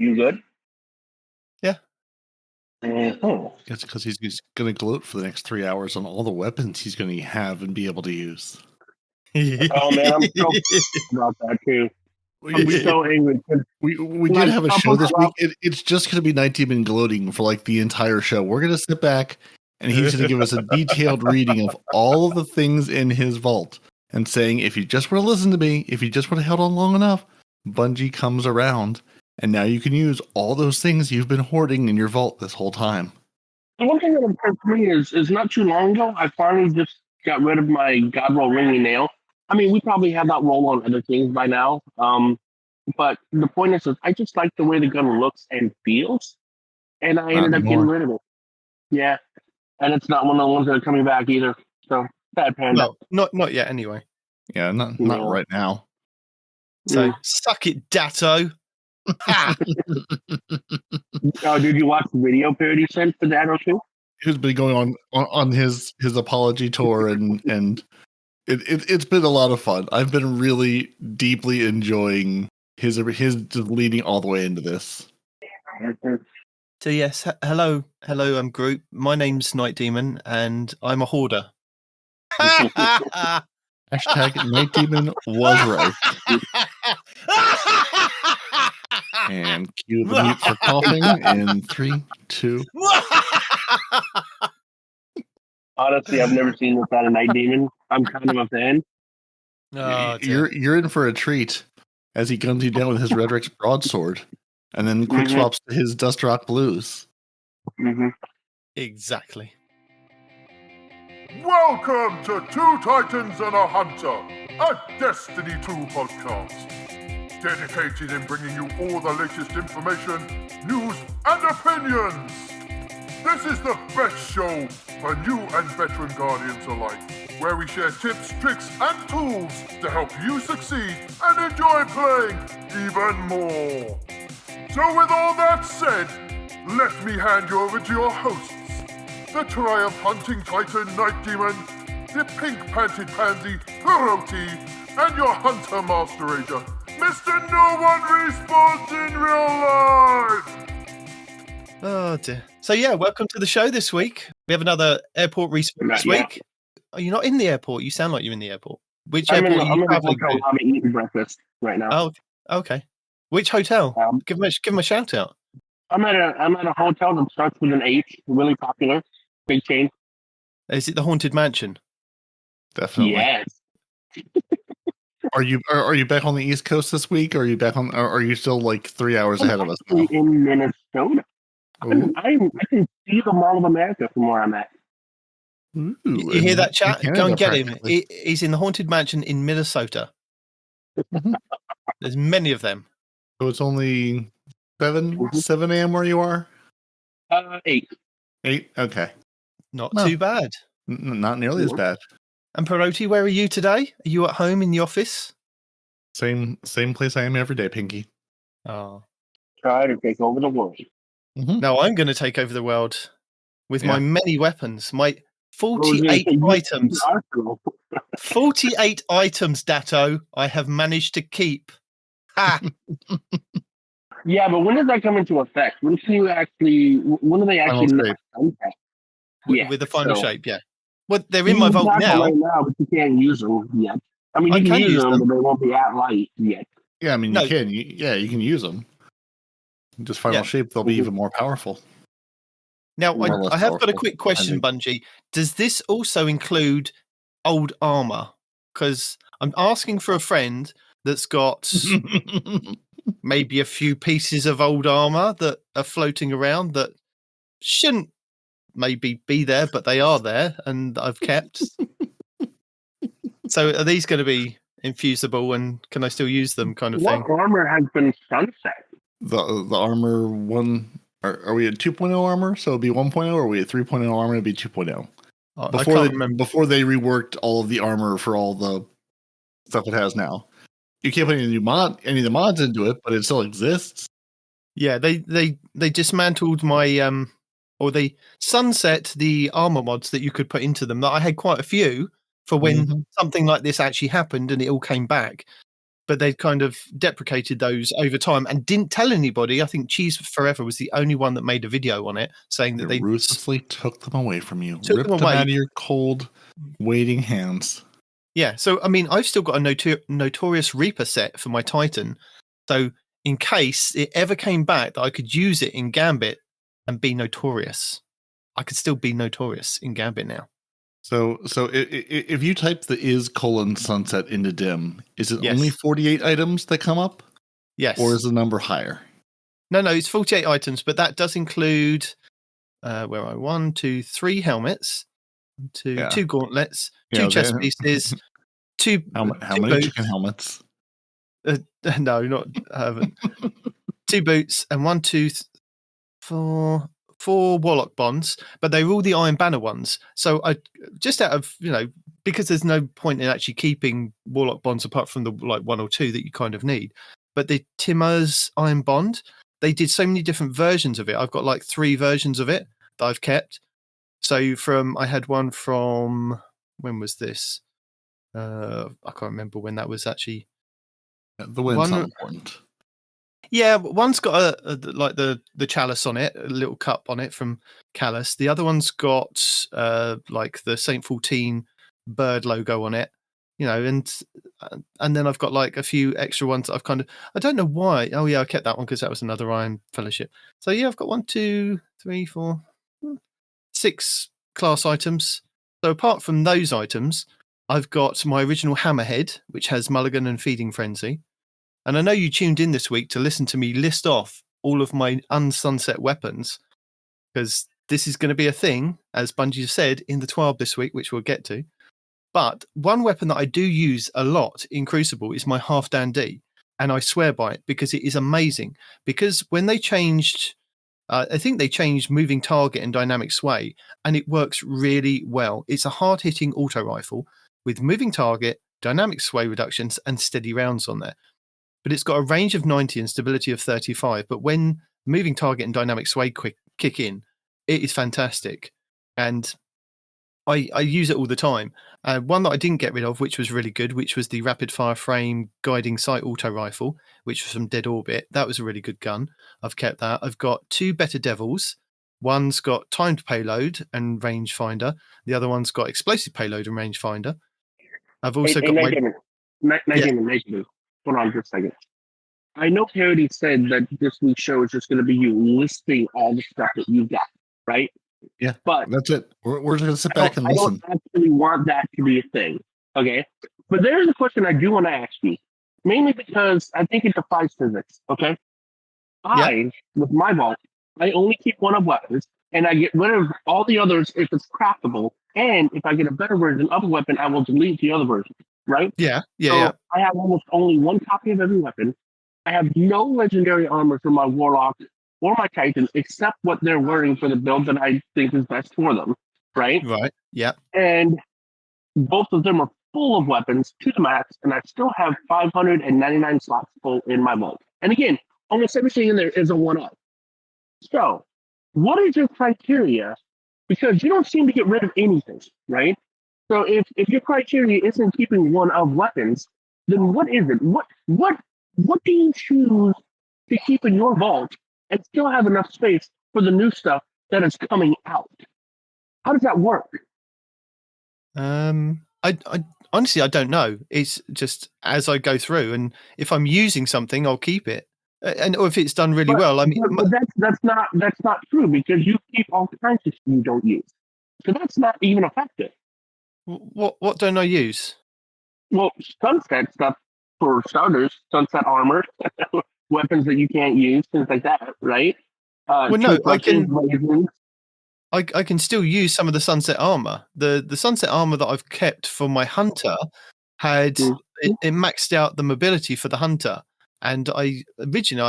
You good? Yeah. It's because he's going to gloat for the next 3 hours on all the weapons he's going to have and be able to use. Oh man, I'm so about that too. I'm so angry. We did have a show this week. It's just going to be Nitedemon gloating for like the entire show. We're going to sit back and he's going to give us a detailed reading of all of the things in his vault and saying, if you just would have listened to me, if you just would have held on long enough, Bungie comes around and now you can use all those things you've been hoarding in your vault this whole time. The one thing that impressed me is not too long ago, I finally just got rid of my Godroll ringing nail. I mean, we probably have that roll on other things by now. But the point is I just like the way the gun looks and feels, and I ended up getting rid of it. Yeah, and it's not one of the ones that are coming back either. So bad Panda. No, not yet. Anyway. Yeah, not right now. So suck it, Datto. Oh, did you watch the video Peroty sent for Datto too? He's been going on his apology tour and it's been a lot of fun. I've been really deeply enjoying his just leading all the way into this. So yes, hello, group. My name's Nitedemon, and I'm a hoarder. Hashtag Nitedemon was right. And cue the mute for coughing in 3, 2. Honestly, I've never seen this out of Nitedemon. I'm kind of a fan. Oh, you're in for a treat as he guns you down with his Redrix broadsword, and then quick swaps to his Dustrock blues. Exactly. Welcome to Two Titans and a Hunter, a Destiny 2 podcast. Dedicated in bringing you all the latest information, news, and opinions. This is the best show for new and veteran Guardians alike, where we share tips, tricks, and tools to help you succeed and enjoy playing even more. So with all that said, let me hand you over to your hosts, the Triumph Hunting Titan Nitedemon, the pink-panted pansy Peroty, and your Hunter Master Ranger, Mr. No One Respawns in Real Life! Oh dear. So yeah, welcome to the show this week. We have another airport respawn this week. Are you not in the airport? You sound like you're in the airport. Which airport are you traveling to? I'm eating breakfast right now. Oh, okay. Which hotel? Give him a shout out. I'm at a hotel that starts with an H, really popular, big chain. Is it the Haunted Mansion? Definitely. Yes. Are you back on the East Coast this week? Or are you back on? Or are you still like 3 hours ahead of us? Now? In Minnesota. I can see the Mall of America from where I'm at. Ooh, you hear that, chat? Go and get him. He's in the Haunted Mansion in Minnesota. There's many of them. So it's only 7 a.m. where you are? 8. 8? Okay. Not too bad. Not nearly as bad. And Peroty, where are you today? Are you at home in the office? Same place I am every day, Pinky. Oh. Try to take over the world. No, I'm going to take over the world with my many weapons, my 48 items. 48 items, Datto, I have managed to keep. Ha! Yeah, but when does that come into effect? When do they actually with the final shape, yeah. Well, they're in my vault now. Right now, but you can't use them yet. I mean, you can use them, but they won't be at light yet. Yeah, I mean, you can. You can use them. Just final shape, they'll be even more powerful. Now, I have got a quick question, Bungie. Does this also include old armor? Because I'm asking for a friend that's got maybe a few pieces of old armor that are floating around that shouldn't maybe be there, but they are there, and I've kept. So are these going to be infusible, and can I still use them kind of thing? What armor has been sunset? The armor one, are we at 2.0 armor? So it'd be 1.0, or are we at 3.0 armor? It'd be 2.0. Before they reworked all of the armor for all the stuff it has now. You can't put any of the mods into it, but it still exists. Yeah, they dismantled my or they sunset the armor mods that you could put into them. That I had quite a few for when something like this actually happened and it all came back. but they kind of deprecated those over time and didn't tell anybody. I think Cheese Forever was the only one that made a video on it saying that they ruthlessly took them away from you, took ripped them them away. out of your cold, waiting hands. Yeah, so I mean, I've still got a Notorious Reaper set for my Titan. So in case it ever came back that I could use it in Gambit and be Notorious, I could still be Notorious in Gambit now. So if you type the is:sunset into dim, is it Yes. only 48 items that come up? Yes. Or is the number higher? No, it's 48 items, but that does include 1, 2, 3 helmets, two gauntlets, 2 chest pieces, two how two many boots. chicken helmets? No, not 2 boots and 1, 2, 4 Warlock bonds, but they were all the Iron Banner ones. So I just out of because there's no point in actually keeping Warlock bonds apart from the 1 or 2 that you kind of need. But the Timur's Iron Bond, they did so many different versions of it. I've got 3 versions of it that I've kept. So I had one from, when was this? I can't remember when that was actually. The win's not important. Yeah, one's got the chalice on it, a little cup on it from Callus. The other one's got the Saint 14 bird logo on it, and then I've got a few extra ones that I've I don't know why. Oh yeah, I kept that one because that was another Iron Fellowship. So yeah, I've got 1, 2, 3, 4, 6 class items. So apart from those items, I've got my original Hammerhead, which has Mulligan and Feeding Frenzy. And I know you tuned in this week to listen to me list off all of my unsunset weapons, because this is going to be a thing, as Bungie said, in the TWAB this week, which we'll get to. But one weapon that I do use a lot in Crucible is my Half Dandy, and I swear by it because it is amazing. Because when they changed, I think they changed moving target and dynamic sway, and it works really well. It's a hard-hitting auto rifle with moving target, dynamic sway reductions, and steady rounds on there. But it's got a range of 90 and stability of 35. But when moving target and dynamic sway kick in, it is fantastic. And I use it all the time. One that I didn't get rid of, which was really good, which was the rapid fire frame guiding sight auto rifle, which was from Dead Orbit. That was a really good gun. I've kept that. I've got 2 Better Devils. One's got timed payload and rangefinder. The other one's got explosive payload and rangefinder. I've also got Nitedemon. Hold on just a second. I know Peroty said that this week's show is just going to be you listing all the stuff that you got, right? Yeah, but that's it. We're just going to sit back and listen. I don't actually want that to be a thing, okay? But there's a question I do want to ask you, mainly because I think it defies physics, okay? With my vault, I only keep 1 of weapons, and I get rid of all the others if it's craftable, and if I get a better version of a weapon, I will delete the other version. Right? Yeah. I have almost only 1 copy of every weapon. I have no legendary armor for my Warlock or my Titan, except what they're wearing for the build that I think is best for them. Right? Right. Yeah. And both of them are full of weapons to the max, and I still have 599 slots full in my vault. And again, almost everything in there is a 1-up. So, what is your criteria? Because you don't seem to get rid of anything, right? So if your criteria isn't keeping 1 of weapons, then what is it? What do you choose to keep in your vault and still have enough space for the new stuff that is coming out? How does that work? I honestly I don't know. It's just as I go through, and if I'm using something, I'll keep it, or if it's done really well. I mean, but that's not true, because you keep all kinds of stuff you don't use, so that's not even effective. What don't I use? Well, sunset stuff for starters, sunset armor, weapons that you can't use, things like that, right? Well, no, I can still use some of the sunset armor. The sunset armor that I've kept for my hunter had it maxed out the mobility for the hunter, and I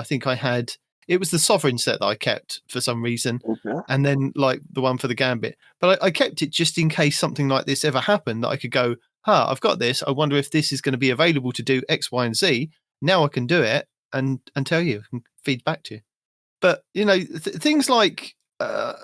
think I had. It was the Sovereign set that I kept for some reason, and then the one for the Gambit. But I kept it just in case something like this ever happened, that I could go, I've got this. I wonder if this is going to be available to do X, Y, and Z. Now I can do it and tell you and feed back to you. But, things like, for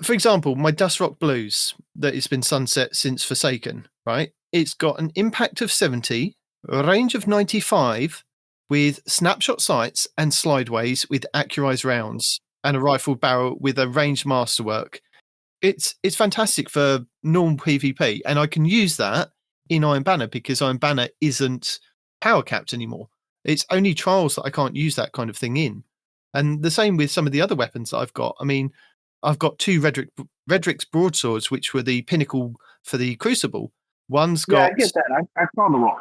example, my Dustrock Blues that has been sunset since Forsaken, right? It's got an impact of 70 A range of 95 with snapshot sights and slideways with accurized rounds and a rifled barrel with a ranged masterwork. It's fantastic for normal PvP, and I can use that in Iron Banner because Iron Banner isn't power capped anymore. It's only Trials that I can't use that kind of thing in. And the same with some of the other weapons that I've got. I mean, I've got 2 Redrick's broadswords, which were the pinnacle for the Crucible. One's got... Yeah, I get that. I saw the roll.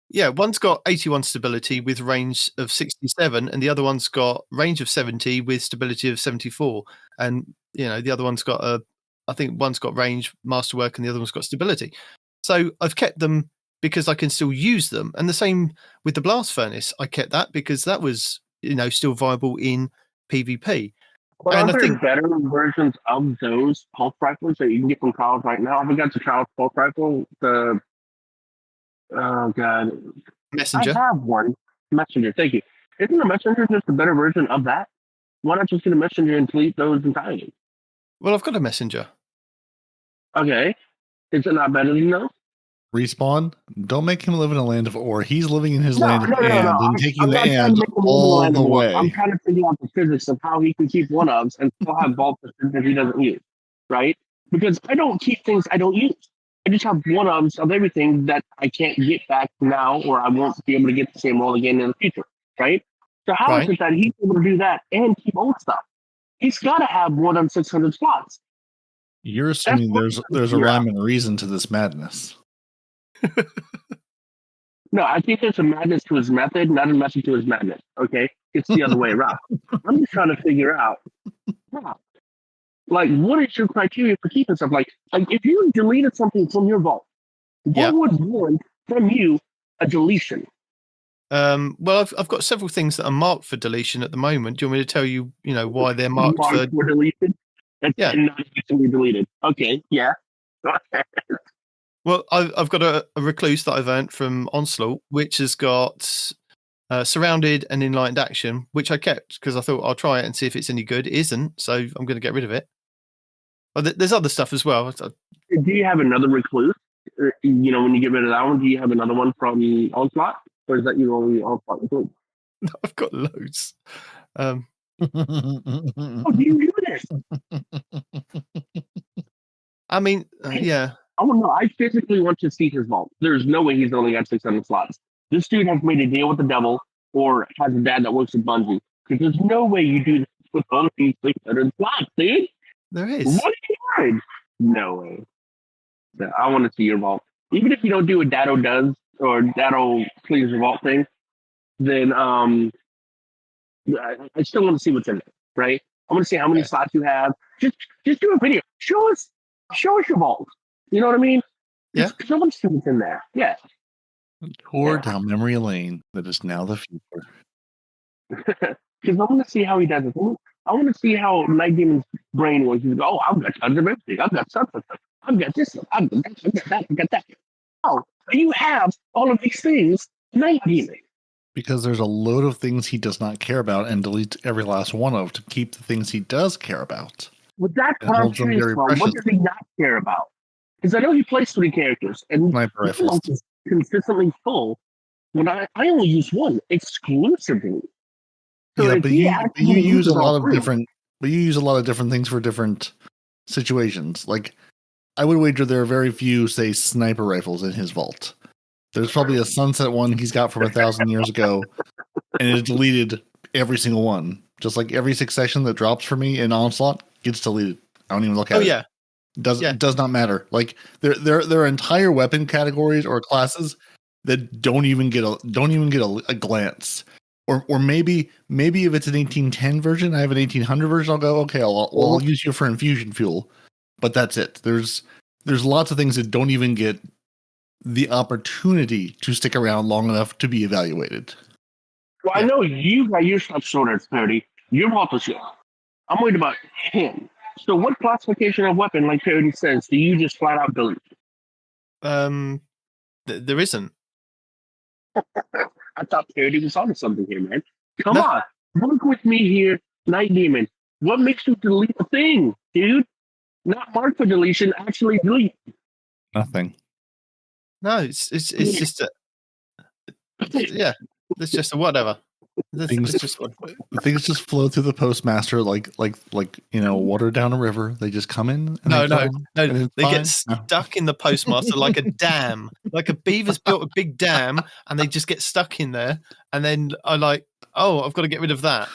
Yeah, one's got 81 stability with range of 67, and the other one's got range of 70 with stability of 74. And, the other one's got I think one's got range, masterwork, and the other one's got stability. So I've kept them because I can still use them. And the same with the Blast Furnace. I kept that because that was, still viable in PvP. But and are there better versions of those pulse rifles that you can get from Trials right now? I forgot the Trials pulse rifle. Oh, God. Messenger. I have one. Messenger, thank you. Isn't a Messenger just a better version of that? Why not just get a Messenger and delete those entirely? Well, I've got a Messenger. Okay. Is it not better than those? Respawn, don't make him live in a land of ore. He's living in his land of and and taking I'm the and all the way. I'm trying to figure out the physics of how he can keep one-ups and still have vault that he doesn't use, right? Because I don't keep things I don't use. I just have one-ups of everything that I can't get back now, or I won't be able to get the same roll again in the future, right? So how is it that he's able to do that and keep old stuff? He's got to have more than 600 slots. You're assuming there's a rhyme and reason to this madness. No, I think there's a madness to his method, not a method to his madness. Okay, it's the other way around. I'm just trying to figure out, like, what is your criteria for keeping stuff? Like if you deleted something from your vault, what would warrant from you a deletion? Well, I've got several things that are marked for deletion at the moment. Do you want me to tell you, why they're marked for deletion? And not be deleted. Okay, yeah. Well, I've got a recluse that I've earned from Onslaught, which has got surrounded and enlightened action, which I kept because I thought I'll try it and see if it's any good. It isn't, so I'm going to get rid of it. But there's other stuff as well. Do you have another recluse? When you get rid of that one, do you have another one from Onslaught? Or is that your only Onslaught recluse? No, I've got loads. Oh, do you do this? I mean, yeah. Oh, no, I physically want to see his vault. There's no way he's only got 600 slots. This dude has made a deal with the devil or has a dad that works at Bungie. Because there's no way you do this with only 600 slots, dude. There is. What are you doing? No way. No, I want to see your vault. Even if you don't do what Dado does or Dado clears your vault thing, then I still want to see what's in it, right? I want to see how many slots you have. Just do a video. Show us your vault. You know what I mean? Yeah. Because I want to see what's in there. Yeah. Tour down memory lane that is now the future. Because I want to see how he does it. I want to see how Nidedemon's brain was. He's like, oh, I've got tons of everything. I've got something. I've got this. I've got that. I've got that. Oh, you have all of these things, Nitedemon. Because there's a load of things he does not care about and deletes every last one of to keep the things he does care about. With that I'm curious from, what does he not care about? Because I know he plays 3 characters, and Sniper rifles is consistently full. When I only use one exclusively. So yeah, but you use a lot of different. But you use a lot of different things for different situations. Like, I would wager there are very few, say, sniper rifles in his vault. There's probably a sunset one he's got from 1,000 years ago, and it deleted every single one. Just like every succession that drops for me in Onslaught gets deleted. I don't even look at it. Yeah. It does not matter. Like there are entire weapon categories or classes that don't even get a glance. Or maybe if it's an 1810 version, I have an 1800 version. I'll go, okay, I'll use you for infusion fuel, but that's it. There's lots of things that don't even get the opportunity to stick around long enough to be evaluated. Well, I know you got your stuff sorted, Peroty. Your vault is good. I'm worried about him. So what classification of weapon, like Peroty says, do you just flat out delete? There isn't. I thought Peroty was onto something here, man. Come on. Work with me here, Nitedemon. What makes you delete a thing, dude? Not mark for deletion, actually delete. Nothing. No, it's just Yeah, it's just a whatever. Things just flow through the postmaster like water down a river. They just come in. And No. and They get stuck in the postmaster like a dam. Like a beaver's built a big dam, and they just get stuck in there. And then I've got to get rid of that.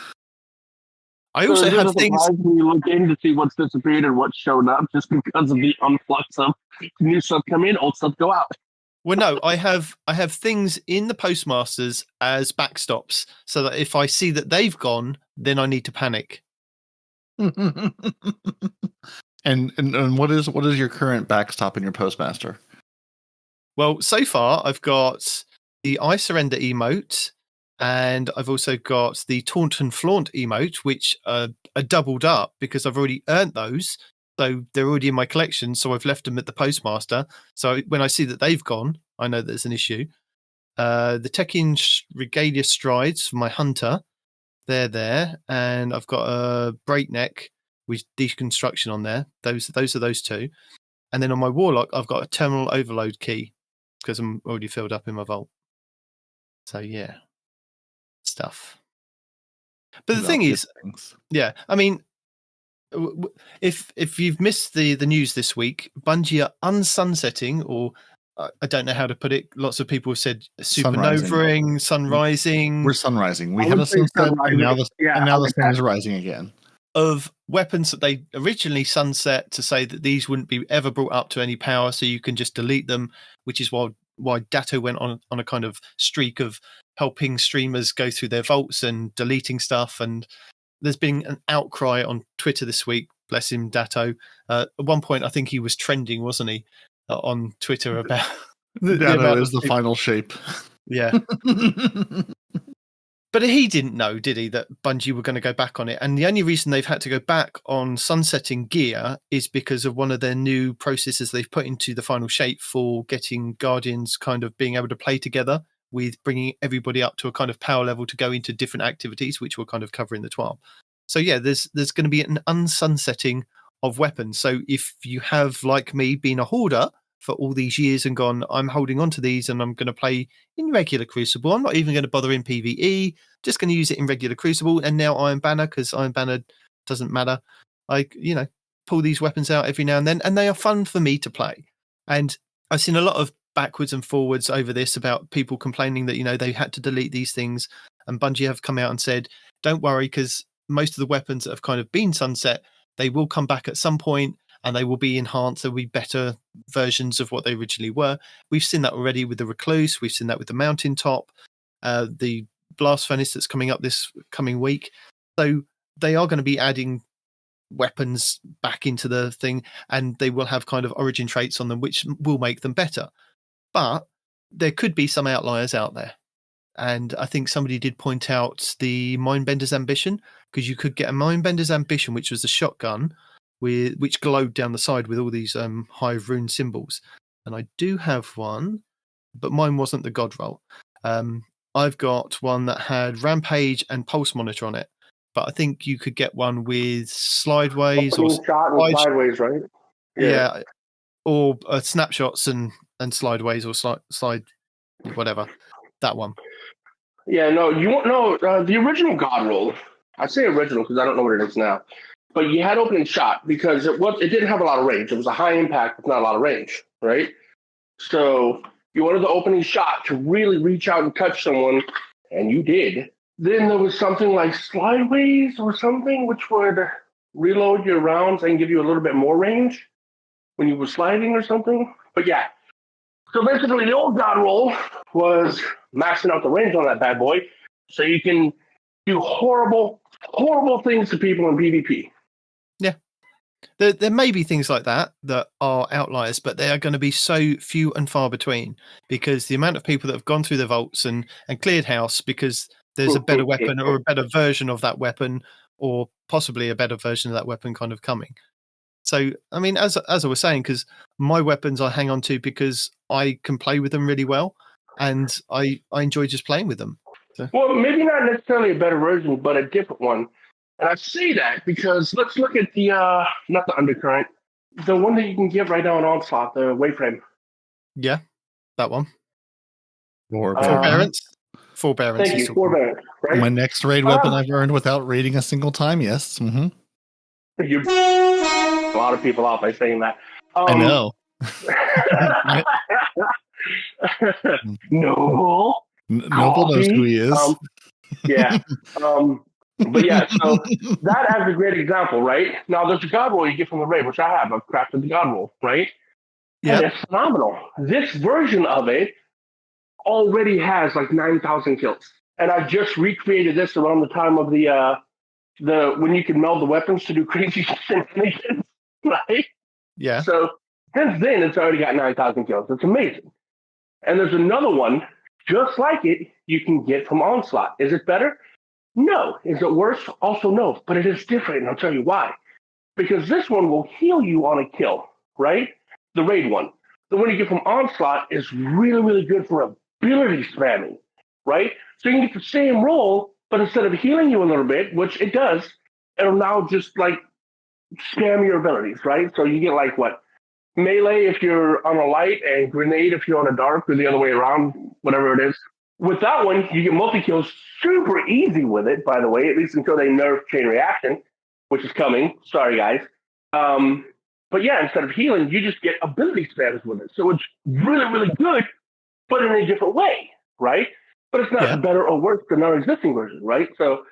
I also have things. When you look in to see what's disappeared and what's showed up, just because of the influx of new stuff come in, old stuff go out. Well, no, I have things in the postmasters as backstops, so that if I see that they've gone, then I need to panic. And what is your current backstop in your postmaster? Well, so far I've got the I surrender emote, and I've also got the taunt and flaunt emote, which are doubled up because I've already earned those. So they're already in my collection, so I've left them at the postmaster. So when I see that they've gone, I know there's an issue. The Tekken Regalia Strides for my hunter, they're there, and I've got a Breakneck with deconstruction on there. Those are those two. And then on my Warlock, I've got a Terminal Overload key because I'm already filled up in my vault. So yeah, stuff. But the thing is, yeah, I mean, if you've missed the news this week, Bungie are unsunsetting, or I don't know how to put it. Lots of people have said supernovaing, sunrising. We're sunrising. We had a sunset, and now the sun is rising again. Of weapons that they originally sunset to say that these wouldn't be ever brought up to any power, so you can just delete them, which is why Datto went on a kind of streak of helping streamers go through their vaults and deleting stuff. And there's been an outcry on Twitter this week, bless him, Datto. At one point, I think he was trending, wasn't he, on Twitter about... Datto is the final shape. Yeah. But he didn't know, did he, that Bungie were going to go back on it? And the only reason they've had to go back on sunsetting gear is because of one of their new processes they've put into the final shape for getting Guardians kind of being able to play together, with bringing everybody up to a kind of power level to go into different activities, which we'll kind of cover in the TWAB. So yeah, there's going to be an unsunsetting of weapons. So if you have, like me, been a hoarder for all these years and gone, I'm holding on to these and I'm going to play in regular Crucible. I'm not even going to bother in PvE, just going to use it in regular Crucible. And now Iron Banner, because Iron Banner doesn't matter. I, pull these weapons out every now and then, and they are fun for me to play. And I've seen a lot of backwards and forwards over this about people complaining that, they had to delete these things. And Bungie have come out and said, don't worry, because most of the weapons that have kind of been sunset, they will come back at some point. And they will be enhanced. There will be better versions of what they originally were. We've seen that already with the Recluse. We've seen that with the Mountaintop, the Blast Furnace that's coming up this coming week. So they are going to be adding weapons back into the thing, and they will have kind of origin traits on them, which will make them better. But there could be some outliers out there. And I think somebody did point out the Mindbender's Ambition, because you could get a Mindbender's Ambition, which was a shotgun, which glowed down the side with all these hive rune symbols. And I do have one, but mine wasn't the god roll. I've got one that had Rampage and Pulse Monitor on it, but I think you could get one with Slideways or Slideways, right? Yeah, or snapshots and Slideways or slide whatever. That one. Yeah, no, you won't know the original god roll. I say original because I don't know what it is now. But you had opening shot because it didn't have a lot of range. It was a high impact with not a lot of range, right? So you wanted the opening shot to really reach out and touch someone, and you did. Then there was something like Slideways or something, which would reload your rounds and give you a little bit more range when you were sliding or something. But yeah, so basically the old god roll was maxing out the range on that bad boy, so you can do horrible things to people in PvP. Yeah. There may be things like that are outliers, but they are going to be so few and far between, because the amount of people that have gone through the vaults and cleared house because there's a better weapon or a better version of that weapon, or possibly a better version of that weapon kind of coming. So, I mean, as I was saying, because my weapons I hang on to because I can play with them really well, and I enjoy just playing with them. So. Well, maybe not necessarily a better version, but a different one. And I say that because let's look at the, not the undercurrent, the one that you can get right now on Onslaught, the Wayframe. Yeah, that one. Forbearance. Thank you, forbearance. Right? My next raid weapon I've earned without raiding a single time. Yes. Mm-hmm. You a lot of people out by saying that. I know. Noble. Noble knows who he is. Yeah. But yeah, so that as a great example, right? Now there's a god roll you get from the raid, which I have. I've crafted the god roll, right? Yeah. And it's phenomenal. This version of it already has like 9,000 kills. And I just recreated this around the time of the when you can meld the weapons to do crazy shenanigans, right? Yeah. So since then, it's already got 9,000 kills. It's amazing. And there's another one just like it you can get from Onslaught. Is it better? No. Is it worse? Also no. But it is different, and I'll tell you why. Because this one will heal you on a kill, right? The raid one. The one you get from Onslaught is really, really good for ability spamming, right? So you can get the same roll, but instead of healing you a little bit, which it does, it'll now just like spam your abilities, right? So you get like what? Melee if you're on a light and grenade if you're on a dark, or the other way around, whatever it is. With that one, you get multi-kills super easy with it, by the way, at least until they nerf chain reaction, which is coming. Sorry, guys. But yeah, instead of healing, you just get ability spams with it. So it's really, really good, but in a different way, right? But it's not better or worse than our existing version, right? So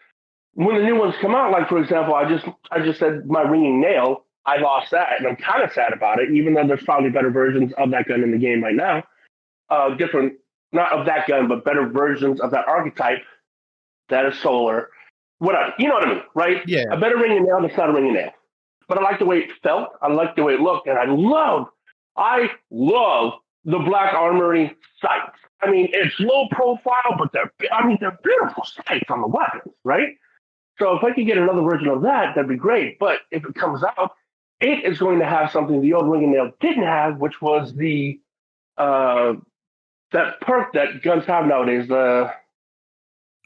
when the new ones come out, like for example, I just said my ringing nail, I lost that, and I'm kind of sad about it, even though there's probably better versions of that gun in the game right now. Different, not of that gun, but better versions of that archetype that is solar, whatever. You know what I mean, right? Yeah. A better ringing nail that's not a ringing nail. But I like the way it felt. I like the way it looked, and I love the Black Armory sights. I mean, it's low profile, but they're beautiful sights on the weapons, right? So if I could get another version of that, that'd be great. But if it comes out, it is going to have something the old ringing nail didn't have, which was the that perk that guns have nowadays, the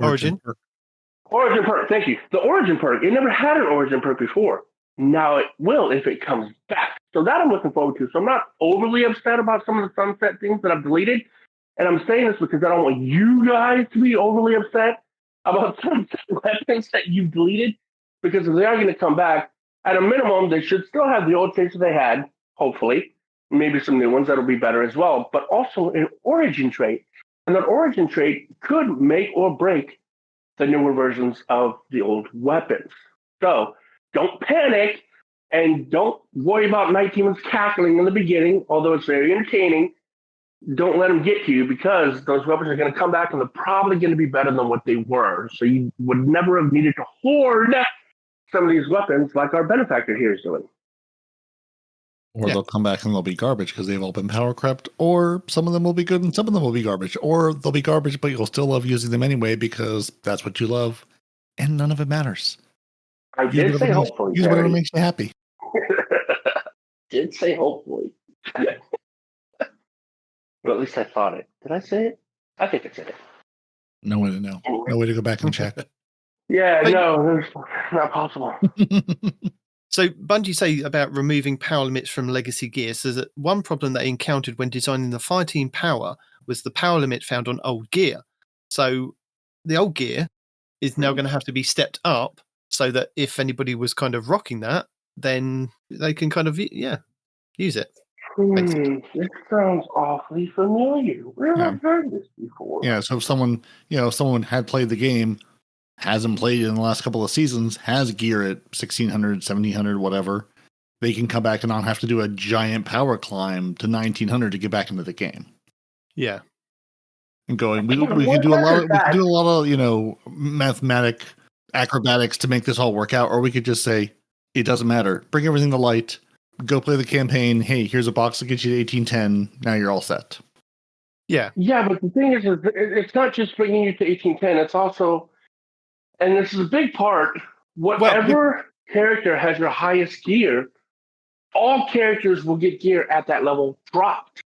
Origin perk. Thank you. The Origin perk. It never had an Origin perk before. Now it will if it comes back. So that I'm looking forward to. So I'm not overly upset about some of the sunset things that I've deleted. And I'm saying this because I don't want you guys to be overly upset about some weapons that you've deleted. Because if they are going to come back, at a minimum, they should still have the old traits they had, hopefully. Maybe some new ones that'll be better as well. But also an origin trait. And that origin trait could make or break the newer versions of the old weapons. So don't panic and don't worry about Nitedemons cackling in the beginning, although it's very entertaining. Don't let them get to you, because those weapons are going to come back and they're probably going to be better than what they were. So you would never have needed to hoard some of these weapons like our benefactor here is doing. Or they'll come back and they'll be garbage because they've all been power crept, or some of them will be good and some of them will be garbage, or they'll be garbage, but you'll still love using them anyway because that's what you love, and none of it matters. I did say hopefully. Use whatever makes you happy. Did say hopefully. Well, at least I thought it. Did I say it? I think I said it. No way to know. No way to go back and check. Yeah, no, it's not possible. So Bungie say about removing power limits from legacy gear says that one problem they encountered when designing the fireteam power was the power limit found on old gear. So the old gear is now going to have to be stepped up so that if anybody was kind of rocking that, then they can kind of, use it. It sounds awfully familiar. Where have I heard this before? Yeah, so if someone had played the game, hasn't played it in the last couple of seasons, has gear at 1600, 1700, whatever, they can come back and not have to do a giant power climb to 1900 to get back into the game. Yeah. And going, we can do a lot of, mathematic acrobatics to make this all work out, or we could just say, it doesn't matter. Bring everything to light. Go play the campaign. Hey, here's a box that gets you to 1810. Now you're all set. Yeah. Yeah, but the thing is it's not just bringing you to 1810. It's also, and this is a big part, whatever character has your highest gear, all characters will get gear at that level dropped.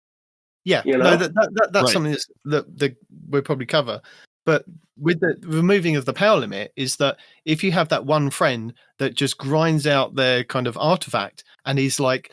Yeah, that's right. Something that we'll probably cover. But with the removing of the power limit is that if you have that one friend that just grinds out their kind of artifact and is like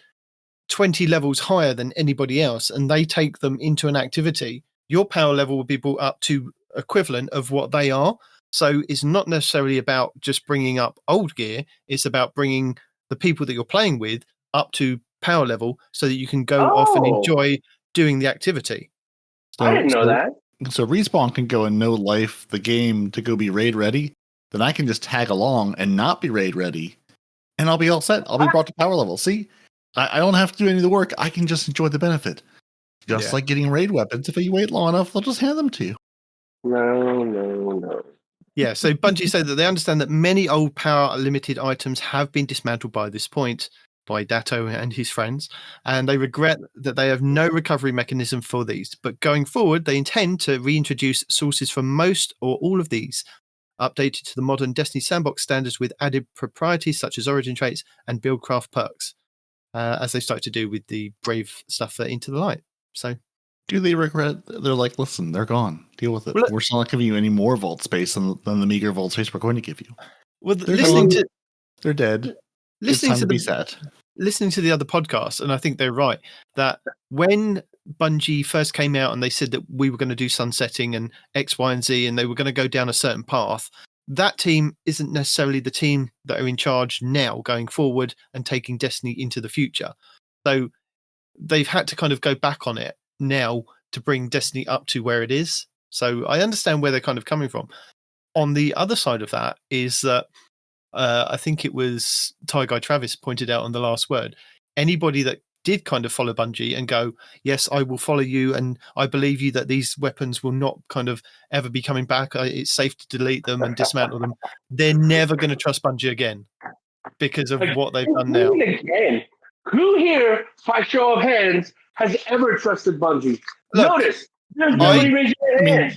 20 levels higher than anybody else, and they take them into an activity your power level will be brought up to equivalent of what they are. So it's not necessarily about just bringing up old gear. It's about bringing the people that you're playing with up to power level so that you can go off and enjoy doing the activity. So, I didn't know that. So Respawn can go and no life the game to go be raid ready. Then I can just tag along and not be raid ready. And I'll be all set. I'll be brought to power level. See, I don't have to do any of the work. I can just enjoy the benefit. Just like getting raid weapons. If you wait long enough, they'll just hand them to you. No. Yeah, so Bungie said that they understand that many old power limited items have been dismantled by this point by Datto and his friends, and they regret that they have no recovery mechanism for these. But going forward, they intend to reintroduce sources for most or all of these, updated to the modern Destiny sandbox standards with added proprieties such as origin traits and buildcraft perks, as they start to do with the Brave stuff for Into the Light. So, do they regret? They're like, listen, they're gone. Deal with it. Well, we're still not giving you any more vault space than the meager vault space we're going to give you. Well, they're dead. Listening to be sad. Listening to the other podcasts, and I think they're right that when Bungie first came out and they said that we were going to do sunsetting and X, Y, and Z, and they were going to go down a certain path, that team isn't necessarily the team that are in charge now going forward and taking Destiny into the future. So they've had to kind of go back on it now to bring Destiny up to where it is. So I understand where they're kind of coming from. On the other side of that is that I think it was Tie Guy Travis pointed out on The Last Word, anybody that did kind of follow Bungie and go, yes, I will follow you and I believe you that these weapons will not kind of ever be coming back. It's safe to delete them and dismantle them. They're never going to trust Bungie again because of what they've done now. Again, who here, by show of hands, has ever trusted Bungie? Look, notice, there's nobody raising their hands.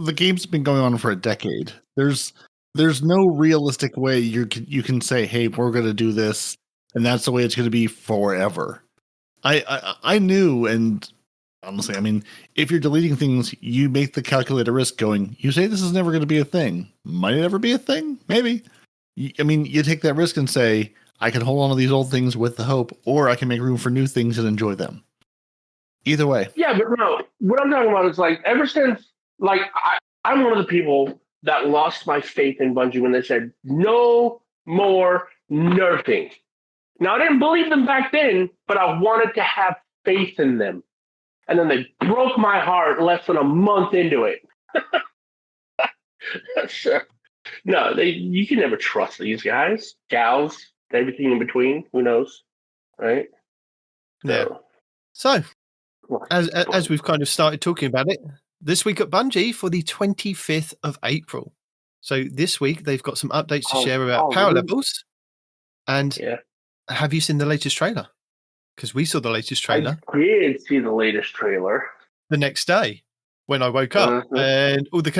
The game's been going on for a decade. There's no realistic way you can say, hey, we're going to do this, and that's the way it's going to be forever. I knew, and honestly, I mean, if you're deleting things, you make the calculated risk going, you say this is never going to be a thing. Might it ever be a thing? Maybe. I mean, you take that risk and say, I can hold on to these old things with the hope, or I can make room for new things and enjoy them. Either way. Yeah, but no, what I'm talking about is like, ever since, like, I'm one of the people that lost my faith in Bungie when they said, no more nerfing. Now, I didn't believe them back then, but I wanted to have faith in them. And then they broke my heart less than a month into it. Sure. No, you can never trust these guys, gals, everything in between. Who knows, right? Yeah. So, as we've kind of started talking about it, this week at Bungie for the 25th of April. So this week they've got some updates to share about power levels. And have you seen the latest trailer? Because we saw the latest trailer. I did see the latest trailer. The next day when I woke up, and all the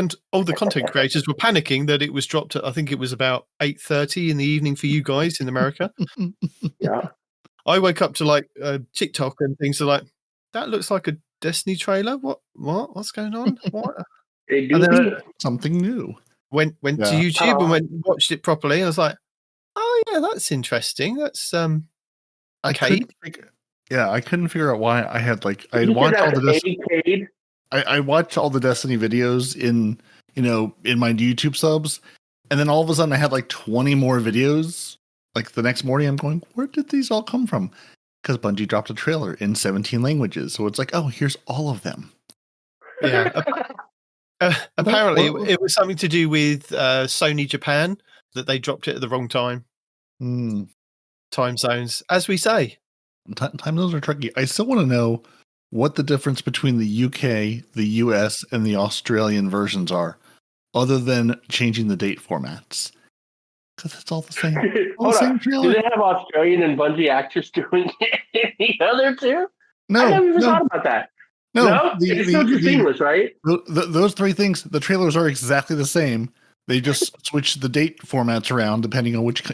content creators were panicking that it was dropped at, I think it was about 8:30 in the evening for you guys in America. Yeah. I woke up to like TikTok and things are like, that looks like a Destiny trailer. What's going on? What? Something new. Went to YouTube and watched it properly. I was like, oh yeah, that's interesting. That's okay. I couldn't figure out why I had I watched all the I watched all the Destiny videos in my YouTube subs, and then all of a sudden I had 20 more videos. Like the next morning, I'm going, where did these all come from? Because Bungie dropped a trailer in 17 languages. So it's like, oh, here's all of them. Yeah. Apparently, it was something to do with Sony Japan, that they dropped it at the wrong time. Time zones, as we say. Time zones are tricky. I still want to know what the difference between the UK, the US, and the Australian versions are, other than changing the date formats. Because it's all the same. Do they have Australian and Bungie actors doing any other too? No, I never even thought about that. No, it's still just seamless, right? Those three things, the trailers are exactly the same. They just switch the date formats around depending on which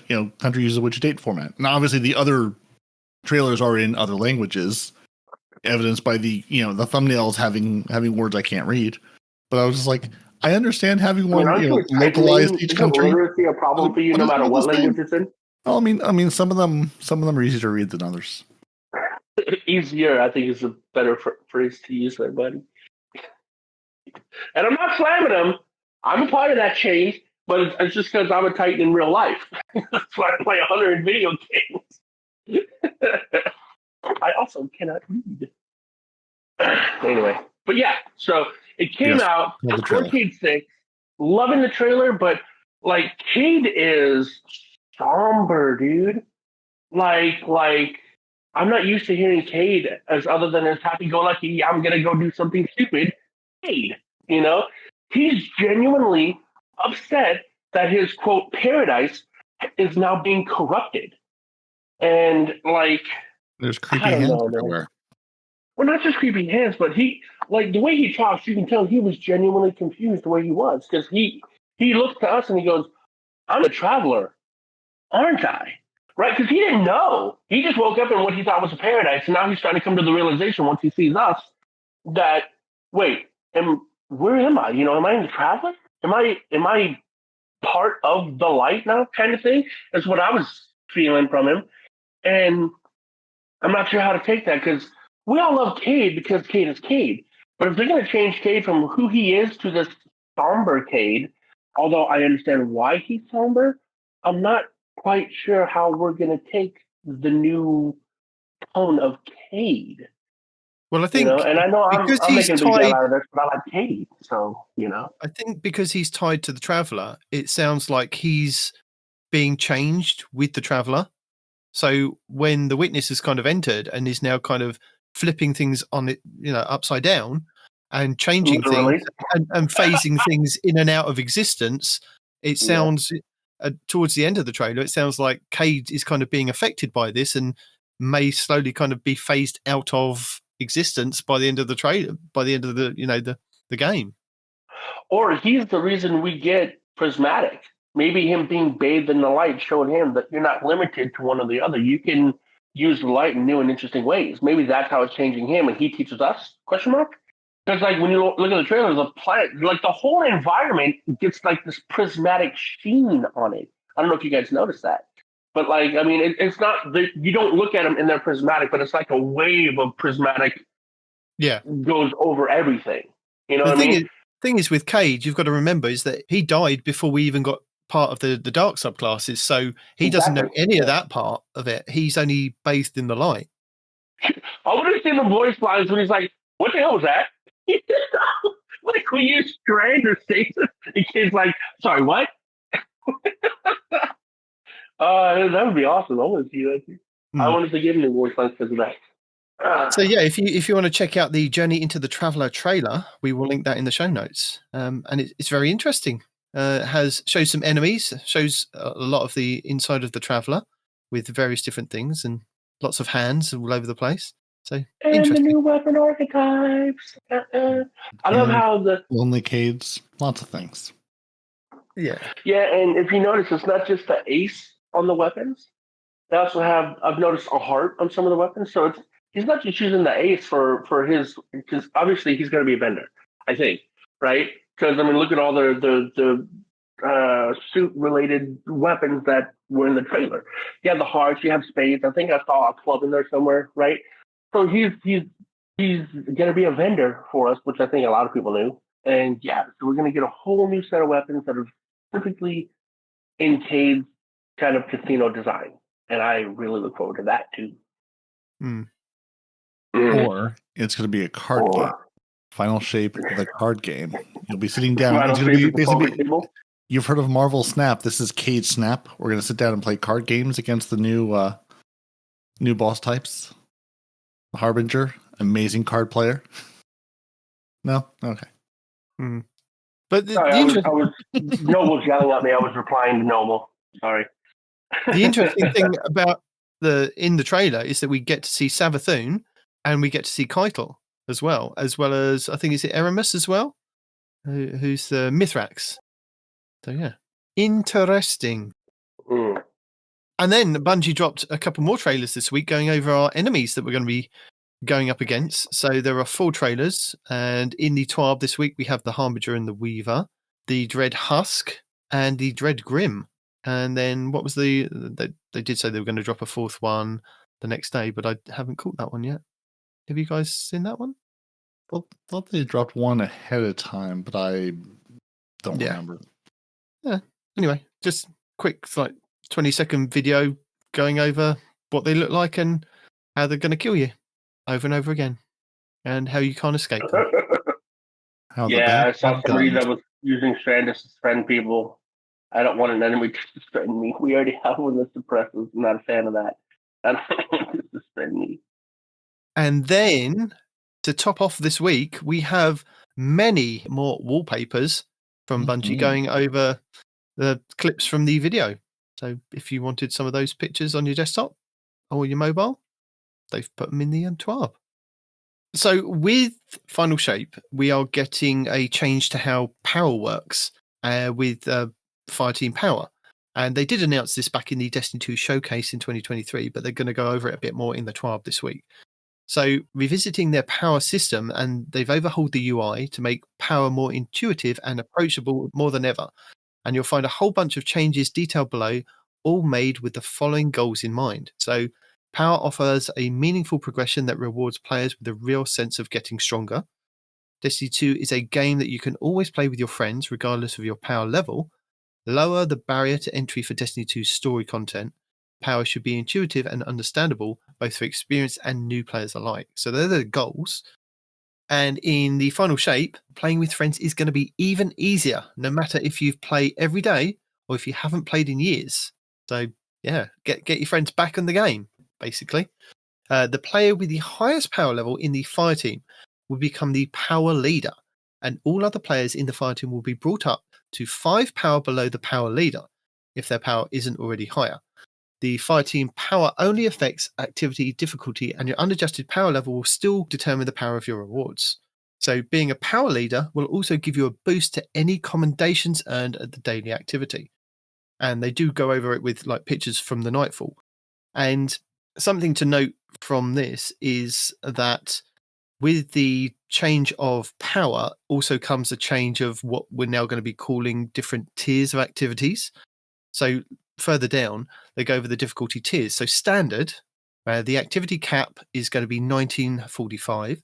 country uses which date format. Now, obviously, the other trailers are in other languages, evidenced by the the thumbnails having words I can't read. But I was just like, I understand having one localized each country. Literacy a problem for you, no matter what language it's in. Well, I mean, some of them are easier to read than others. Easier, I think, is a better phrase to use there, buddy. And I'm not slamming him. I'm a part of that change, but it's just because I'm a Titan in real life. That's why I play 100 video games. I also cannot read. Anyway, but yeah, so it came out before Cade 6. Loving the trailer, but like Cade is somber, dude. Like I'm not used to hearing Cade as other than as happy-go-lucky. I'm gonna go do something stupid. Cade, you know, he's genuinely upset that his quote paradise is now being corrupted, and like there's creepy hands everywhere. Well, not just creepy hands, but he, like, the way he talks, you can tell he was genuinely confused the way he was. Because he looks to us and he goes, I'm a traveler, aren't I? Right? Because he didn't know. He just woke up in what he thought was a paradise. And now he's trying to come to the realization once he sees us that, wait, where am I? You know, am I in the traveler? Am I part of the light now, kind of thing? That's what I was feeling from him. And I'm not sure how to take that because we all love Cade because Cade is Cade. But if they're going to change Cade from who he is to this somber Cade, although I understand why he's somber, I'm not quite sure how we're going to take the new tone of Cade. Well, I think, you know, and I know I'm making a big deal out of this, but I like Cade, so, you know. I think because he's tied to the Traveler, it sounds like he's being changed with the Traveler. So when the Witness has kind of entered and is now kind of flipping things on it, you know, upside down and changing things and phasing things in and out of existence, it sounds towards the end of the trailer, it sounds like Cade is kind of being affected by this and may slowly kind of be phased out of existence by the end of the trailer, by the end of the, you know, the game. Or he's the reason we get Prismatic. Maybe him being bathed in the light showed him that you're not limited to one or the other. You can use the light in new and interesting ways. Maybe that's how it's changing him, and he teaches us? Question mark. Because like when you look at the trailer, the planet, like the whole environment gets like this prismatic sheen on it. I don't know if you guys noticed that, but like I mean, it's not you don't look at them and they're prismatic, but it's like a wave of prismatic. Yeah, goes over everything. You know what I mean? Thing is with Cade, you've got to remember is that he died before we even got part of the dark subclasses, so he doesn't know any of that part of it. He's only bathed in the light. I would have seen the voice lines when he's like, "What the hell was that?" Like when you strand or stasis, the kid's like, "Sorry, what?" That would be awesome. I want to see that. I wanted to give him the voice lines because of that. So yeah, if you want to check out the Journey into the Traveler trailer, we will link that in the show notes. And it's very interesting. Shows some enemies, shows a lot of the inside of the Traveler with various different things and lots of hands all over the place. So and the new weapon archetypes. I love how the lonely Cades, lots of things. Yeah, and if you notice, it's not just the ace on the weapons. They also have, I've noticed, a heart on some of the weapons. So he's not just using the ace for his, because obviously he's going to be a vendor, I think, right? Because I mean, look at all the suit-related weapons that were in the trailer. You have the hearts, you have spades. I think I saw a club in there somewhere, right? So he's going to be a vendor for us, which I think a lot of people knew. And yeah, so we're going to get a whole new set of weapons that are specifically in Cade's kind of casino design. And I really look forward to that too. Or it's going to be a card game. Final shape of the card game. You'll be sitting down. It's going to be basically. You've heard of Marvel Snap. This is Cade Snap. We're going to sit down and play card games against the new boss types. The Harbinger, amazing card player. No, okay. But Noble's yelling at me. I was replying to Noble. Sorry. The interesting thing about in the trailer is that we get to see Savathun and we get to see Keitel as well as I think is it Eramis as well, who's the Mithrax. So yeah, interesting. And then Bungie dropped a couple more trailers this week going over our enemies that we're going to be going up against. So there are 4 trailers, and in the TWAB this week we have the Harbinger and the Weaver, the Dread Husk, and the Dread Grim. And then what was they did say they were going to drop a 4th one the next day, but I haven't caught that one yet. Have you guys seen that one? thought they dropped one ahead of time, but I don't remember. Yeah. Anyway, just quick, like 20-second video going over what they look like and how they're going to kill you over and over again, and how you can't escape them. I saw somebody that was using Strand to suspend people. I don't want an enemy to suspend me. We already have one that suppresses. I'm not a fan of that. I don't want to suspend me. And then, to top off this week, we have many more wallpapers from Bungie going over the clips from the video. So if you wanted some of those pictures on your desktop or your mobile, they've put them in the TWAB. So with Final Shape, we are getting a change to how power works with Fireteam Power. And they did announce this back in the Destiny 2 showcase in 2023, but they're going to go over it a bit more in the TWAB this week. So revisiting their power system, and they've overhauled the UI to make power more intuitive and approachable more than ever. And you'll find a whole bunch of changes detailed below, all made with the following goals in mind. So power offers a meaningful progression that rewards players with a real sense of getting stronger. Destiny 2 is a game that you can always play with your friends, regardless of your power level. Lower the barrier to entry for Destiny 2's story content. Power should be intuitive and understandable, both for experienced and new players alike. So they're the goals. And in the Final Shape, playing with friends is going to be even easier, no matter if you've played every day or if you haven't played in years. So yeah, get your friends back in the game, basically. The player with the highest power level in the fire team will become the power leader, and all other players in the fire team will be brought up to 5 power below the power leader, if their power isn't already higher. The fire team power only affects activity difficulty, and your unadjusted power level will still determine the power of your rewards. So being a power leader will also give you a boost to any commendations earned at the daily activity. And they do go over it with like pictures from the Nightfall. And something to note from this is that with the change of power also comes a change of what we're now going to be calling different tiers of activities. So further down, they go over the difficulty tiers. So standard, the activity cap is going to be 1945,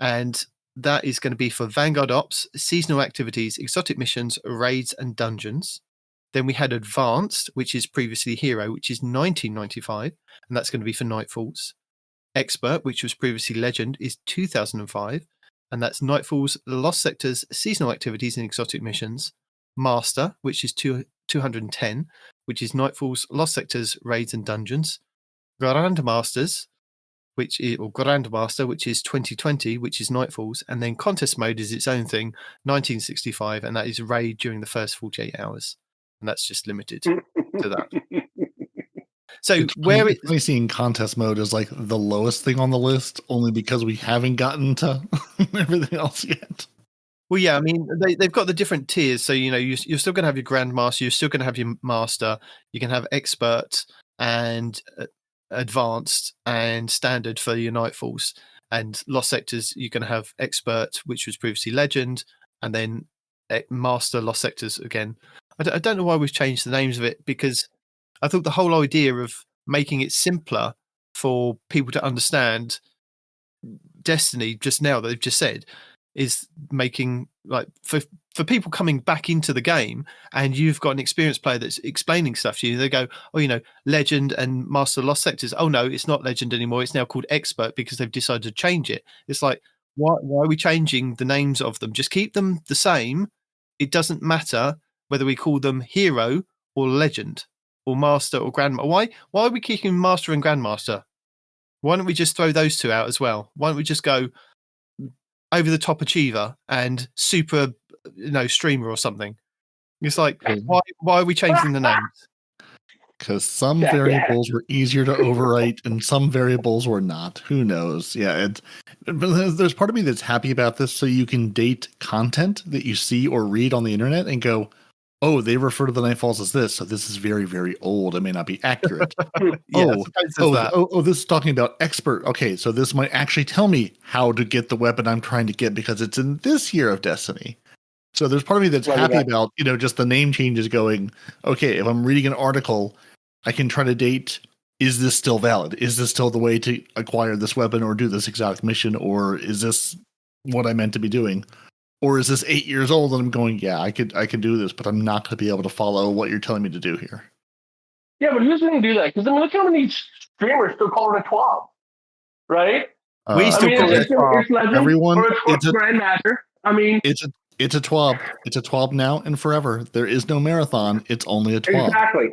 and that is going to be for Vanguard Ops, seasonal activities, exotic missions, raids, and dungeons. Then we had advanced, which is previously hero, which is 1995, and that's going to be for Nightfalls. Expert, which was previously legend, is 2005, and that's Nightfalls, Lost Sectors, seasonal activities, and exotic missions. Master, which is 210, which is Nightfalls, Lost Sectors, raids, and dungeons. Grandmasters, Grandmaster, which is 2020, which is Nightfalls, and then contest mode is its own thing, 1965, and that is raid during the first 48 hours, and that's just limited to that. So it's funny seeing contest mode is like the lowest thing on the list, only because we haven't gotten to everything else yet. Well, yeah, I mean, they've got the different tiers. So, you know, you're still going to have your Grandmaster, you're still going to have your Master, you can have Expert and Advanced and Standard for your Nightfalls. And Lost Sectors, you're going to have Expert, which was previously Legend, and then Master, Lost Sectors again. I don't know why we've changed the names of it, because I thought the whole idea of making it simpler for people to understand Destiny just now that they've just said is making, like, for people coming back into the game, and you've got an experienced player that's explaining stuff to you, they go, oh, you know, Legend and Master Lost Sectors. Oh no, it's not Legend anymore. It's now called Expert because they've decided to change it. It's like, why are we changing the names of them? Just keep them the same. It doesn't matter whether we call them Hero or Legend or Master or Grandmaster. Why are we keeping Master and Grandmaster? Why don't we just throw those two out as well? Why don't we just go over the top achiever and super, you know, streamer or something? It's like, why are we changing the names? Because some variables were easier to overwrite and some variables were not. Who knows? Yeah, but there's part of me that's happy about this, so you can date content that you see or read on the internet and go, oh, they refer to the Nightfalls as this, so this is very, very old. It may not be accurate. This is talking about Expert. Okay, so this might actually tell me how to get the weapon I'm trying to get because it's in this year of Destiny. So there's part of me that's happy about, you know, just the name changes going, okay, if I'm reading an article, I can try to date, is this still valid? Is this still the way to acquire this weapon or do this exotic mission? Or is this what I meant to be doing? Or is this 8 years old and I'm going, yeah, I could do this, but I'm not going to be able to follow what you're telling me to do here. Yeah, but who's going to do that? Because I mean, look how many streamers still call it a TWAB, right? We still call it a TWAB. It's Legend Everyone, or it's Grandmaster. I mean, it's a TWAB. It's a TWAB now and forever. There is no marathon. It's only a TWAB.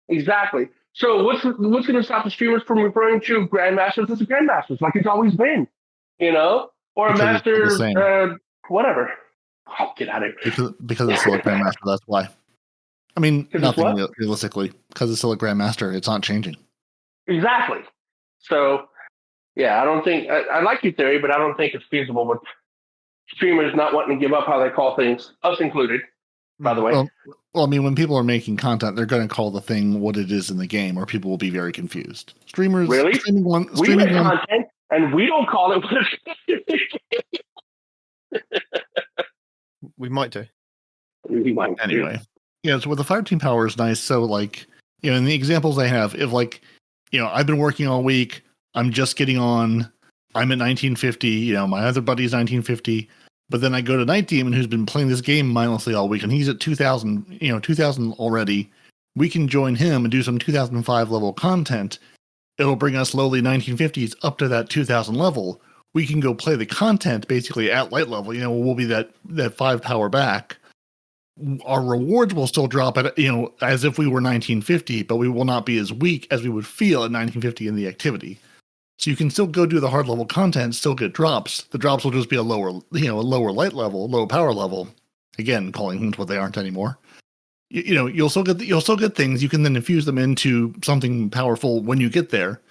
Exactly. So what's going to stop the streamers from referring to Grandmasters as Grandmasters, like it's always been, or a master, whatever. Oh, get out of here. Because it's still a Grandmaster. That's why. I mean, nothing realistically, because it's still a Grandmaster. It's not changing. Exactly. So, yeah, I don't think I like your theory, but I don't think it's feasible with streamers not wanting to give up how they call things, us included. By the way. Well, I mean, when people are making content, they're going to call the thing what it is in the game, or people will be very confused. Streamers, really? We make content, and we don't call it what it is. We might do. We might. Anyway, yeah. So with the Fire Team power is nice. So like, in the examples I have, if like, I've been working all week, I'm just getting on. I'm at 1950. My other buddy's 1950. But then I go to Nitedemon, who's been playing this game mindlessly all week, and he's at 2000, 2000 already. We can join him and do some 2005 level content. It'll bring us lowly 1950s up to that 2000 level. We can go play the content basically at light level. We'll be that 5 power back. Our rewards will still drop at, as if we were 1950, but we will not be as weak as we would feel at 1950 in the activity. So you can still go do the hard level content, still get drops. The drops will just be a lower light level, low power level. Again, calling things what they aren't anymore. You'll still get things. You can then infuse them into something powerful when you get there.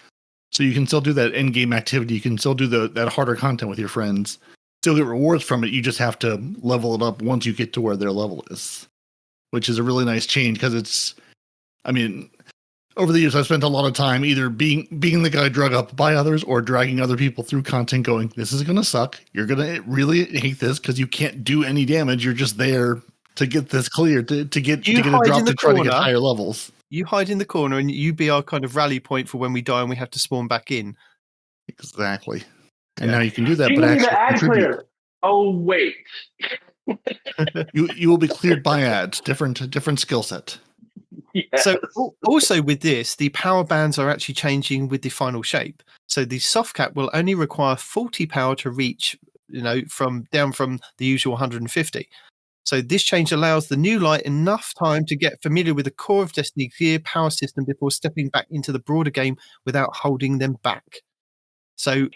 So you can still do that end game activity. You can still do that harder content with your friends. Still get rewards from it. You just have to level it up once you get to where their level is, which is a really nice change because over the years, I've spent a lot of time either being the guy drug up by others or dragging other people through content going, this is going to suck. You're going to really hate this because you can't do any damage. You're just there to get this clear, to get a drop to try to get higher levels. You hide in the corner and you be our kind of rally point for when we die and we have to spawn back in. Exactly. And now you can do that, but actually contribute. Oh, wait. You will be cleared by ads, different skill set. Yes. So also with this, the power bands are actually changing with the final shape. So the soft cap will only require 40 power to reach, from the usual 150. So this change allows the new light enough time to get familiar with the core of Destiny's gear power system before stepping back into the broader game without holding them back. So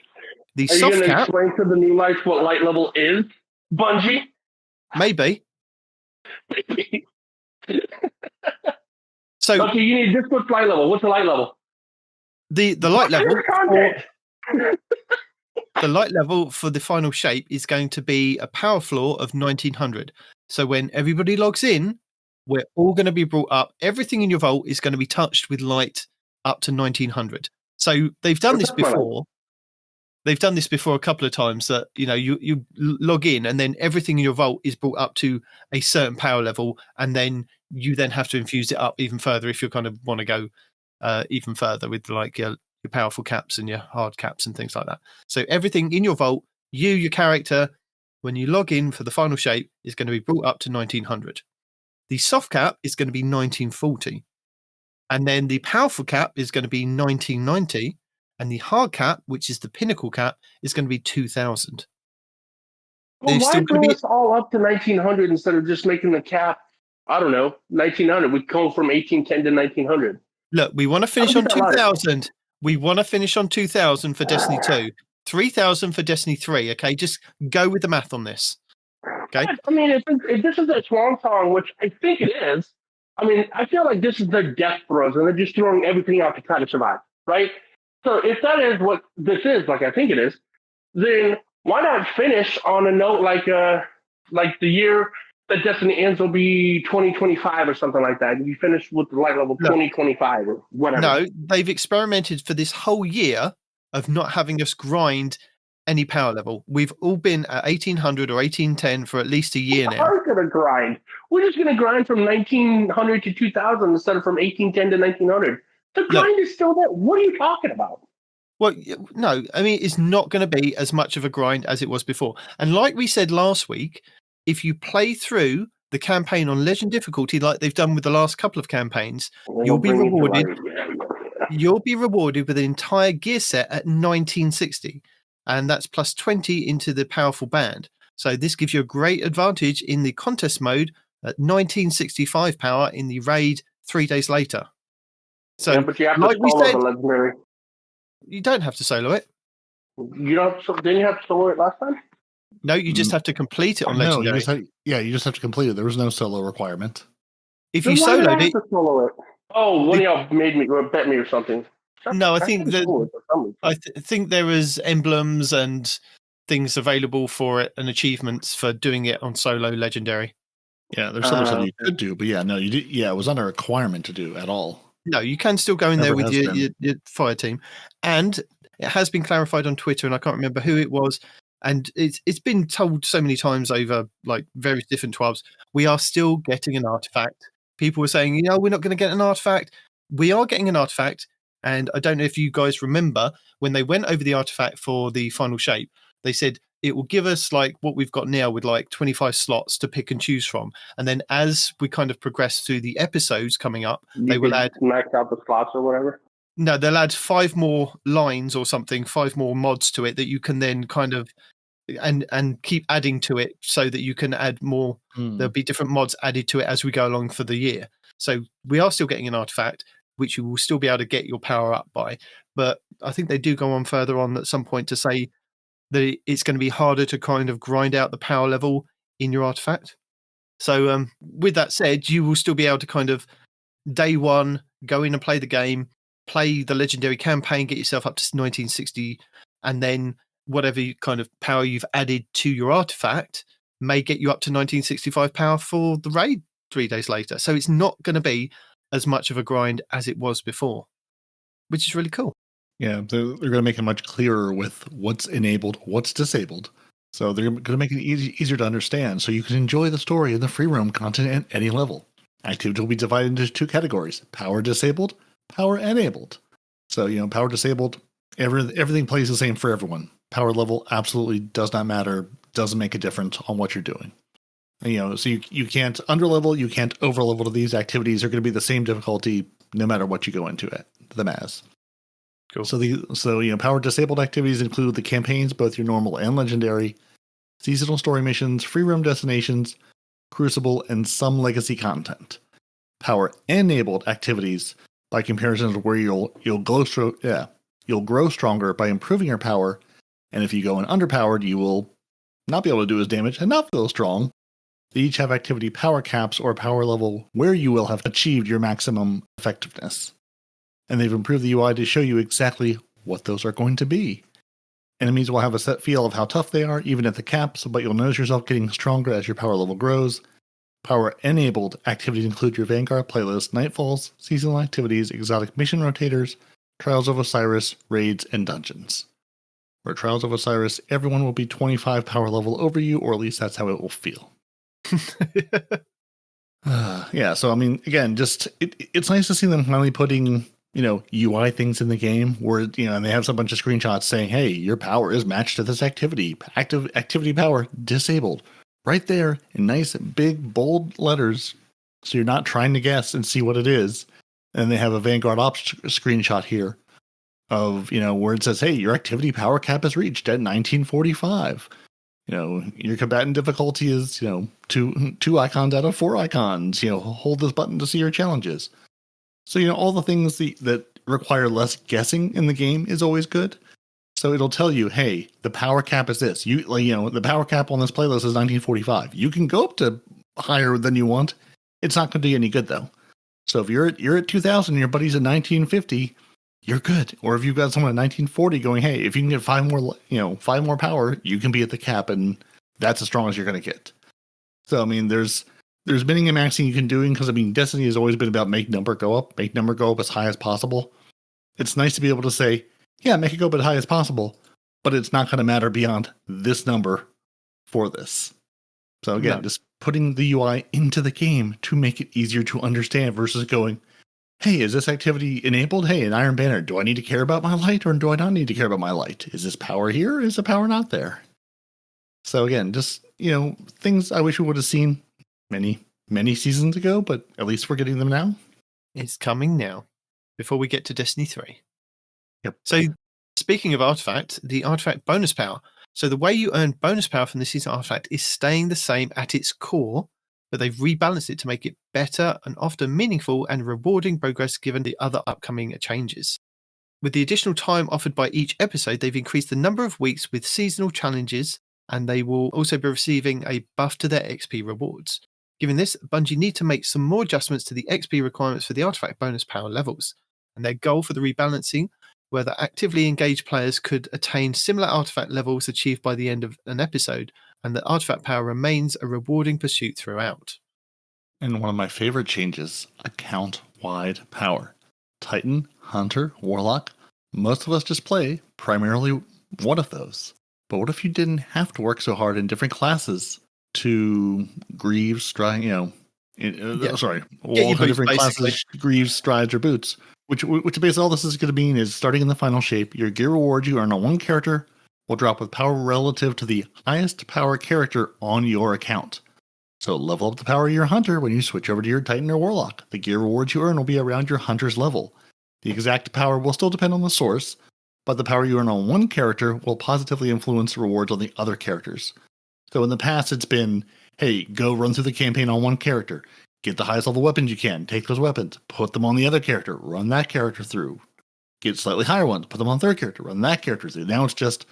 the soft cap. Are you going to explain to the new lights what light level is, Bungie? Maybe. So okay, you need just what's light level. What's the light level? The light level. The light level for the final shape is going to be a power floor of 1900. So when everybody logs in, we're all going to be brought up. Everything in your vault is going to be touched with light up to 1900. So they've done this before. They've done this before a couple of times that, you log in and then everything in your vault is brought up to a certain power level. And then you then have to infuse it up even further if you kind of want to go even further with like your powerful caps and your hard caps and things like that. So everything in your vault, your character, when you log in for the final shape, is going to be brought up to 1900. The soft cap is going to be 1940. And then the powerful cap is going to be 1990. And the hard cap, which is the pinnacle cap, is going to be 2000. Well, why bring us all up to 1900 instead of just making the cap, I don't know, 1900? We go from 1810 to 1900. Look, we want to finish on 2000. We want to finish on 2000 for Destiny 2, 3000 for Destiny 3. Okay, just go with the math on this. Okay. I mean, if this is a swan song, which I think it is, I feel like this is their death throes, and they're just throwing everything out to try to survive, right? So if that is what this is, like I think it is, then why not finish on a note like the year that Destiny ends will be 2025 or something like that. You finish with the light level 2025 or whatever. No, they've experimented for this whole year of not having us grind any power level. We've all been at 1800 or 1810 for at least a year now. We're going to grind. We're just going to grind from 1900 to 2000 instead of from 1810 to 1900. The grind is still there. What are you talking about? Well, no, I mean, it's not going to be as much of a grind as it was before. And like we said last week, if you play through the campaign on Legend difficulty, like they've done with the last couple of campaigns, you'll be rewarded. You'll be rewarded with an entire gear set at 1960, and that's plus 20 into the powerful band. So this gives you a great advantage in the contest mode at 1965 power in the raid 3 days later. So, yeah, but you have like to we follow said, the legendary. you don't have to solo it. You don't. Didn't you have to solo it last time? No, you just have to complete it on No, Legendary. you just have to complete it. There was no solo requirement. If Then you why did I soloed have it, to solo it? Oh, one of y'all made me or bet me or something. no, I think that solo it for some reason. I think there was emblems and things available for it and achievements for doing it on solo Legendary. Yeah, there's other stuff you could do, but yeah, no, you did. Yeah, it was not a requirement to do at all. No, you can still go in there with your fire team, and it has been clarified on Twitter, and I can't remember who it was. And it's been told so many times over like various different TWABs, we are still getting an artifact. People were saying, we're not going to get an artifact. We are getting an artifact. And I don't know if you guys remember when they went over the artifact for the final shape, they said it will give us like what we've got now with like 25 slots to pick and choose from. And then as we kind of progress through the episodes coming up, they will add max out the slots or whatever. No, they'll add 5 more lines or something, 5 more mods to it that you can then kind of and keep adding to it so that you can add more. There'll be different mods added to it as we go along for the year. So we are still getting an artifact, which you will still be able to get your power up by. But I think they do go on further on at some point to say that it's going to be harder to kind of grind out the power level in your artifact. So with that said, you will still be able to kind of day one, go in and play the game, play the legendary campaign, get yourself up to 1960, and then whatever kind of power you've added to your artifact may get you up to 1965 power for the raid 3 days later. So it's not going to be as much of a grind as it was before, which is really cool. Yeah, they're going to make it much clearer with what's enabled, what's disabled. So they're going to make it easier to understand so you can enjoy the story and the free roam content at any level. Activity will be divided into 2 categories: power disabled, power enabled. So, power disabled, everything plays the same for everyone. Power level absolutely does not matter, doesn't make a difference on what you're doing. And, so you can't underlevel, you can't overlevel. These activities are going to be the same difficulty no matter what you go into them as. Cool. So power disabled activities include the campaigns, both your normal and legendary, seasonal story missions, free roam destinations, Crucible, and some legacy content. Power enabled activities, by comparison, is where you'll grow stronger by improving your power, and if you go in underpowered, you will not be able to do as damage and not feel strong. They each have activity power caps or power level where you will have achieved your maximum effectiveness. And they've improved the UI to show you exactly what those are going to be. Enemies will have a set feel of how tough they are, even at the caps, but you'll notice yourself getting stronger as your power level grows. Power-enabled activities include your Vanguard playlist, Nightfalls, seasonal activities, exotic mission rotators, Trials of Osiris, raids, and dungeons. For Trials of Osiris, everyone will be 25 power level over you, or at least that's how it will feel. Yeah, so again, it's nice to see them finally putting UI things in the game where, and they have a bunch of screenshots saying, hey, your power is matched to this activity. Active activity power disabled. Right there in nice, big, bold letters. So you're not trying to guess and see what it is. And they have a Vanguard Ops screenshot here of, where it says, hey, your activity power cap is reached at 1945. Your combatant difficulty is, 2 icons out of 4 icons. Hold this button to see your challenges. So, all the things that require less guessing in the game is always good. So it'll tell you, hey, the power cap is this. The power cap on this playlist is 1945. You can go up to higher than you want. It's not going to do you any good, though. So if you're at 2000 and your buddy's at 1950, you're good. Or if you've got someone at 1940 going, hey, if you can get 5 more power, you can be at the cap, and that's as strong as you're going to get. So, there's mining and maxing you can do, because, Destiny has always been about make number go up as high as possible. It's nice to be able to say, yeah, make it go up as high as possible, but it's not going to matter beyond this number for this. So again, just putting the UI into the game to make it easier to understand versus going, hey, is this activity enabled? Hey, an Iron Banner, do I need to care about my light or do I not need to care about my light? Is this power here or is the power not there? So again, just, things I wish we would have seen many, many seasons ago, but at least we're getting them now. It's coming now, before we get to Destiny 3. Yep. So speaking of artifact, the artifact bonus power. So the way you earn bonus power from this season artifact is staying the same at its core, but they've rebalanced it to make it better and often meaningful and rewarding progress given the other upcoming changes. With the additional time offered by each episode, they've increased the number of weeks with seasonal challenges, and they will also be receiving a buff to their XP rewards. Given this, Bungie need to make some more adjustments to the XP requirements for the artifact bonus power levels, and their goal for the rebalancing, where the actively engaged players could attain similar artifact levels achieved by the end of an episode, and that artifact power remains a rewarding pursuit throughout. And one of my favorite changes, account-wide power. Titan, Hunter, Warlock, most of us just play primarily one of those. But what if you didn't have to work so hard in different classes to Greaves, Stride, all the different classes, Greaves, Strides, or Boots? Which basically all this is going to mean is starting in the final shape, your gear reward you earn on one character will drop with power relative to the highest power character on your account. So level up the power of your Hunter when you switch over to your Titan or Warlock. The gear rewards you earn will be around your Hunter's level. The exact power will still depend on the source, but the power you earn on one character will positively influence the rewards on the other characters. So in the past, it's been, hey, go run through the campaign on one character. Get the highest level weapons you can. Take those weapons. Put them on the other character. Run that character through. Get slightly higher ones. Put them on third character. Run that character through. Now it's just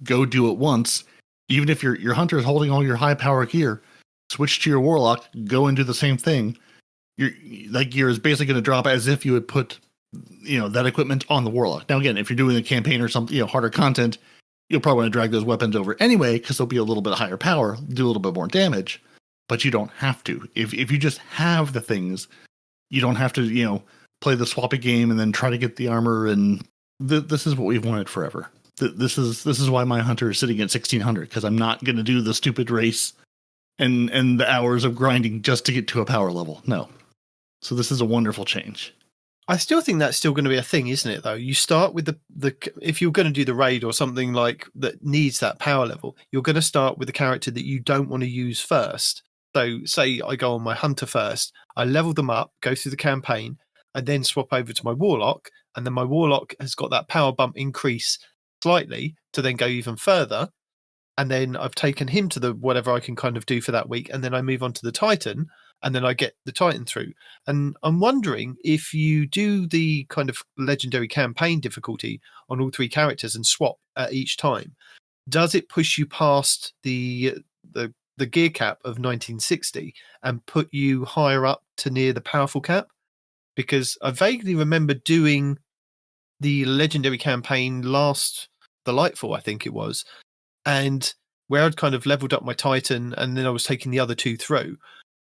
go do it once. Even if your Hunter is holding all your high power gear, switch to your Warlock. Go and do the same thing. That gear is basically going to drop as if you had put that equipment on the Warlock. Now again, if you're doing a campaign or something, harder content, you'll probably want to drag those weapons over anyway because they'll be a little bit higher power, do a little bit more damage. But you don't have to. If you just have the things, you don't have to, play the swappy game and then try to get the armor. And this is what we've wanted forever. This is why my Hunter is sitting at 1600, because I'm not going to do the stupid race and the hours of grinding just to get to a power level. No. So this is a wonderful change. I still think that's still going to be a thing, isn't it, though? You start with the if you're going to do the raid or something like that needs that power level, you're going to start with the character that you don't want to use first. So say I go on my Hunter first, I level them up, go through the campaign, and then swap over to my Warlock, and then my Warlock has got that power bump increase slightly to then go even further, and then I've taken him to the whatever I can kind of do for that week, and then I move on to the Titan, and then I get the Titan through. And I'm wondering if you do the kind of legendary campaign difficulty on all three characters and swap at each time, does it push you past the gear cap of 1960 and put you higher up to near the powerful cap? Because I vaguely remember doing the legendary campaign the Lightfall, I think it was, and where I'd kind of leveled up my Titan and then I was taking the other two through,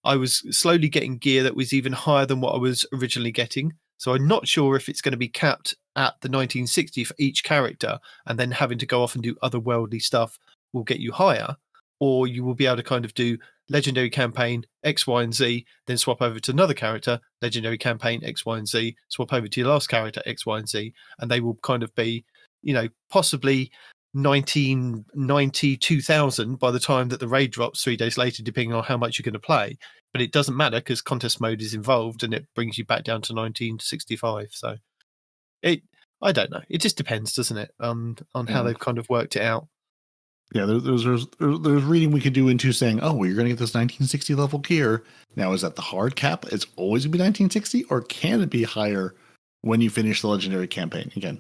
I was slowly getting gear that was even higher than what I was originally getting. So I'm not sure if it's going to be capped at the 1960 for each character and then having to go off and do otherworldly stuff will get you higher, or you will be able to kind of do legendary campaign X, Y, and Z, then swap over to another character, legendary campaign X, Y, and Z, swap over to your last character X, Y, and Z, and they will kind of be, possibly 1990, 2000 by the time that the raid drops 3 days later, depending on how much you're going to play. But it doesn't matter because contest mode is involved and it brings you back down to 1965. So I don't know. It just depends, doesn't it, on how they've kind of worked it out. Yeah, there's reading we could do into saying, oh, well, you're going to get this 1960 level gear. Now, is that the hard cap? It's always going to be 1960, or can it be higher when you finish the legendary campaign? Again,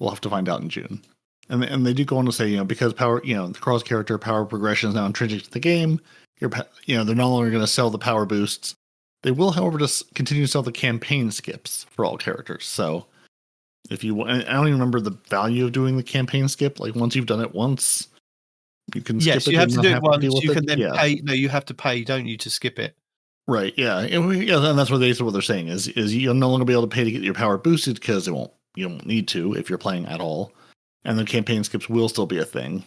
we'll have to find out in June. And they do go on to say, because power, the cross character power progression is now intrinsic to the game. They're no longer going to sell the power boosts. They will, however, just continue to sell the campaign skips for all characters. So if you, I don't even remember the value of doing the campaign skip. Like once you've done it once, you can skip it. Yes, you have to do it once. You can then pay. No, you have to pay, don't you, to skip it? Right. Yeah. And that's what they're saying is you'll no longer be able to pay to get your power boosted because you don't need to if you're playing at all. And the campaign skips will still be a thing.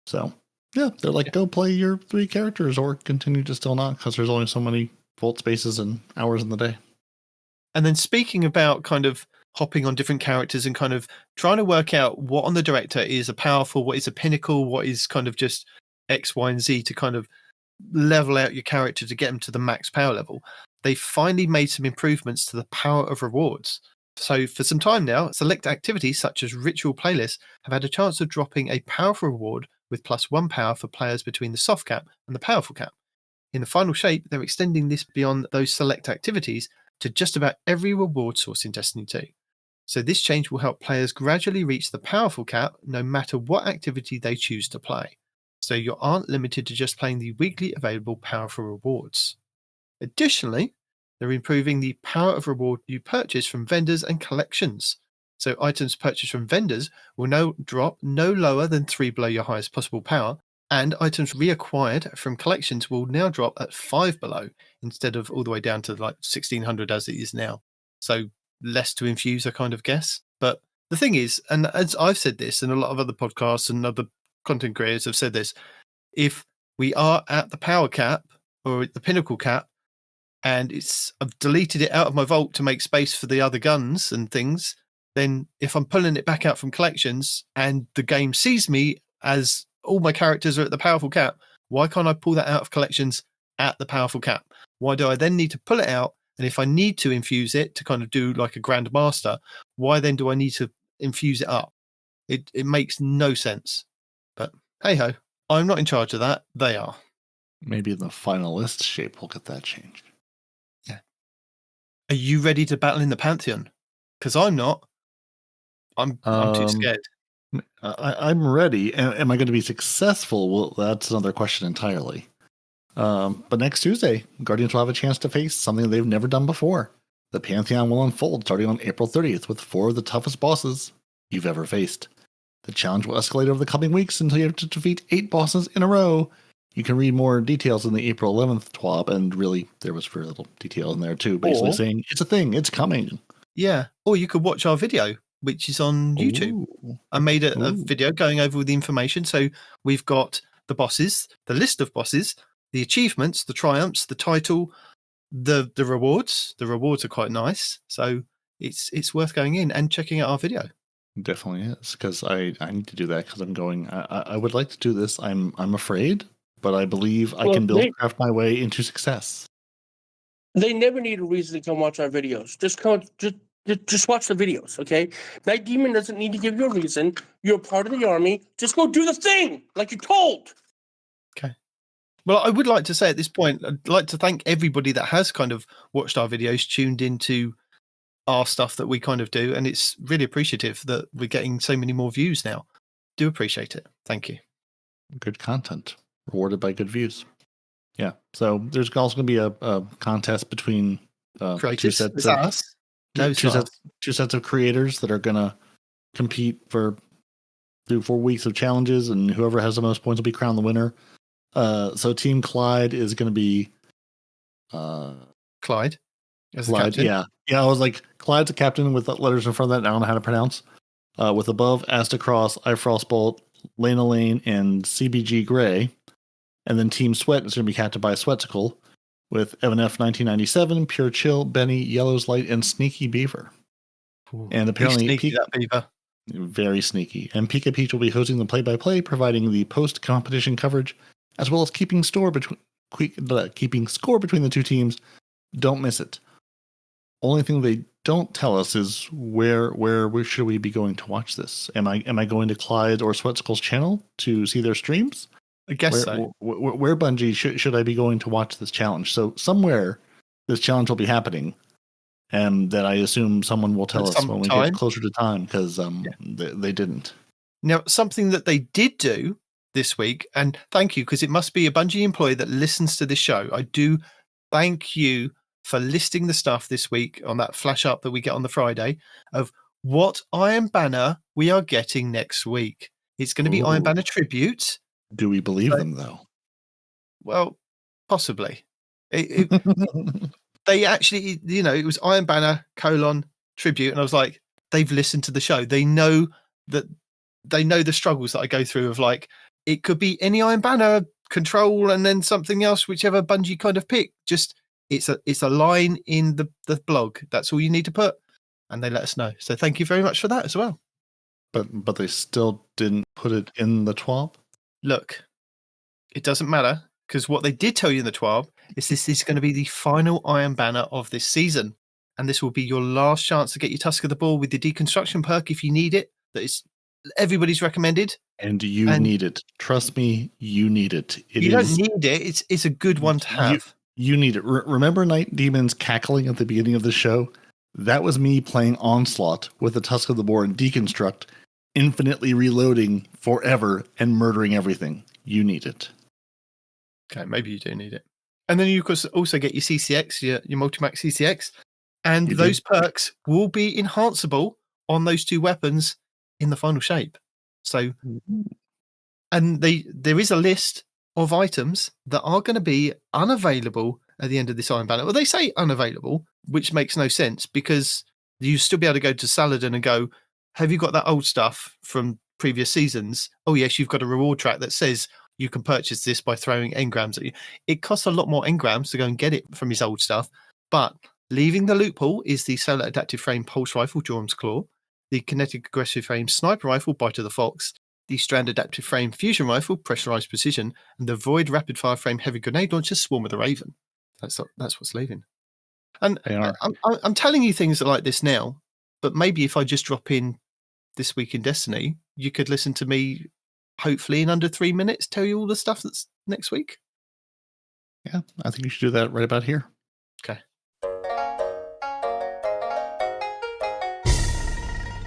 So yeah, they're like, go play your 3 characters or continue to still not because there's only so many vault spaces and hours in the day. And then speaking about kind of hopping on different characters and kind of trying to work out what on the director is a powerful, what is a pinnacle, what is kind of just X, Y, and Z to kind of level out your character to get them to the max power level. They finally made some improvements to the power of rewards. So for some time now, select activities such as ritual playlists have had a chance of dropping a powerful reward with +1 power for players between the soft cap and the powerful cap. In the final shape, they're extending this beyond those select activities to just about every reward source in Destiny 2. So this change will help players gradually reach the powerful cap no matter what activity they choose to play. So you aren't limited to just playing the weekly available powerful rewards. Additionally, they're improving the power of reward you purchase from vendors and collections. So items purchased from vendors will now drop no lower than 3 below your highest possible power, and items reacquired from collections will now drop at 5 below instead of all the way down to like 1600 as it is now. So less to infuse, I kind of guess. But the thing is, and as I've said this, and a lot of other podcasts and other content creators have said this, if we are at the power cap or at the pinnacle cap, and I've deleted it out of my vault to make space for the other guns and things, then if I'm pulling it back out from collections and the game sees me as all my characters are at the powerful cap, why can't I pull that out of collections at the powerful cap? Why do I then need to pull it out? And if I need to infuse it to kind of do like a Grand Master, why then do I need to infuse it up? It makes no sense. But hey ho, I'm not in charge of that. They are. Maybe in the finalist shape we'll get that changed. Yeah. Are you ready to battle in the Pantheon? Because I'm not. I'm too scared. I'm ready. Am I going to be successful? Well, that's another question entirely. But next Tuesday, Guardians will have a chance to face something they've never done before. The Pantheon will unfold starting on April 30th with 4 of the toughest bosses you've ever faced. The challenge will escalate over the coming weeks until you have to defeat 8 bosses in a row. You can read more details in the April 11th TWAB, and really, there was very little detail in there too, basically saying, it's a thing, it's coming. Yeah, or you could watch our video, which is on YouTube. Ooh. I made a video going over all the information. So we've got the bosses, the list of bosses, the achievements, the triumphs, the title, the rewards. The rewards are quite nice. So it's worth going in and checking out our video. Definitely is, because I need to do that because I'm going, I would like to do this. I'm afraid, but I believe I can craft my way into success. They never need a reason to come watch our videos. Just watch the videos, okay? Nitedemon doesn't need to give you a reason. You're part of the army. Just go do the thing like you're told. Okay. Well, I would like to say at this point, I'd like to thank everybody that has kind of watched our videos, tuned into our stuff that we kind of do. And it's really appreciative that we're getting so many more views now. Do appreciate it. Thank you. Good content, rewarded by good views. Yeah. So there's also going to be a contest between creators. Two sets of creators that are going to compete through 4 weeks of challenges, and whoever has the most points will be crowned the winner. So Team Clyde is going to be Clyde as the captain. Yeah. I was like, Clyde's a captain with letters in front of that I don't know how to pronounce. With above Astacross, Ifrostbolt, Lena Lane, and CBG Gray. And then Team Sweat is going to be captained by Swetsicle, with Evan F 1997, Pure Chill, Benny, Yellow's Light, and Sneaky Beaver. Ooh, and apparently that Beaver. Very sneaky. And Pika Peach will be hosting the play-by-play, providing the post-competition coverage, as well as keeping score between the two teams. Don't miss it. Only thing they don't tell us is where should we be going to watch this? Am I going to Clyde or Swetsicle's channel to see their streams? I guess so. Where Bungie should I be going to watch this challenge? So somewhere this challenge will be happening, and that I assume someone will tell us when we get closer to time, because they didn't. Now, something that they did do this week, and thank you, because it must be a Bungie employee that listens to this show. I do thank you for listing the stuff this week on that flash up that we get on the Friday of what Iron Banner we are getting next week. It's going to be Iron Banner Tribute. Do we believe them, though? Well, possibly. They actually, it was Iron Banner, Tribute. And I was like, they've listened to the show. They know the struggles that I go through of like, it could be any Iron Banner, Control, and then something else, whichever Bungie kind of pick. Just, It's a line in the blog. That's all you need to put, and they let us know. So thank you very much for that as well. But they still didn't put it in the TWAB? Look, it doesn't matter, because what they did tell you in the TWAB is this is going to be the final Iron Banner of this season. And this will be your last chance to get your Tusk of the Ball with the deconstruction perk if you need it. That is everybody's recommended. And you need it. Trust me, you need it. You don't need it. It's a good one to have. You need it. Remember Nidedemon's cackling at the beginning of the show? That was me playing Onslaught with the Tusk of the Boar and Deconstruct, infinitely reloading forever and murdering everything. You need it. Okay, maybe you do need it. And then you also get your CCX, your Multimax CCX, and those perks will be enhanceable on those two weapons in the final shape. So, and there is a list of items that are going to be unavailable at the end of this Iron Banner. Well, they say unavailable, which makes no sense because you still be able to go to Saladin and go, have you got that old stuff from previous seasons? Oh, yes, you've got a reward track that says you can purchase this by throwing engrams at you. It costs a lot more engrams to go and get it from his old stuff, but leaving the loophole is the Solar Adaptive Frame Pulse Rifle, Jorm's Claw, the Kinetic Aggressive Frame Sniper Rifle, Bite of the Fox, the Strand Adaptive Frame Fusion Rifle, Pressurized Precision, and the Void Rapid Fire Frame Heavy Grenade Launcher, Swarm of the Raven. That's what's leaving. And I'm telling you things like this now, but maybe if I just drop in This Week in Destiny, you could listen to me, hopefully in under 3 minutes, tell you all the stuff that's next week. Yeah, I think you should do that right about here. Okay.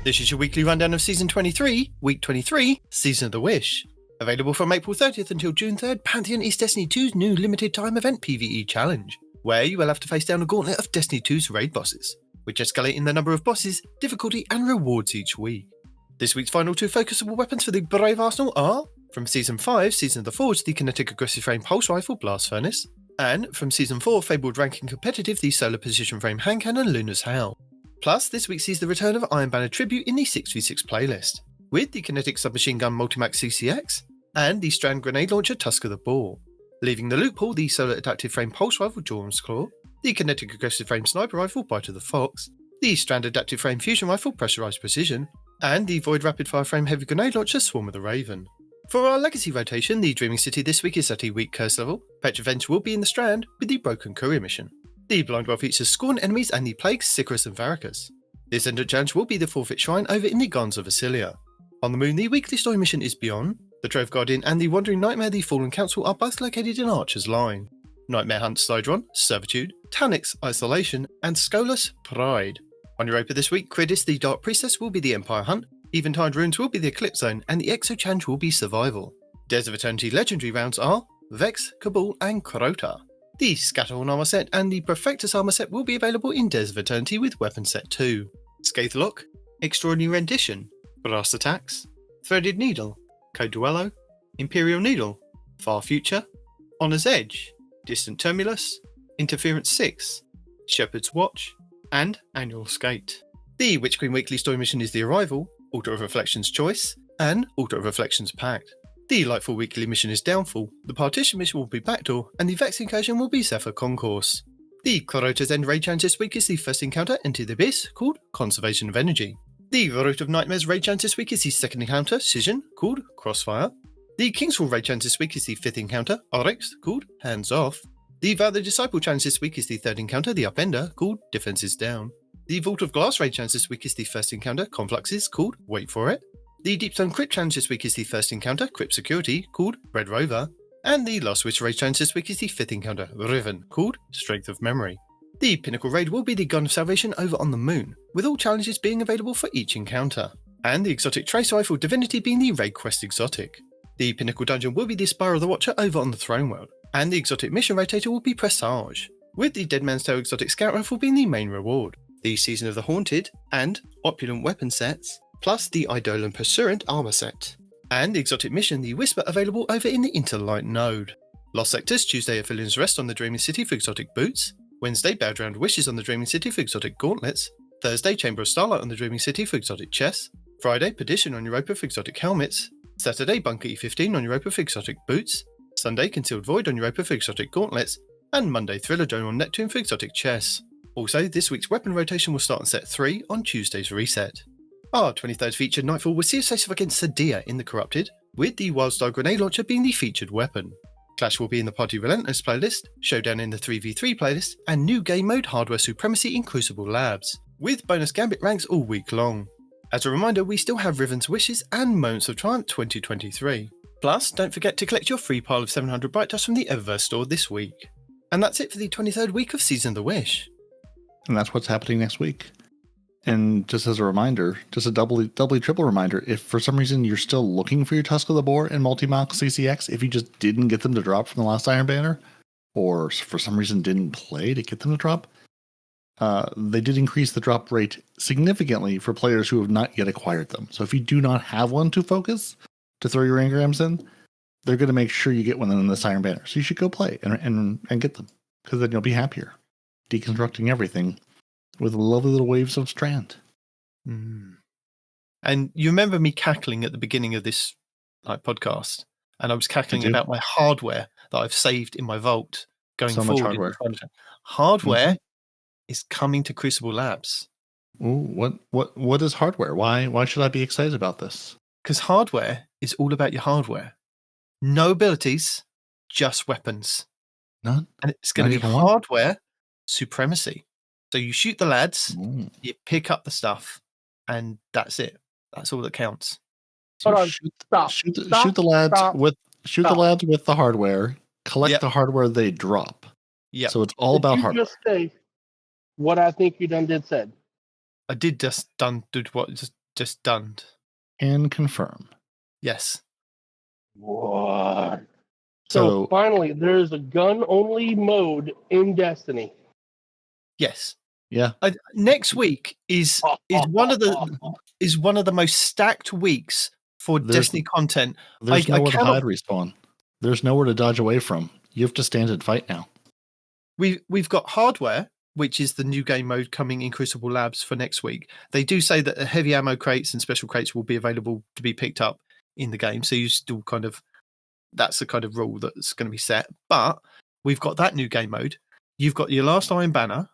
This is your weekly rundown of Season 23, Week 23, Season of the Wish. Available from April 30th until June 3rd, Pantheon is Destiny 2's new limited time event PvE challenge, where you will have to face down a gauntlet of Destiny 2's raid bosses, which escalate in the number of bosses, difficulty, and rewards each week. This week's final two focusable weapons for the Brave Arsenal are, from Season 5, Season of the Forge, the Kinetic Aggressive Frame Pulse Rifle, Blast Furnace, and from Season 4, Fabled Ranking Competitive, the Solar Position Frame Hand Cannon, Luna's Howl. Plus, this week sees the return of Iron Banner Tribute in the 6v6 playlist, with the Kinetic Submachine Gun Multimax CCX, and the Strand Grenade Launcher Tusk of the Boar. Leaving the loophole, the Solar Adaptive Frame Pulse Rifle, Jorm's Claw, the Kinetic Aggressive Frame Sniper Rifle, Bite of the Fox, the Strand Adaptive Frame Fusion Rifle, Pressurized Precision, and the Void Rapid Fire Frame Heavy Grenade Launcher, Swarm of the Raven. For our Legacy rotation, the Dreaming City this week is at a weak curse level. Petrovenge will be in the Strand with the Broken Courier mission. The Blind World features Scorn Enemies and the Plagues, Sicarus and Varicus. The Ascendant Challenge will be the Forfeit Shrine over in the Gons of Vasilia. On the Moon, the weekly story mission is Beyond. The Trove Guardian and the Wandering Nightmare, the Fallen Council, are both located in Archer's Line. Nightmare hunts Sidron, Servitude, Tanix, Isolation, and Scolus, Pride. On Europa this week, Credis, the Dark Priestess, will be the Empire Hunt, Eventide Runes will be the Eclipse Zone, and the Exo Challenge will be Survival. Days of Eternity legendary rounds are Vex, Cabal, and Crota. The Scatterhorn armor set and the Perfectus armor set will be available in Days of Eternity with Weapon Set 2. Scathelock, Extraordinary Rendition, Blast Attacks, Threaded Needle, Code Duello, Imperial Needle, Far Future, Honor's Edge, Distant Tumulus, Interference 6, Shepherd's Watch, and Annual Skate. The Witch Queen Weekly Story Mission is The Arrival, Altar of Reflection's Choice, and Altar of Reflection's Pact. The Lightfall Weekly Mission is Downfall, the Partition Mission will be Backdoor, and the Vex Incursion will be Zephyr Concourse. The Crota's End Raid Challenge this week is the first encounter Into the Abyss, called Conservation of Energy. The Root of Nightmares Raid Challenge this week is the second encounter, Scission, called Crossfire. The Kingsfall Raid Challenge this week is the fifth encounter, Oryx, called Hands Off. The Vow the Disciple Challenge this week is the third encounter, the Upender, called Defenses Down. The Vault of Glass Raid Challenge this week is the first encounter, Confluxes, called Wait For It. The Deepstone Crypt Challenge this week is the first encounter, Crypt Security, called Red Rover. And the Last Wish Raid Challenge this week is the fifth encounter, Riven, called Strength of Memory. The Pinnacle Raid will be the Gun of Salvation over on the Moon, with all challenges being available for each encounter. And the Exotic Trace Rifle Divinity being the Raid Quest Exotic. The Pinnacle Dungeon will be the Spire of the Watcher over on the Throne World. And the Exotic Mission Rotator will be Presage, with the Dead Man's Tale Exotic Scout Rifle being the main reward. The Season of the Haunted and Opulent Weapon sets, plus the Eidolon Pursuant armor set. And the Exotic Mission, the Whisper, available over in the Interlight node. Lost Sectors, Tuesday, Aphelios Rest on the Dreaming City for exotic boots. Wednesday, Bowed Round Wishes on the Dreaming City for exotic gauntlets. Thursday, Chamber of Starlight on the Dreaming City for exotic chests. Friday, Perdition on Europa for exotic helmets. Saturday, Bunker E15 on Europa for exotic boots. Sunday, Concealed Void on Europa for exotic gauntlets. and Monday Thriller join on Neptune for exotic chess. Also, this week's weapon rotation will start on set 3 on Tuesday's reset. Our 23rd feature, Nightfall, will see us face off against Sadia in the Corrupted, with the Wildstar grenade launcher being the featured weapon. Clash will be in the Party Relentless playlist, Showdown in the 3v3 playlist, and new game mode Hardware Supremacy in Crucible Labs, with bonus Gambit ranks all week long. As a reminder, we still have Riven's Wishes and Moments of Triumph 2023. Plus, don't forget to collect your free pile of 700 Bright Dust from the Eververse store this week. And that's it for the 23rd week of Season of the Wish. And that's what's happening next week. And just as a reminder, just a doubly triple reminder, if for some reason you're still looking for your Tusk of the Boar and Multi-Mock CCX, if you just didn't get them to drop from the last Iron Banner, or for some reason didn't play to get them to drop, they did increase the drop rate significantly for players who have not yet acquired them. So if you do not have one to focus, to throw your engrams in, they're going to make sure you get one in this Iron Banner. So you should go play and get them, because then you'll be happier. Deconstructing everything with lovely little waves of Strand. Mm. And you remember me cackling at the beginning of this podcast, and I was cackling about my hardware that I've saved in my vault going so forward. Much hardware. Hardware is coming to Crucible Labs. Ooh, what is hardware? Why should I be excited about this? Because hardware is all about your hardware. No abilities, just weapons. None. And it's going to be hardware supremacy. So you shoot the lads, you pick up the stuff, and that's it. That's all that counts. So Hold on. shoot the lads with the hardware. Collect the hardware they drop. Yeah. So it's all about hardware. Just say what I think you done said. I did just done done. And confirm. Yes. What? So finally, there's a gun-only mode in Destiny. Yes. Yeah. Next week is one of the most stacked weeks for Destiny content. There's nowhere to hide respawn. There's nowhere to dodge away from. You have to stand and fight now. We've got hardware, which is the new game mode coming in Crucible Labs for next week. They do say that heavy ammo crates and special crates will be available to be picked up in the game. So you still that's the kind of rule that's going to be set. But we've got that new game mode. You've got your last Iron Banner.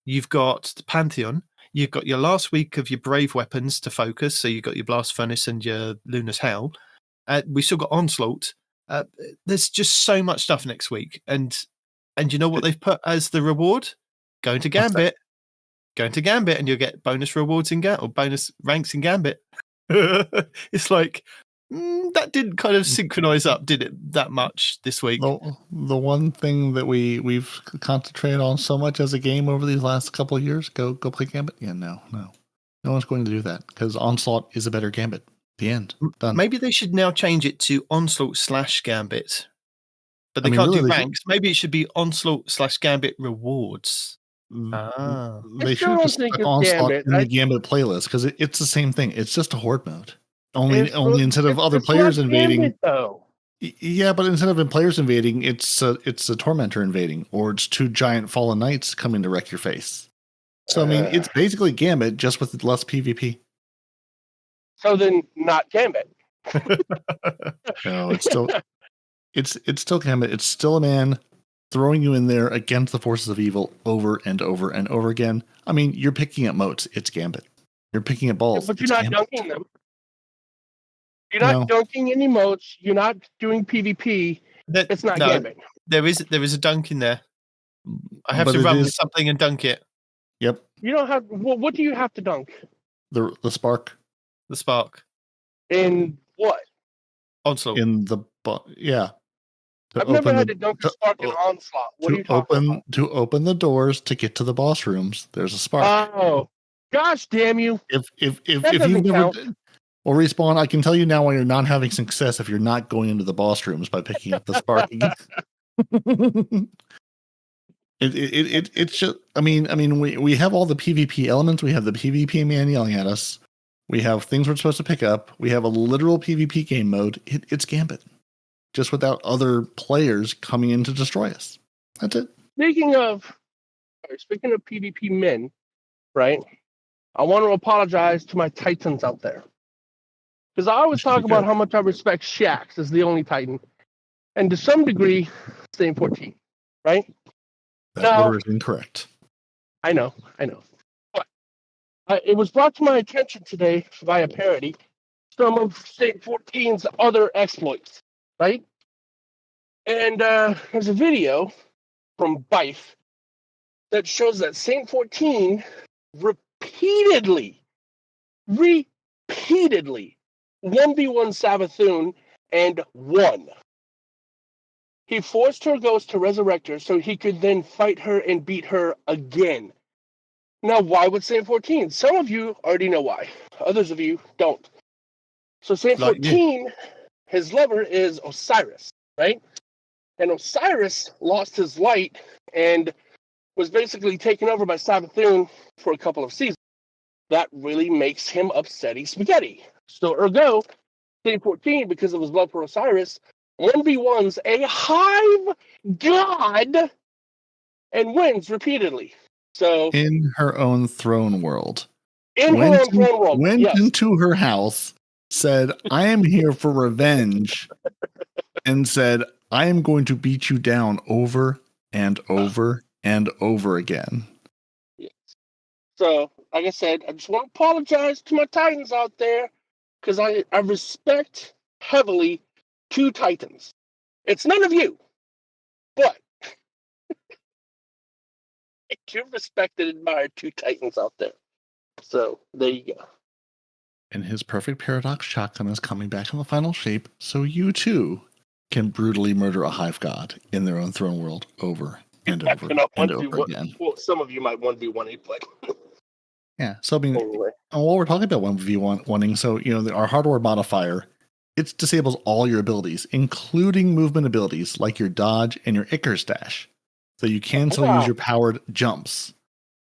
You've got the Pantheon. You've got your last week of your Brave weapons to focus. So you've got your Blast Furnace and your Luna's Howl. We've still got Onslaught. There's just so much stuff next week. And you know what they've put as the reward? Go into Gambit. Go into Gambit and you'll get bonus rewards in Gambit or bonus ranks in Gambit. It's like, that didn't kind of synchronize up, did it, that much this week? The one thing that we've concentrated on so much as a game over these last couple of years, go play Gambit? Yeah, no. No one's going to do that because Onslaught is a better Gambit. The end. Done. Maybe they should now change it to Onslaught/Gambit. But they can't do ranks. Maybe it should be Onslaught/Gambit rewards. They should just put Onslaught in the Gambit playlist because it's the same thing. It's just a horde mode. Only instead of other players invading. Gambit, though. Yeah, but instead of players invading, it's a tormentor invading, or it's two giant fallen knights coming to wreck your face. So I mean, it's basically Gambit just with less PvP. So then, not Gambit. No, it's still Gambit. It's still a man throwing you in there against the forces of evil over and over and over again. I mean, you're picking up motes. It's Gambit. You're picking up balls. Yeah, but you're not dunking them. You're not dunking any motes. You're not doing PvP. It's not Gambit. There is a dunk in there. I have to run with something and dunk it. Yep. You don't have. What do you have to dunk? The spark. The spark. In what? Onslaught. In the yeah. I've never had to dunk a spark in Onslaught. What are you talking about? To open the doors to get to the boss rooms, there's a spark. Oh, gosh damn you! If you've never. Well, Respawn, I can tell you now why you're not having success if you're not going into the boss rooms by picking up the spark. It's just, I mean, we have all the PvP elements. We have the PvP man yelling at us. We have things we're supposed to pick up. We have a literal PvP game mode. It's Gambit, just without other players coming in to destroy us. That's it. Speaking of PvP men, right? I want to apologize to my Titans out there. Because I always talk about how much I respect Shax as the only Titan. And to some degree, Stain 14, right? That order is incorrect. I know. But it was brought to my attention today via Peroty some of State 14's other exploits, right? And there's a video from Bife that shows that Saint 14 repeatedly 1v1 Savathun and won. He forced her ghost to resurrect her so he could then fight her and beat her again. Now, why would Saint 14? Some of you already know why. Others of you don't. So Saint 14, his lover is Osiris, right? And Osiris lost his light and was basically taken over by Savathun for a couple of seasons. That really makes him upsetty spaghetti. So ergo, Saint 14, because of his love for Osiris, 1v1's a hive god and wins repeatedly. So in her own throne world. Went into her house, said, I am here for revenge, and said, I am going to beat you down over and over and over again. Yes. So, like I said, I just want to apologize to my Titans out there because I respect heavily two Titans. It's none of you, but I do respect and admire two Titans out there. So, there you go. And his perfect paradox shotgun is coming back in the final shape, so you too can brutally murder a hive god in their own throne world over and over and over again. Well, some of you might 1v1 but yeah. So I mean, while we're talking about 1v1ing, so our hardware modifier, it disables all your abilities, including movement abilities like your dodge and your Icarus dash. So you can still use your powered jumps.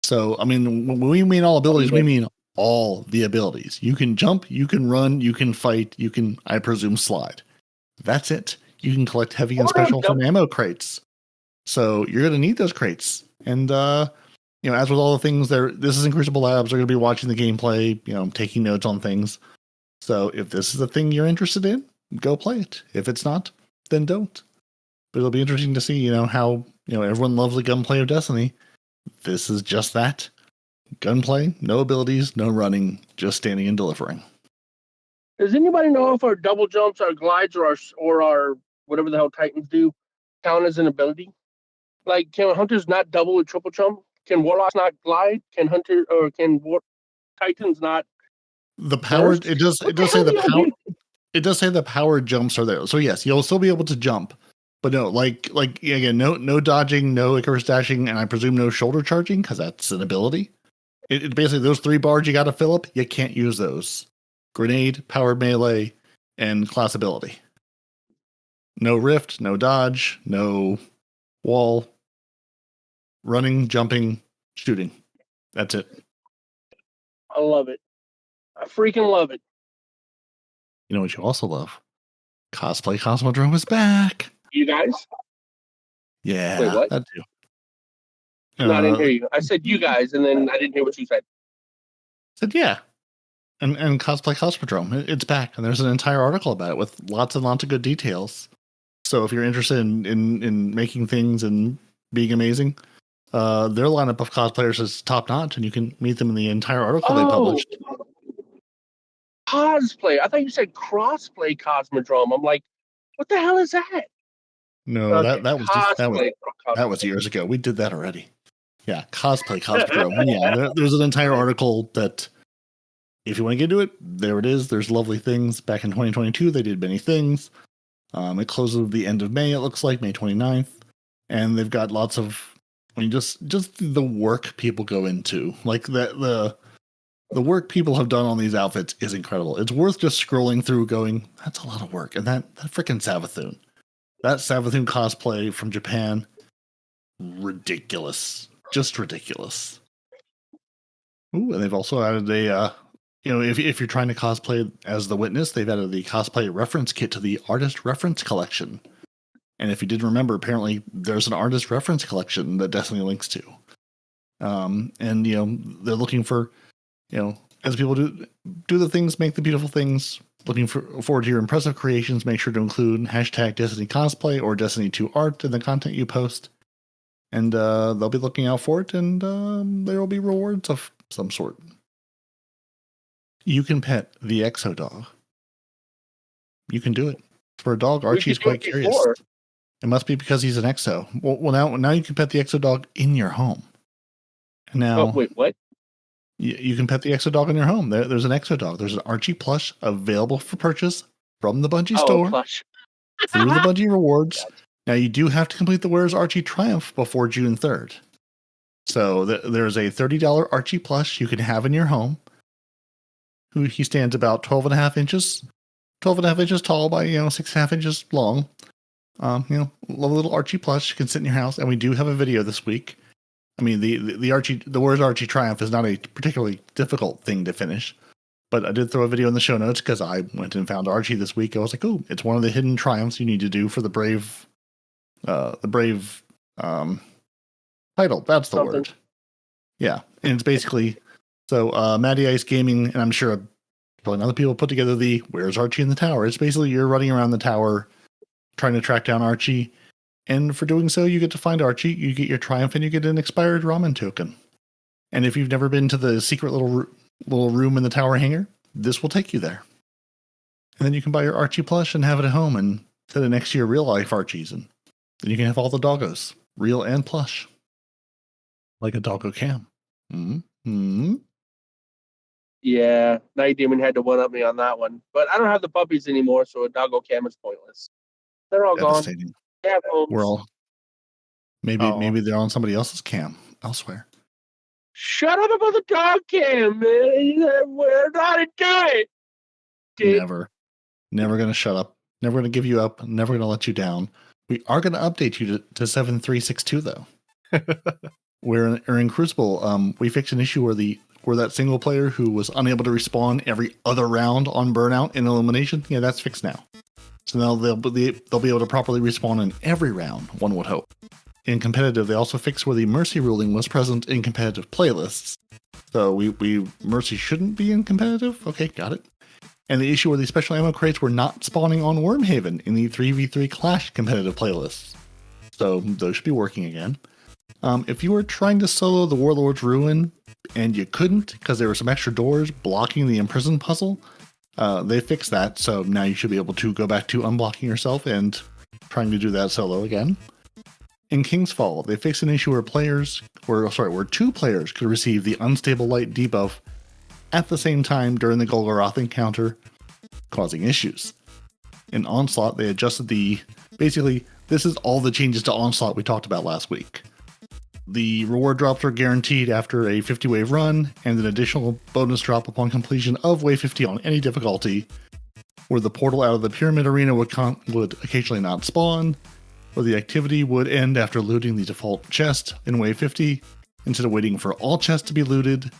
So I mean, when we mean all abilities, we mean all the abilities. You can jump, you can run, you can fight, you can, I presume, slide. That's it. You can collect heavy and special from ammo crates. So you're going to need those crates. And, as with all the things there, this is in Crucible Labs. They're going to be watching the gameplay, taking notes on things. So if this is a thing you're interested in, go play it. If it's not, then don't. But it'll be interesting to see, how, everyone loves the gunplay of Destiny. This is just that. Gunplay, no abilities, no running, just standing and delivering. Does anybody know if our double jumps, our glides, or our whatever the hell Titans do count as an ability? Like, can Hunters not double or triple jump? Can Warlocks not glide? Can Titans not? The powered it does say the power. It does say the powered jumps are there. So yes, you'll still be able to jump, but no, like again, no dodging, no Icarus dashing, and I presume no shoulder charging because that's an ability. It basically those 3 bars you got to fill up. You can't use those. Grenade, powered melee, and class ability. No rift, no dodge, no wall, running, jumping, shooting. That's it. I love it. I freaking love it. You know what you also love? Cosplay Cosmodrome is back. You guys? Yeah. Wait, what? That too. No, I didn't hear you. I said you guys, and then I didn't hear what you said. Said yeah. And Cosplay Cosmodrome, it's back. And there's an entire article about it with lots and lots of good details. So if you're interested in making things and being amazing, their lineup of cosplayers is top notch, and you can meet them in the entire article they published. Cosplay. I thought you said crossplay Cosmodrome. I'm like, what the hell is that? No, okay. that was years ago. We did that already. Yeah, cosplay Cosmodrome. Yeah, there's an entire article that, if you want to get into it, there it is. There's lovely things. Back in 2022, they did many things. It closes at the end of May, it looks like, May 29th. And they've got lots of, just the work people go into. Like, the work people have done on these outfits is incredible. It's worth just scrolling through going, that's a lot of work. And that freaking Savathun. That Savathun cosplay from Japan, ridiculous. Just ridiculous. Ooh, and they've also added a, if you're trying to cosplay as the Witness, they've added the cosplay reference kit to the artist reference collection. And if you didn't remember, apparently there's an artist reference collection that Destiny links to. And, they're looking for, as people do the things, make the beautiful things, looking forward to your impressive creations, make sure to include hashtag Destiny cosplay or Destiny 2 art in the content you post. And they'll be looking out for it, and there will be rewards of some sort. You can pet the Exo dog. You can do it. For a dog, Archie's quite curious. It must be because he's an Exo. Well, now you can pet the Exo dog in your home. Now, wait, what? You can pet the Exo dog in your home. There's an Exo dog. There's an Archie plush available for purchase from the Bungie store Plush. through the Bungie rewards. Now, you do have to complete the Where's Archie Triumph before June 3rd. So there's a $30 Archie plush you can have in your home. He stands about 12 and a half inches tall by 6.5 inches long. Little Archie plush can sit in your house, and we do have a video this week. I mean, the Where's Archie Triumph is not a particularly difficult thing to finish, but I did throw a video in the show notes because I went and found Archie this week. I was like, oh, it's one of the hidden triumphs you need to do for the Brave title. That's the word. Yeah, and it's basically Matty Ice Gaming, and I'm sure probably other people put together the Where's Archie in the Tower. It's basically you're running around the tower trying to track down Archie. And for doing so, you get to find Archie, you get your triumph, and you get an expired ramen token. And if you've never been to the secret little room in the tower hangar, this will take you there. And then you can buy your Archie plush and have it at home and set it next to your real life Archies. And then you can have all the doggos, real and plush. Like a doggo cam. Mm-hmm. Yeah, Nitedemon had to one-up me on that one. But I don't have the puppies anymore, so a doggo cam is pointless. They're all gone. Yeah, we're all maybe they're on somebody else's cam elsewhere. Shut up about the dog cam, man. We're not into it. Never gonna shut up. Never gonna give you up. Never gonna let you down. We are gonna update you to 7.362 though. We're in Crucible. We fixed an issue where that single player who was unable to respawn every other round on Burnout in Elimination. Yeah, that's fixed now. So now they'll be able to properly respawn in every round, one would hope. In competitive, they also fixed where the Mercy ruling was present in competitive playlists. So we Mercy shouldn't be in competitive? Okay, got it. And the issue where the special ammo crates were not spawning on Wormhaven in the 3v3 Clash competitive playlists. So those should be working again. If you were trying to solo the Warlord's Ruin and you couldn't because there were some extra doors blocking the Imprison puzzle, they fixed that, so now you should be able to go back to unblocking yourself and trying to do that solo again. In King's Fall, they fixed an issue where two players could receive the Unstable Light debuff at the same time during the Golgoroth encounter, causing issues. In Onslaught, they adjusted basically, this is all the changes to Onslaught we talked about last week. The reward drops are guaranteed after a 50-wave run, and an additional bonus drop upon completion of wave 50 on any difficulty, where the portal out of the pyramid arena would occasionally not spawn, where the activity would end after looting the default chest in wave 50, instead of waiting for all chests to be looted.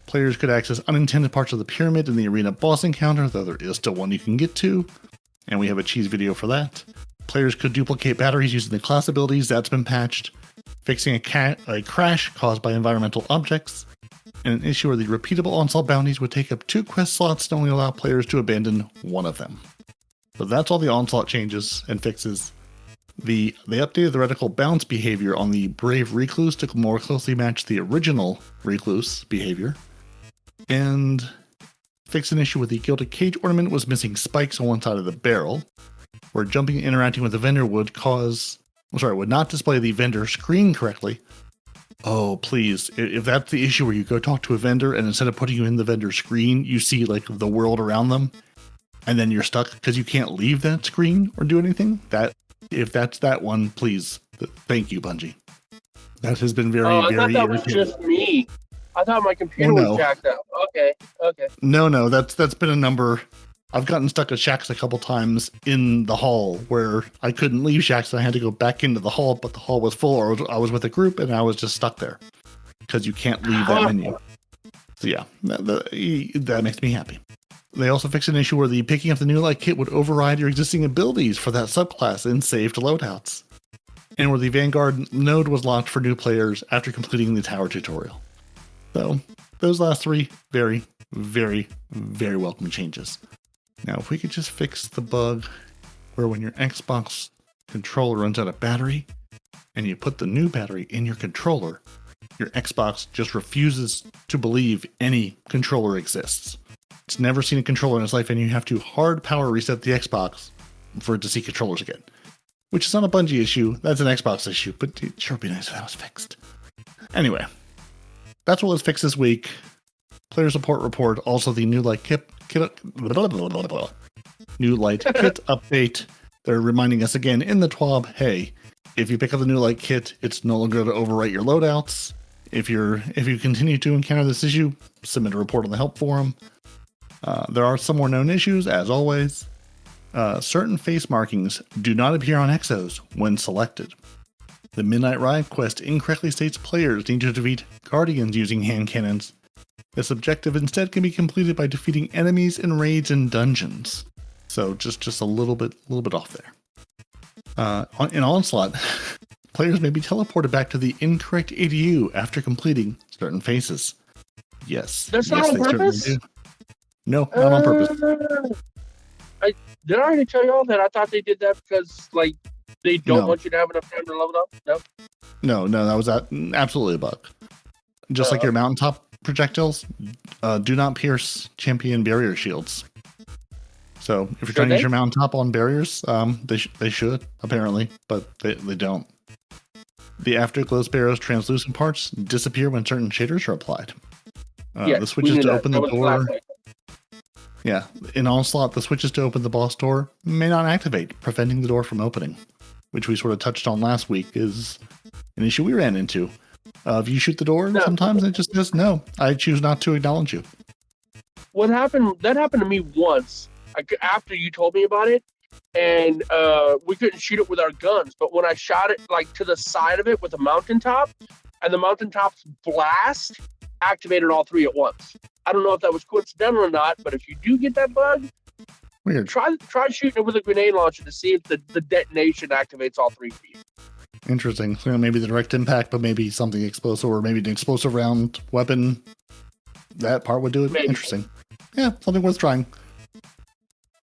Players could access unintended parts of the pyramid in the arena boss encounter, though there is still one you can get to, and we have a cheese video for that. Players could duplicate batteries using the class abilities, that's been patched. Fixing a crash caused by environmental objects, and an issue where the repeatable Onslaught bounties would take up 2 quest slots and only allow players to abandon one of them. So that's all the Onslaught changes and fixes. They updated the reticle bounce behavior on the Brave Recluse to more closely match the original Recluse behavior, and fixed an issue where the Gilded Cage ornament was missing spikes on one side of the barrel, where jumping and interacting with the vendor would not display the vendor screen correctly. Oh, please. If that's the issue where you go talk to a vendor and instead of putting you in the vendor screen, you see like the world around them and then you're stuck because you can't leave that screen or do anything. If that's that one, please. Thank you, Bungie. That has been very irritating. That was just me. I thought my computer was jacked up. Okay. No, that's been a number. I've gotten stuck at Shaxx a couple times in the hall where I couldn't leave Shaxx and I had to go back into the hall, but the hall was full, or I was with a group and I was just stuck there because you can't leave that menu. So yeah, that makes me happy. They also fixed an issue where the picking up the new light kit would override your existing abilities for that subclass in saved loadouts, and where the Vanguard node was locked for new players after completing the tower tutorial. So those last 3, very, very, very welcome changes. Now, if we could just fix the bug where when your Xbox controller runs out of battery, and you put the new battery in your controller, your Xbox just refuses to believe any controller exists. It's never seen a controller in its life, and you have to hard power reset the Xbox for it to see controllers again. Which is not a Bungie issue, that's an Xbox issue, but it sure would be nice if that was fixed. Anyway, that's what was fixed this week. Player support report, also the new Light Kit update. They're reminding us again in the TWAB, hey, if you pick up the new Light Kit, it's no longer going to overwrite your loadouts. If you continue to encounter this issue, submit a report on the help forum. There are some more known issues, as always. Certain face markings do not appear on Exos when selected. The Midnight Ride quest incorrectly states players need to defeat Guardians using hand cannons. This objective instead can be completed by defeating enemies in raids and dungeons. So just a little bit off there. In Onslaught, players may be teleported back to the incorrect ADU after completing certain phases. Yes. That's not on purpose? No, not on purpose. Did I already tell y'all that I thought they did that because, like, they don't want you to have enough time to level up? No, that was absolutely a bug. Just like your mountaintop projectiles, do not pierce champion barrier shields. So if you're trying to use your mountaintop on barriers, they should, apparently, but they don't. The Afterglow Sparrow's translucent parts disappear when certain shaders are applied. The switches to open the door... Yeah, in Onslaught, the switches to open the boss door may not activate, preventing the door from opening, which we sort of touched on last week is an issue we ran into. If you shoot the door, sometimes it just says, no, I choose not to acknowledge you. That happened to me once after you told me about it, and we couldn't shoot it with our guns, but when I shot it like to the side of it with a mountaintop, and the mountaintop's blast activated all three at once. I don't know if that was coincidental or not, but if you do get that bug, weird. Try shooting it with a grenade launcher to see if the detonation activates all three for you. Interesting. So maybe the direct impact, but maybe something explosive, or maybe an explosive round weapon. That part would do it. Maybe. Interesting. Yeah, something worth trying.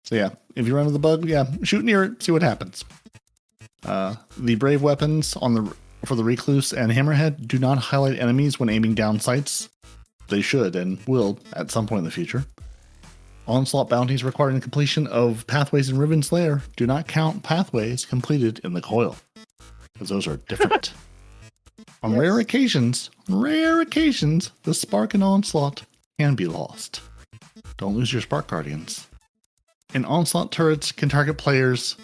So yeah, if you run into the bug, shoot near it, see what happens. The brave weapons for the Recluse and Hammerhead do not highlight enemies when aiming down sights. They should and will at some point in the future. Onslaught bounties requiring the completion of pathways in Riven's Lair do not count pathways completed in the coil, because those are different. On rare occasions, the spark in Onslaught can be lost. Don't lose your spark guardians. Onslaught turrets can target players'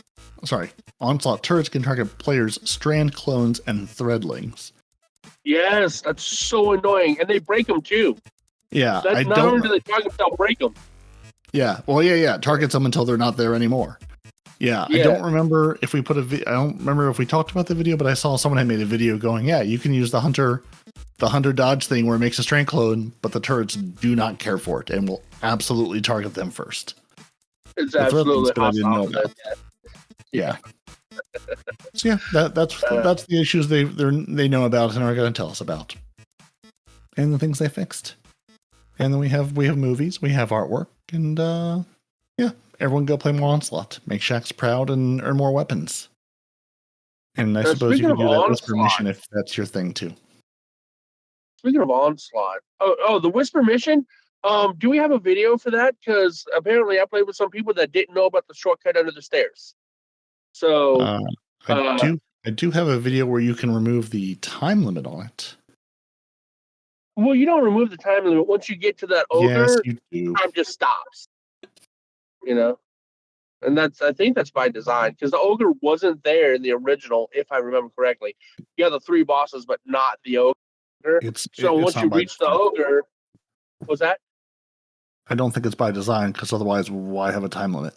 strand clones and threadlings. Yes, that's so annoying, and they break them too. Yeah, not only do they target them, they'll break them. Yeah, well, targets them until they're not there anymore. Yeah. I don't remember if we talked about the video, but I saw someone had made a video going, you can use the hunter dodge thing where it makes a strand clone, but the turrets do not care for it and will absolutely target them first. It's absolutely I didn't know about. Yeah. So that's the issues they know about and are going to tell us about, and the things they fixed. And then we have movies, we have artwork, and everyone go play more Onslaught, make Shaxx proud, and earn more weapons. And I suppose you can do that Whisper mission if that's your thing too. Speaking of Onslaught, the Whisper mission. Do we have a video for that? Because apparently I played with some people that didn't know about the shortcut under the stairs. So I do have a video where you can remove the time limit on it. Well, you don't remove the time limit. Once you get to that ogre, yes, you do. Time just stops. And I think that's by design, because the ogre wasn't there in the original, if I remember correctly. You have the three bosses, but not the ogre. Once you reach the ogre, what's that? I don't think it's by design, because otherwise, why have a time limit?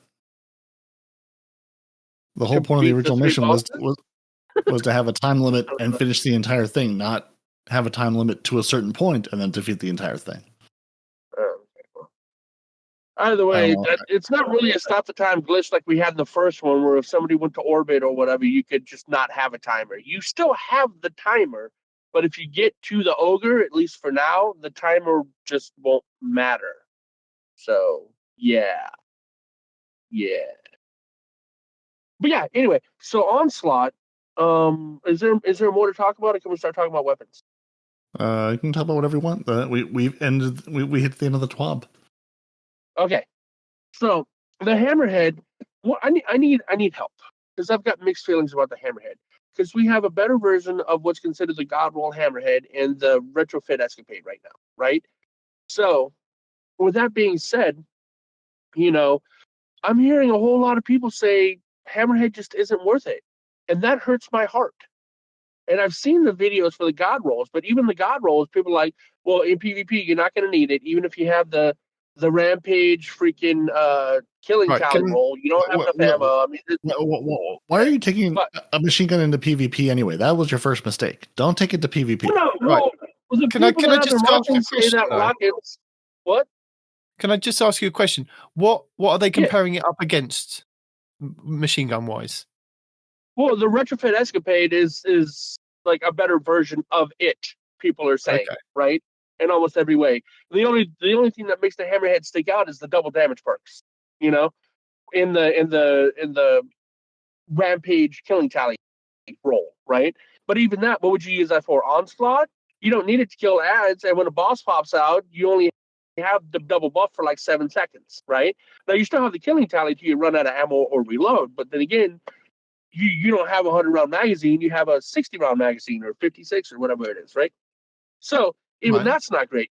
The whole point of the original mission was to have a time limit and finish the entire thing, not have a time limit to a certain point and then defeat the entire thing. Either way, it's not really a stop the time glitch like we had in the first one, where if somebody went to orbit or whatever, you could just not have a timer. You still have the timer, but if you get to the ogre, at least for now, the timer just won't matter. So, yeah. But anyway, so Onslaught, Is there more to talk about, or can we start talking about weapons? You can talk about whatever you want. We hit the end of the TWAB. Okay, so the hammerhead. Well, I need help because I've got mixed feelings about the hammerhead because we have a better version of what's considered the God Roll hammerhead in the retrofit escapade right now, right? So, with that being said, I'm hearing a whole lot of people say hammerhead just isn't worth it, and that hurts my heart. And I've seen the videos for the God rolls, but even the God rolls, people are like, well, in PvP, you're not going to need it, even if you have the rampage freaking killing tally roll. You don't have enough ammo. I mean, why are you taking a machine gun into PvP anyway? That was your first mistake. Don't take it to PvP. Well, the Can I just ask you a question? Rockets, what? Can I just ask you a question? What are they comparing it up against, machine gun wise? Well, the retrofit escapade is like a better version of it. People are saying, right? In almost every way. The only thing that makes the hammerhead stick out is the double damage perks. In the rampage killing tally roll, right? But even that, what would you use that for? Onslaught? You don't need it to kill ads, and when a boss pops out, you only have the double buff for like 7 seconds, right? Now you still have the killing tally till you run out of ammo or reload, but then again, you don't have a 100-round magazine, you have a 60-round magazine or 56 or whatever it is, right? So even that's not great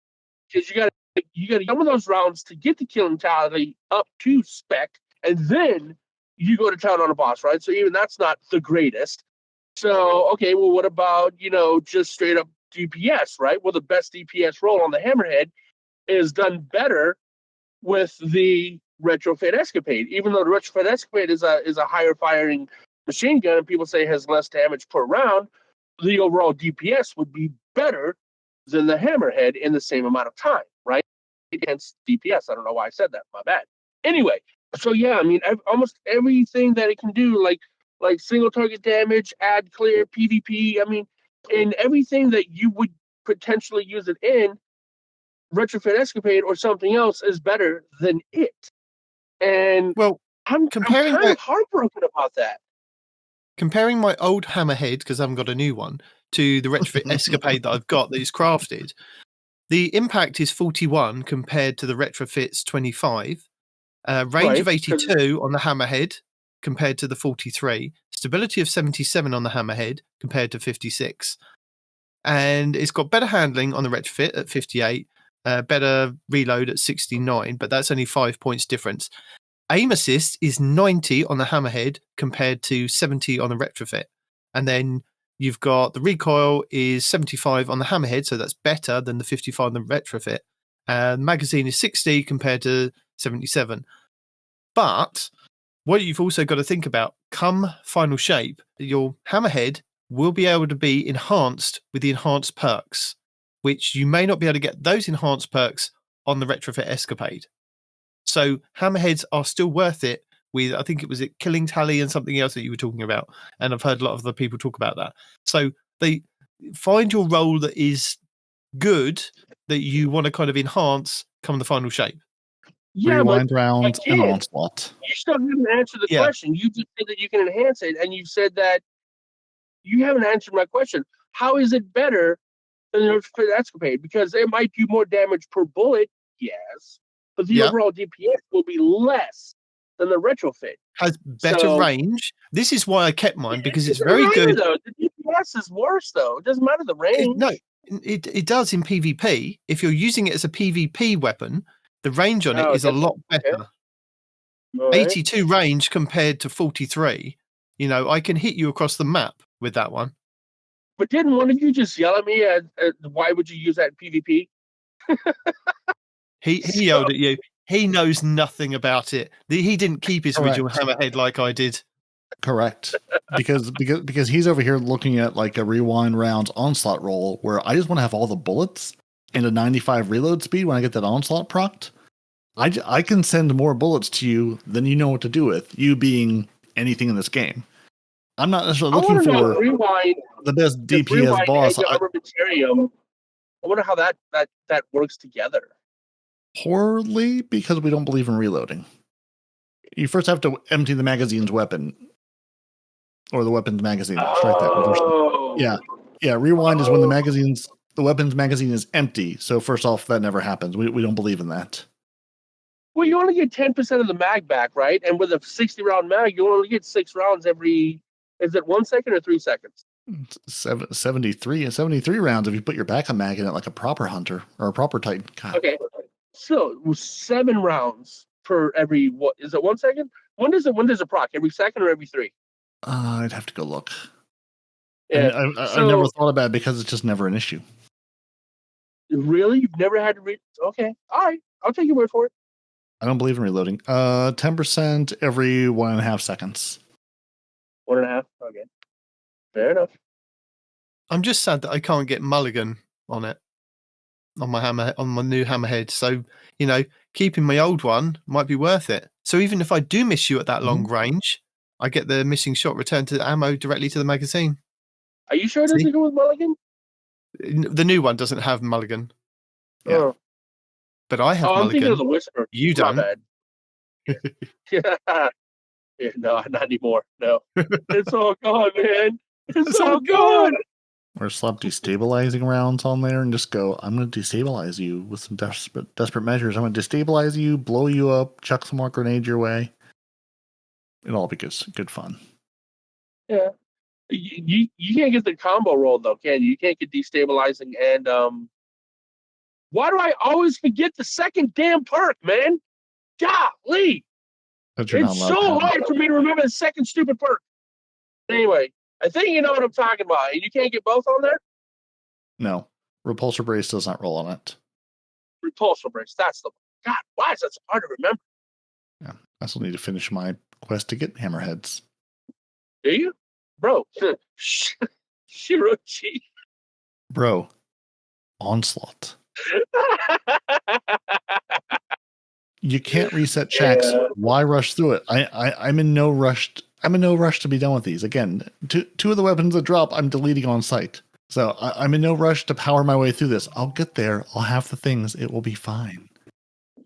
because you got to some of those rounds to get the killing tally up to spec, and then you go to town on a boss, right? So even that's not the greatest. So okay, well, what about just straight up DPS, right? Well, the best DPS roll on the hammerhead is done better with the retrofit escapade, even though the retrofit escapade is a higher firing machine gun and people say has less damage per round. The overall DPS would be better than the hammerhead in the same amount of time, right? Against DPS. I don't know why I said that. My bad. Anyway, so yeah, I mean, almost everything that it can do, like single target damage, ad clear, PvP. I mean, in everything that you would potentially use it in, retrofit escapade or something else is better than it. And I'm kind of heartbroken about that. Comparing my old hammerhead, because I haven't got a new one, to the retrofit escapade that I've got that is crafted, the impact is 41 compared to the retrofit's 25. Range of 82 on the hammerhead compared to the 43. Stability of 77 on the hammerhead compared to 56. And it's got better handling on the retrofit at 58. Better reload at 69, but that's only 5 points difference. Aim assist is 90 on the hammerhead compared to 70 on the retrofit. And then you've got the recoil is 75 on the hammerhead, so that's better than the 55 on the retrofit. Magazine is 60 compared to 77. But what you've also got to think about, come final shape, your hammerhead will be able to be enhanced with the enhanced perks, which you may not be able to get those enhanced perks on the retrofit escapade. So hammerheads are still worth it with, I think it was killing tally and something else that you were talking about. And I've heard a lot of other people talk about that. So they find your role that is good, that you want to kind of enhance come the final shape. Yeah, rewind rounds and onslaught. You still haven't answered the question. You just said that you can enhance it, and you said that you haven't answered my question. How is it better than the retrofit escapade? Because it might do more damage per bullet, yes, but the overall DPS will be less than the retrofit. Has better range. This is why I kept mine, because it's very good. Though. The DPS is worse, though. It doesn't matter the range. It does in PvP. If you're using it as a PvP weapon, the range on it is a lot better. Okay. 82 range compared to 43. I can hit you across the map with that one. But didn't one of you just yell at me at why would you use that in PvP? He yelled at you. He knows nothing about it. He didn't keep his original hammerhead like I did. Correct. Because he's over here looking at like a rewind rounds onslaught roll where I just want to have all the bullets and a 95 reload speed when I get that onslaught procced. I can send more bullets to you than you know what to do with, you being anything in this game. I'm not necessarily looking for the best DPS boss. I wonder how that works together. Poorly, because we don't believe in reloading. You first have to empty the magazine's weapon. or the weapons magazine. Strike that. Oh. Yeah. Rewind is when the weapons magazine is empty. So first off, that never happens. We don't believe in that. Well, you only get 10% of the mag back, right? And with a 60-round mag, you only get 6 rounds every. Is it 1 second or 3 seconds? 73 rounds if you put your backup mag in it like a proper hunter or a proper Titan. God. Okay. So 7 rounds per every. What is it? 1 second? When does it proc? Every second or every 3? I'd have to go look. Yeah. I never thought about it because it's just never an issue. Really? You've never had to read? Okay. All right. I'll take your word for it. I don't believe in reloading. 10% every 1.5 seconds. 1.5? Okay. Fair enough. I'm just sad that I can't get Mulligan on it. On my new hammerhead. So, keeping my old one might be worth it. So even if I do miss you at that long range, I get the missing shot returned to the ammo directly to the magazine. Are you sure it doesn't go with Mulligan? The new one doesn't have Mulligan. Yeah. Oh. But I have Mulligan. I'm thinking of the Whisper. You don't. My bad. Yeah, no, not anymore. No. It's all gone, man. It's all gone. Or slap destabilizing rounds on there and just go, I'm going to destabilize you with some desperate measures. I'm going to destabilize you, blow you up, chuck some more grenades your way. It'll all be good fun. Yeah. You can't get the combo roll, though, can you? You can't get destabilizing and... Why do I always forget the second damn perk, man? Golly. It's so hard for me to remember the second stupid perk. Anyway, I think you know what I'm talking about. You can't get both on there? No. Repulsor Brace does not roll on it. Repulsor Brace, that's the one. God, why is that so hard to remember? Yeah. I still need to finish my quest to get hammerheads. Do you? Bro. Shirochi. Bro. Onslaught. You can't reset checks. Yeah. Why rush through it? I'm in no rush. I'm in no rush to be done with these. Again, two of the weapons that drop, I'm deleting on site. So I'm in no rush to power my way through this. I'll get there. I'll have the things. It will be fine.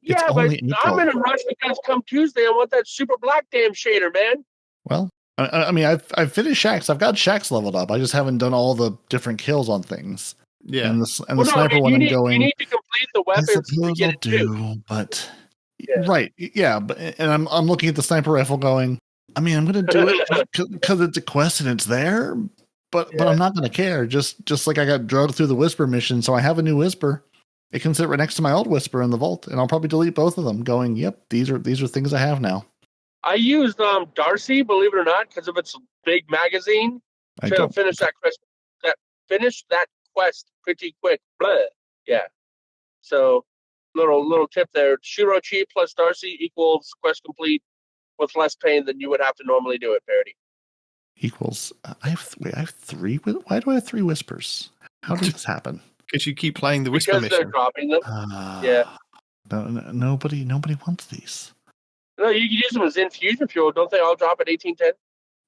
Yeah, but I'm in a rush because come Tuesday, I want that Superblack damn shader, man. Well, I mean, I've finished Shax. I've got Shax leveled up. I just haven't done all the different kills on things. Yeah, and the sniper one I'm going. You need to complete the weapons. I suppose I'll do, but right, yeah. But and I'm looking at the sniper rifle, going. I mean, I'm going to do it because it's a quest and it's there, but I'm not going to care. Just like I got drugged through the Whisper mission, so I have a new Whisper. It can sit right next to my old Whisper in the vault, and I'll probably delete both of them. Going, yep, these are things I have now. I used Darcy, believe it or not, because of its big magazine to finish that quest. Finish that quest pretty quick. Blah. Yeah. So little tip there: Shirochi plus Darcy equals quest complete with less pain than you would have to normally do it. Peroty equals. I have 3. Why do I have 3 Whispers? How did this happen? Because you keep playing the Whisper mission. Because they're dropping them. Yeah. Nobody wants these. No, you can use them as infusion fuel. Don't they all drop at 1810?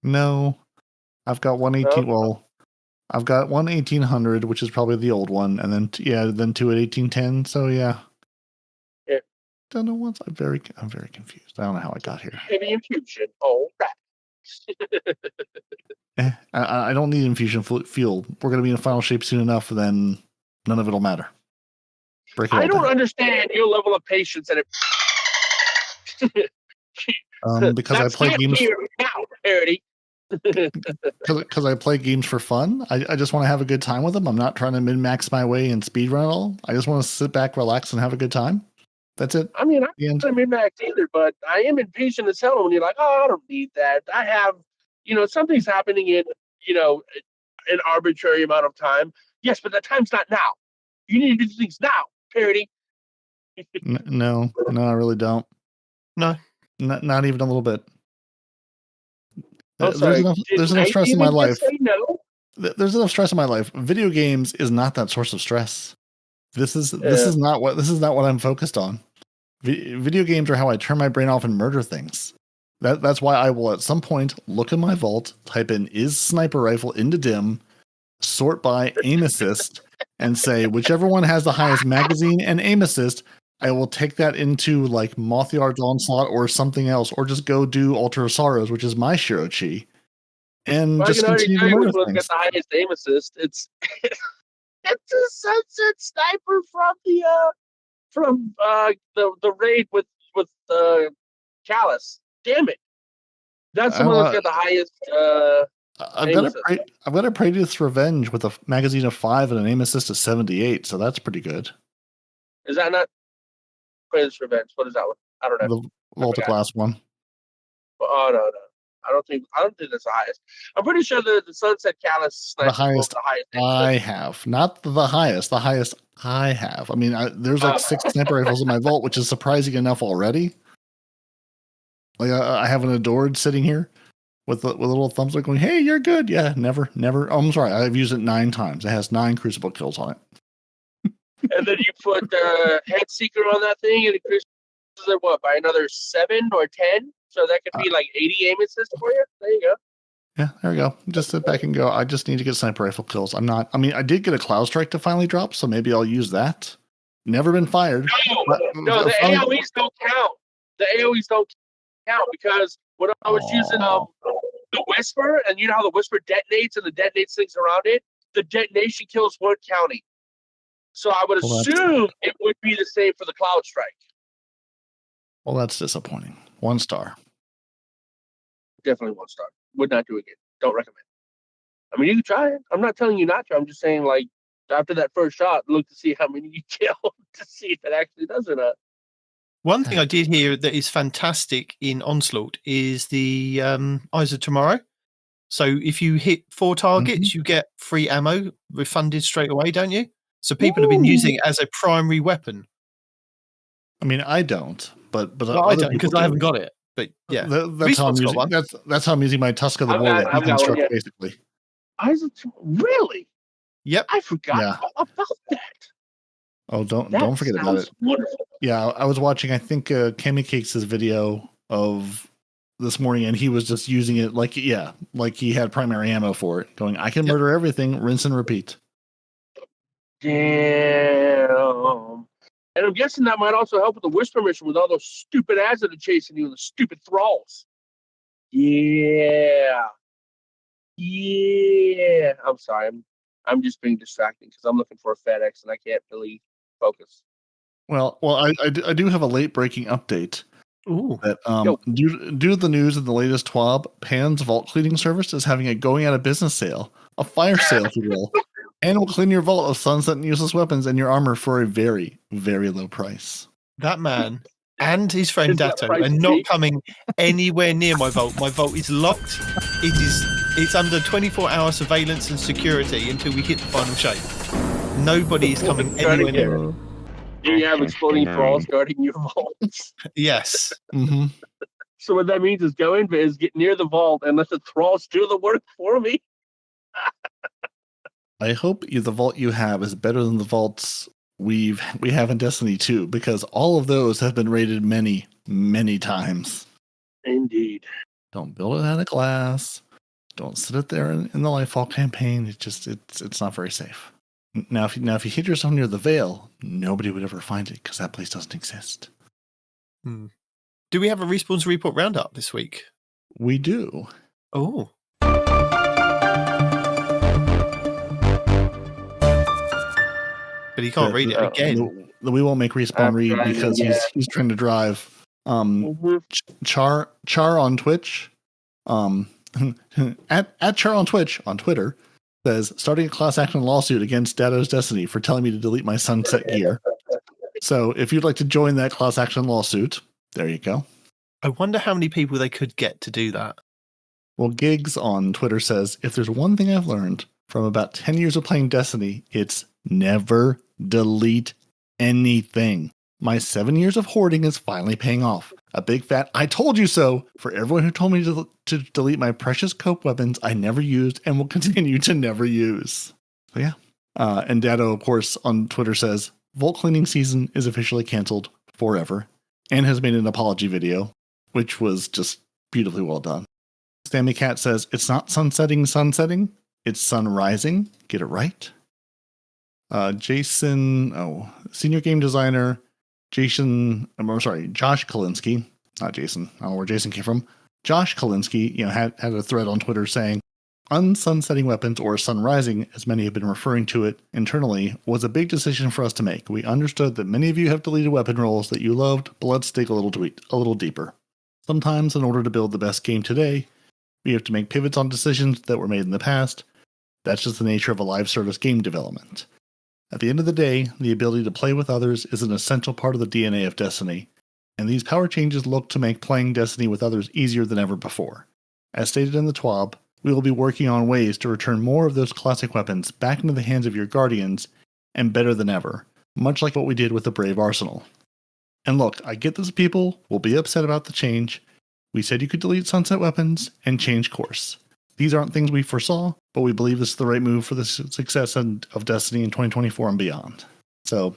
No, I've got 118. No? Well, I've got 1800, which is probably the old one, and then 2 at 1810. So yeah. Don't know once. I'm very confused. I don't know how I got here. Heavy infusion. Oh, right. I don't need infusion fuel. We're going to be in final shape soon enough, then none of it'll matter. I don't understand your level of patience and it. Because I play games now, Peroty. Because I play games for fun. I just want to have a good time with them. I'm not trying to min-max my way and speedrun it all. I just want to sit back, relax, and have a good time. That's it. I mean, I'm not min-max either, but I am impatient as hell when you're like, oh, I don't need that. I have, something's happening in, an arbitrary amount of time. Yes, but the time's not now. You need to do things now, Peroty. No, I really don't. No. Not even a little bit. Oh, there's enough stress in my life. No? There's enough stress in my life. Video games is not that source of stress. This is not what I'm focused on. Video games are how I turn my brain off and murder things. That's why I will at some point look in my vault, type in is sniper rifle into dim, sort by aim assist, and say whichever one has the highest magazine and aim assist, I will take that into like Mothyard's Onslaught or something else, or just go do Altar of Sorrows, which is my Shirochi, and Well, I just can already continue tell to you murder which one's things. got the highest aim assist. It's it's a Sunset Sniper from the raid with Callus. Damn it, that's the one that's got the highest aim assist. I've got a Praedyth's Revenge with a magazine of 5 and an aim assist of 78, so that's pretty good. Is that not Praedyth's Revenge? What is that one? I don't know. The Volta class one. Oh no. I don't think that's the highest. I'm pretty sure the Sunset Callus The highest I assist. have, not the highest. The highest I have. I mean, there's like 6 sniper rifles in my vault, which is surprising enough already. Like I have an Adored sitting here with a little thumbs up going, "Hey, you're good." Yeah, never. Oh, I'm sorry. I've used it 9 times. It has 9 Crucible kills on it. And then you put Head Seeker on that thing, and it increases it by another 7 or 10. So that could be like 80 aim assist for you. There you go. Yeah, there we go. Just sit back and go. I just need to get sniper rifle kills. I did get a Cloud Strike to finally drop, so maybe I'll use that. Never been fired. No, the AoEs don't count. The AoEs don't count because when I was using the Whisper, and you know how the Whisper detonates and the detonates things around it, the detonation kills weren't counting. So I would assume it would be the same for the Cloud Strike. Well, that's disappointing. 1 star. Definitely 1 star. Would not do it again. Don't recommend. I mean, you can try it. I'm not telling you not to. I'm just saying, like, after that first shot, look to see how many you kill to see if it actually does or not. One thing I did hear that is fantastic in Onslaught is the Eyes of Tomorrow. So if you hit 4 targets, you get free ammo refunded straight away, don't you? So people have been using it as a primary weapon. I mean, I don't, but I don't because I haven't got it. But yeah, that's how I'm using. That's how I'm using my Tusk of the Warlock deconstruct, basically. Eyes of really? Yep. I forgot all about that. Oh, don't forget about it. Wonderful. Yeah, I was watching. I think Kami Cakes' video of this morning, and he was just using it like he had primary ammo for it. Going, I can murder everything, rinse and repeat. Damn. And I'm guessing that might also help with the Whisper mission with all those stupid ads that are chasing you and the stupid thralls. Yeah. I'm sorry. I'm just being distracting because I'm looking for a FedEx and I can't really focus. Well, I do have a late breaking update. Ooh. That due to the news of the latest TWAB, Pan's Vault Cleaning Service is having a going out of business sale, a fire sale, if you will, and will clean your vault of sunset and useless weapons and your armor for a very, very low price. That man and his friend Datto are not coming anywhere near my vault. My vault is locked. It's under 24-hour surveillance and security until we hit the final shape. Nobody is coming anywhere near it. Do you have exploding thralls guarding your vaults? Yes. Mm-hmm. So what that means is get near the vault and let the thralls do the work for me. I hope the vault you have is better than the vaults we have in Destiny 2, because all of those have been raided many, many times. Indeed. Don't build it out of glass. Don't sit it there in the Lightfall campaign. It's not very safe. Now, if you hid yourself near the Veil, nobody would ever find it because that place doesn't exist. Do we have a Respawn's Report roundup this week? We do. Oh. But he can't read it again. We won't make Respawn read because he's trying to drive. Char on Twitch, at Char on Twitch on Twitter says starting a class action lawsuit against Datto's Destiny for telling me to delete my sunset gear. So if you'd like to join that class action lawsuit, there you go. I wonder how many people they could get to do that. Well, Gigs on Twitter says, if there's one thing I've learned from about 10 years of playing Destiny, it's never delete anything. My 7 years of hoarding is finally paying off. A big fat I told you so for everyone who told me to delete my precious cope weapons I never used and will continue to never use. So yeah. And Datto, of course, on Twitter says, Vault cleaning season is officially canceled forever, and has made an apology video, which was just beautifully well done. Stammy Cat says, it's not sunsetting, it's sunrising. Get it right. Senior game designer, Josh Kalinsky, not Jason. I don't know where Jason came from. Josh Kalinsky, had a thread on Twitter saying, Unsunsetting weapons, or sunrising, as many have been referring to it internally, was a big decision for us to make. We understood that many of you have deleted weapon rolls that you loved, but let's dig a little deeper. Sometimes, in order to build the best game today, we have to make pivots on decisions that were made in the past. That's just the nature of a live service game development. At the end of the day, the ability to play with others is an essential part of the DNA of Destiny, and these power changes look to make playing Destiny with others easier than ever before. As stated in the TWAB, we will be working on ways to return more of those classic weapons back into the hands of your guardians, and better than ever, much like what we did with the Brave Arsenal. And look, I get this, people will be upset about the change. We said you could delete sunset weapons and change course. These aren't things we foresaw, but we believe this is the right move for the success of Destiny in 2024 and beyond. So,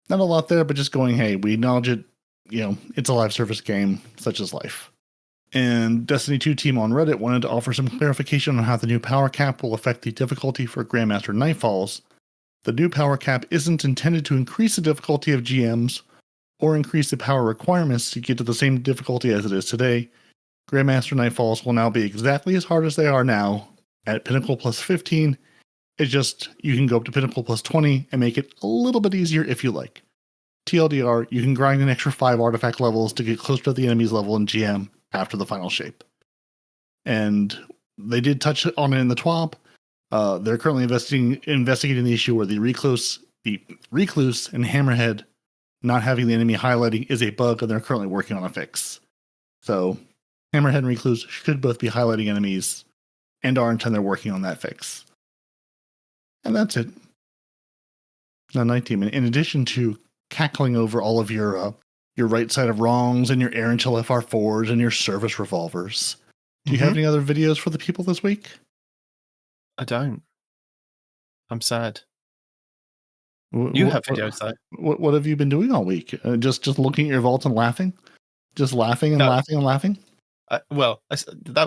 not a lot there, but just going, hey, we acknowledge it, it's a live service game, such as life. And Destiny 2 team on Reddit wanted to offer some clarification on how the new power cap will affect the difficulty for Grandmaster Nightfalls. The new power cap isn't intended to increase the difficulty of GMs or increase the power requirements to get to the same difficulty as it is today. Grandmaster Nightfalls will now be exactly as hard as they are now at Pinnacle plus 15. It's just you can go up to Pinnacle plus 20 and make it a little bit easier if you like. TLDR, you can grind an extra 5 artifact levels to get closer to the enemy's level in GM after the final shape. And they did touch on it in the TWAB. They're currently investigating the issue where the Recluse and Hammerhead not having the enemy highlighting is a bug, and they're currently working on a fix. So Hammerhead and Recluse should both be highlighting enemies, and are intended working on that fix. And that's it. Now, Night Team, in addition to cackling over all of your right side of wrongs and your air until FR4s and your service revolvers, do you have any other videos for the people this week? I don't. I'm sad. You have videos though. What have you been doing all week? Just looking at your vault and laughing? Just laughing and laughing and laughing? That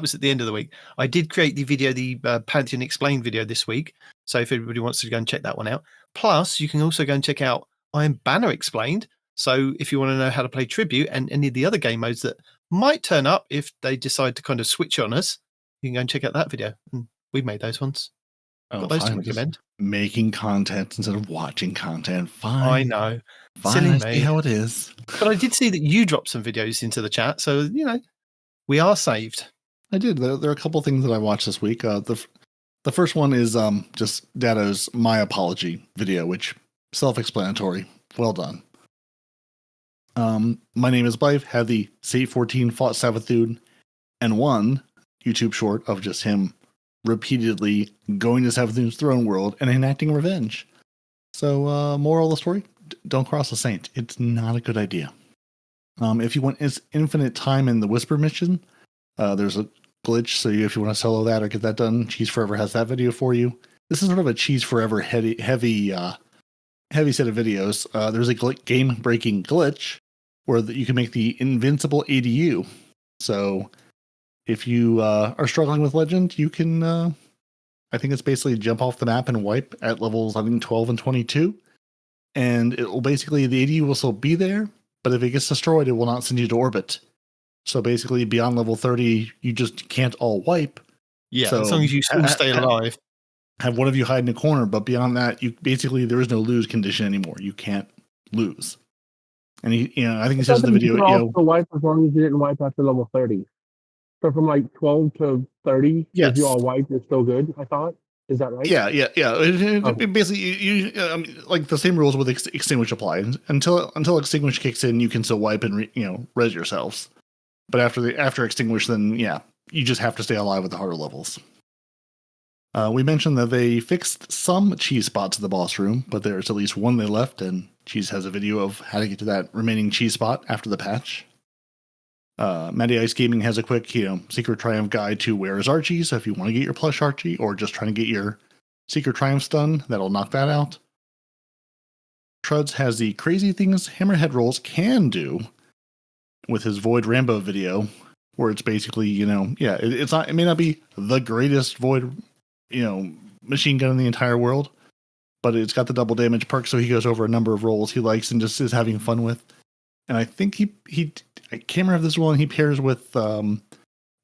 was at the end of the week. I did create the video, the Pantheon Explained video this week. So if everybody wants to go and check that one out. Plus, you can also go and check out Iron Banner Explained. So if you want to know how to play Tribute and any of the other game modes that might turn up if they decide to kind of switch on us, you can go and check out that video. And we've made those ones. Got those to recommend. Making content instead of watching content. Fine. I know. Fine, Silly I see how it is. But I did see that you dropped some videos into the chat. So, we are saved. I did. There are a couple of things that I watched this week. The first one is just Datto's My Apology video, which self-explanatory. Well done. My name is Blythe. Had the Sate 14 fought Savathun and won YouTube short of just him repeatedly going to Savathun's throne world and enacting revenge. So, moral of the story, don't cross a saint. It's not a good idea. If you want infinite time in the Whisper mission, there's a glitch. So if you want to solo that or get that done, Cheese Forever has that video for you. This is sort of a Cheese Forever heavy set of videos. There's a game-breaking glitch where you can make the invincible ADU. So if you are struggling with Legend, you can, I think it's basically jump off the map and wipe at levels, 12 and 22. And it will basically, the ADU will still be there, but if it gets destroyed, it will not send you to orbit. So basically, beyond level 30, you just can't all wipe. Yeah, so as long as you still stay alive. Have one of you hide in a corner, but beyond that, there is no lose condition anymore. You can't lose. And I think he says in the video, you can also wipe as long as you didn't wipe after level 30. So from 12 to 30, yes. If you all wipe, you're still good, I thought. Is that right? Yeah. It basically, like the same rules with Extinguish apply. Until Extinguish kicks in, you can still wipe and res yourselves. But after Extinguish, then you just have to stay alive with the harder levels. We mentioned that they fixed some cheese spots in the boss room, but there's at least one they left, and Cheese has a video of how to get to that remaining cheese spot after the patch. Matty Ice Gaming has a quick, Secret Triumph guide to where is Archie, so if you want to get your plush Archie, or just trying to get your Secret Triumphs done, that'll knock that out. Truds has the crazy things Hammerhead rolls can do with his Void Rambo video, where it's basically, it may not be the greatest Void, machine gun in the entire world, but it's got the double damage perk, so he goes over a number of rolls he likes and just is having fun with. And I think I can't remember if this one he pairs with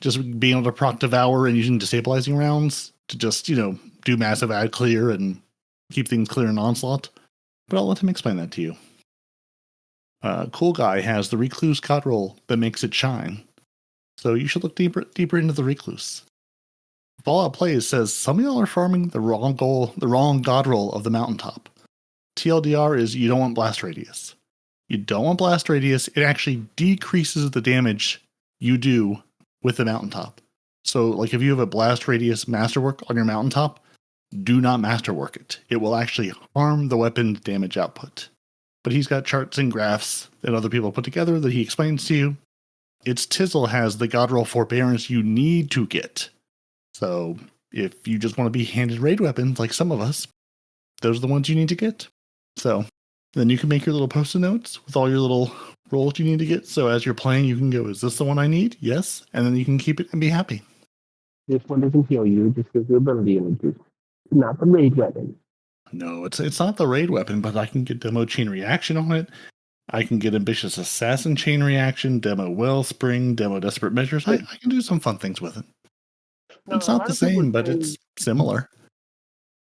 just being able to proc devour and using destabilizing rounds to just, do massive ad clear and keep things clear in Onslaught. But I'll let him explain that to you. Cool Guy has the Recluse god roll that makes it shine. So you should look deeper into the Recluse. Fallout Plays says some of y'all are farming the wrong god roll of the mountaintop. TLDR is you don't want blast radius. You don't want blast radius. It actually decreases the damage you do with the mountaintop. So, like if you have a blast radius masterwork on your mountaintop, do not masterwork it. It will actually harm the weapon's damage output. But he's got charts and graphs that other people put together that he explains to you. Its Tizzle has the god roll forbearance you need to get. So, if you just want to be handed raid weapons like some of us, those are the ones you need to get. So, then you can make your little post-it notes with all your little rolls you need to get. So as you're playing, you can go, is this the one I need? Yes. And then you can keep it and be happy. This one doesn't heal you, just gives you ability images. It's not the raid weapon. No, it's not the raid weapon, but I can get demo chain reaction on it. I can get ambitious assassin chain reaction, demo wellspring, demo desperate measures. I can do some fun things with it. No, it's not the same, but it's similar.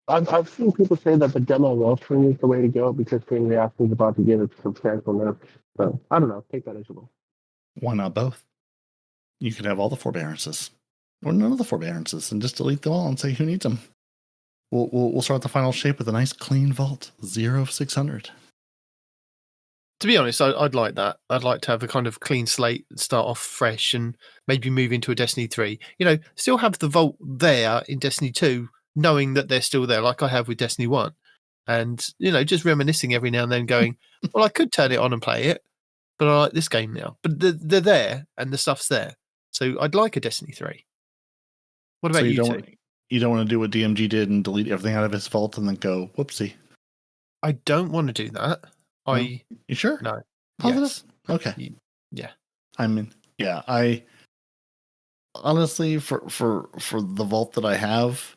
I've seen people say that the demo wellspring is the way to go because chain reaction is about to get a substantial nerf. So I don't know. Take that as you will. Why not both? You could have all the forbearances, or none of the forbearances, and just delete them all and say who needs them. We'll start the final shape with a nice clean vault, 0 of 600. To be honest, I'd like that. I'd like to have a kind of clean slate, start off fresh, and maybe move into a Destiny 3. Still have the vault there in Destiny 2, knowing that they're still there, like I have with Destiny 1. And, just reminiscing every now and then going, well, I could turn it on and play it, but I like this game now. But they're there, and the stuff's there. So I'd like a Destiny 3. What about you two? You don't want to do what DMG did and delete everything out of his vault and then go, whoopsie. I don't want to do that. No? You sure? No. Positive? Yes. Okay. Yeah. I honestly, for the vault that I have,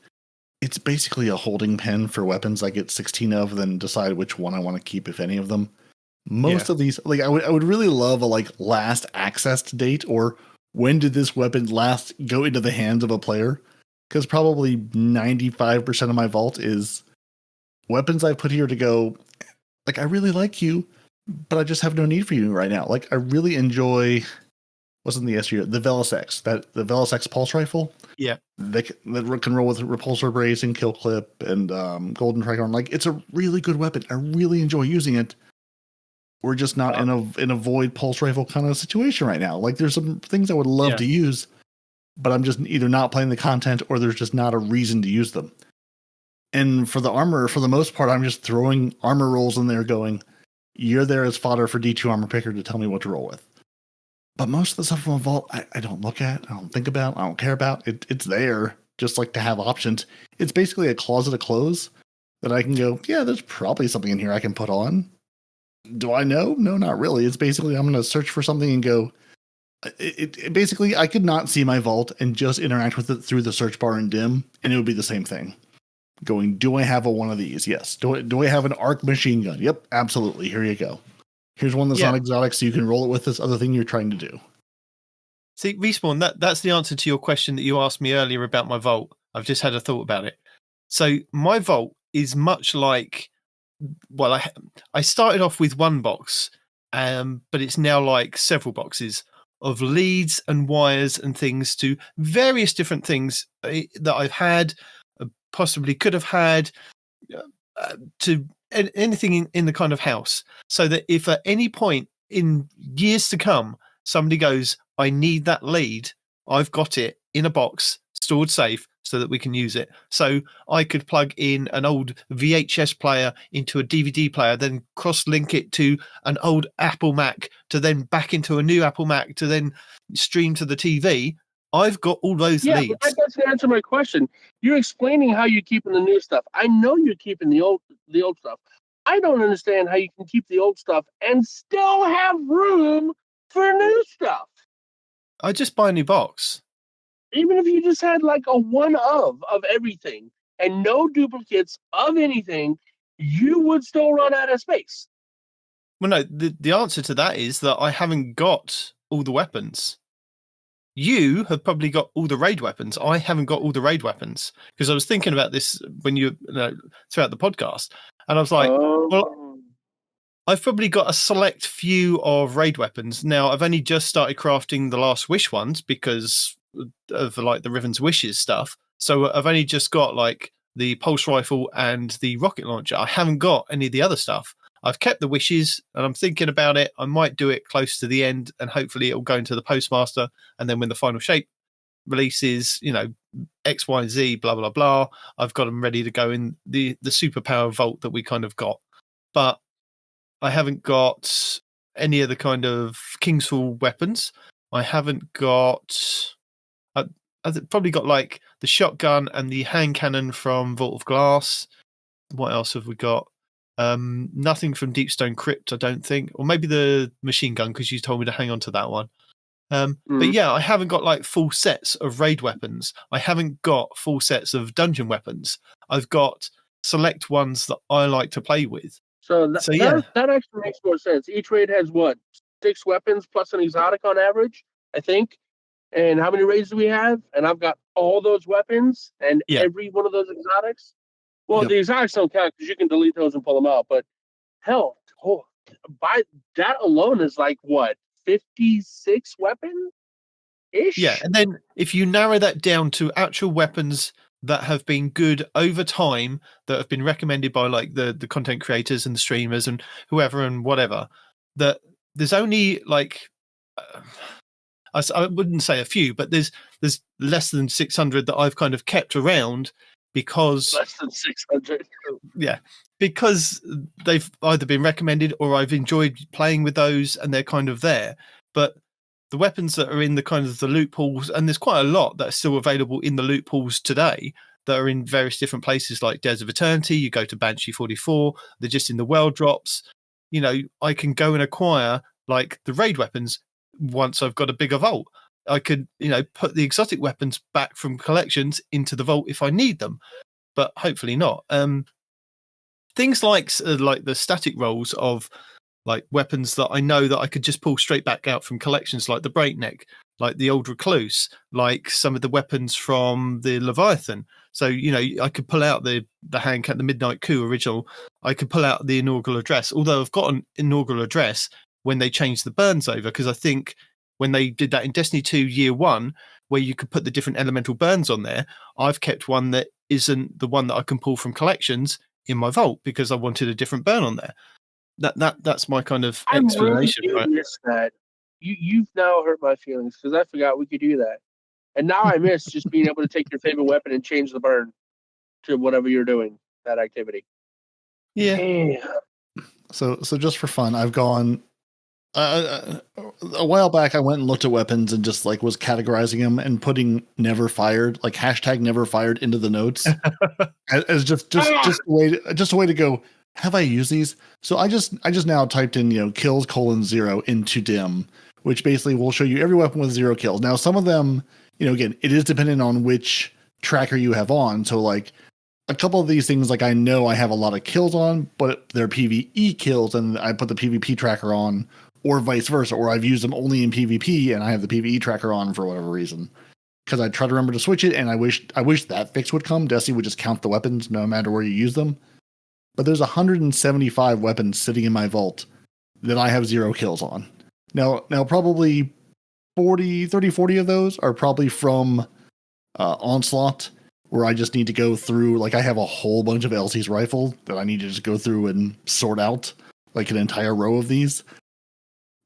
it's basically a holding pen for weapons I get 16 of, then decide which one I want to keep, if any of them. Most of these, I would really love a last access date, or when did this weapon last go into the hands of a player? Because probably 95% of my vault is weapons I put here to go, I really like you, but I just have no need for you right now. I really enjoy, wasn't the S year, the Velis X, the Velis X pulse rifle. Yeah. That can roll with repulsor brace and kill clip and golden tricorn. It's a really good weapon. I really enjoy using it. We're just not in a void pulse rifle kind of situation right now. There's some things I would love to use, but I'm just either not playing the content or there's just not a reason to use them. And for the armor, for the most part, I'm just throwing armor rolls in there going, you're there as fodder for D2 armor picker to tell me what to roll with. But most of the stuff from a vault, I don't look at, I don't think about, I don't care about. It's there just to have options. It's basically a closet of clothes that I can go, yeah, there's probably something in here I can put on. Do I know? No, not really. It's basically, I'm going to search for something and go, it basically, I could not see my vault and just interact with it through the search bar in dim, and it would be the same thing. Going, do I have one of these? Yes. Do I have an arc machine gun? Yep, absolutely. Here you go. Here's one that's not exotic, so you can roll it with this other thing you're trying to do. See, Respawn, that's the answer to your question that you asked me earlier about my vault. I've just had a thought about it. So my vault is much like, well, I started off with one box, but it's now several boxes of leads and wires and things to various different things that I've had, possibly could have had, to anything in the kind of house. So that if at any point in years to come, somebody goes, I need that lead, I've got it in a box, stored safe, so that we can use it. So I could plug in an old VHS player into a DVD player, then cross-link it to an old Apple Mac, to then back into a new Apple Mac, to then stream to the TV. I've got all those leads. Yeah, that doesn't answer my question. You're explaining how you're keeping the new stuff. I know you're keeping the old stuff. I don't understand how you can keep the old stuff and still have room for new stuff. I just buy a new box. Even if you just had a one of everything and no duplicates of anything, you would still run out of space. Well, no, the answer to that is that I haven't got all the weapons. you have probably got all the raid weapons. I haven't got all the raid weapons because I was thinking about this when throughout the podcast, and I was like, well, I've probably got a select few of raid weapons. Now, I've only just started crafting the Last Wish ones because of like the Riven's Wishes stuff. So I've only just got like the pulse rifle and the rocket launcher. I haven't got any of the other stuff. I've kept the wishes and I'm thinking about it. I might do it close to the end and hopefully it'll go into the postmaster. And then when the final shape releases, X, Y, and Z, blah, blah, blah, I've got them ready to go in the superpower vault that we kind of got. But I haven't got any of the kind of Kingsfall weapons. I haven't got... I've probably got like the shotgun and the hand cannon from Vault of Glass. What else have we got? Nothing from Deepstone Crypt, I don't think. Or maybe the machine gun, because you told me to hang on to that one. But yeah, I haven't got like full sets of raid weapons. I haven't got full sets of dungeon weapons. I've got select ones that I like to play with. So that actually makes more sense. Each raid has what? 6 weapons plus an exotic on average, I think. And how many raids do we have? And I've got all those weapons and every one of those exotics. Well, the exotics don't count because you can delete those and pull them out. But hell, by that alone is like what, 56 weapons ish? Yeah, and then if you narrow that down to actual weapons that have been good over time, that have been recommended by like the content creators and the streamers and whoever and whatever, that there's only like I wouldn't say a few, but there's less than 600 that I've kind of kept around because less than 600. Yeah, because they've either been recommended or I've enjoyed playing with those and they're kind of there. But the weapons that are in the kind of the loot pools, and there's quite a lot that are still available in the loot pools today that are in various different places like Dares of Eternity. You go to Banshee 44, they're just in the world drops. I can go and acquire like the raid weapons once I've got a bigger vault. I could, put the exotic weapons back from collections into the vault if I need them, but hopefully not. Things like the static rolls of like weapons that I know that I could just pull straight back out from collections, like the Breakneck, like the Old Recluse, like some of the weapons from the Leviathan. So, I could pull out the Handcat, the Midnight Coup original. I could pull out the Inaugural Address, although I've got an Inaugural Address when they changed the burns over, because I think when they did that in Destiny 2 Year 1, where you could put the different elemental burns on there, I've kept one that isn't the one that I can pull from collections in my vault because I wanted a different burn on there. That's my kind of explanation. I really miss that. You've now hurt my feelings because I forgot we could do that. And now I miss just being able to take your favorite weapon and change the burn to whatever you're doing, that activity. Yeah. So just for fun, I've gone... a while back, I went and looked at weapons and just like was categorizing them and putting "never fired," like hashtag "never fired" into the notes as just a way to go. Have I used these? So I just now typed in kills :0 into dim, which basically will show you every weapon with 0 kills. Now some of them, again, it is dependent on which tracker you have on. So like a couple of these things, like I know I have a lot of kills on, but they're PvE kills, and I put the PvP tracker on. Or vice versa, or I've used them only in PvP and I have the PvE tracker on for whatever reason. Because I try to remember to switch it, and I wish that fix would come. Destiny would just count the weapons no matter where you use them. But there's 175 weapons sitting in my vault that I have 0 kills on. Now probably 40 of those are probably from Onslaught, where I just need to go through, like I have a whole bunch of LC's rifle that I need to just go through and sort out, like an entire row of these.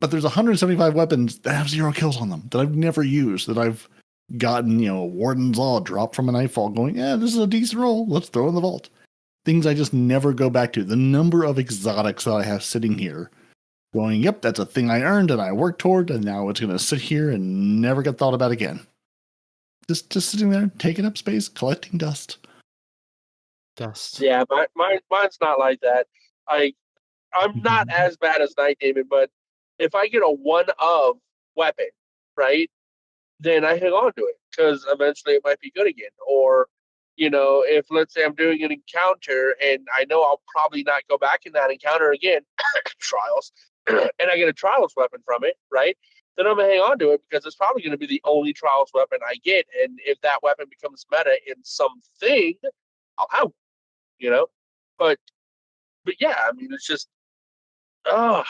But there's 175 weapons that have 0 kills on them that I've never used, that I've gotten, Warden's Law dropped from a Nightfall going, this is a decent roll, let's throw in the vault. Things I just never go back to. The number of exotics that I have sitting here going, yep, that's a thing I earned and I worked toward, and now it's going to sit here and never get thought about again. Just sitting there, taking up space, collecting dust. Yeah, mine's not like that. I'm not as bad as Nitedemon, but if I get a one of weapon, right, then I hang on to it because eventually it might be good again. Or, if let's say I'm doing an encounter and I know I'll probably not go back in that encounter again, trials, and I get a trials weapon from it, right? then I'm going to hang on to it because it's probably going to be the only Trials weapon I get. And if that weapon becomes meta in something, I'll have one, But yeah, I mean, it's just, 100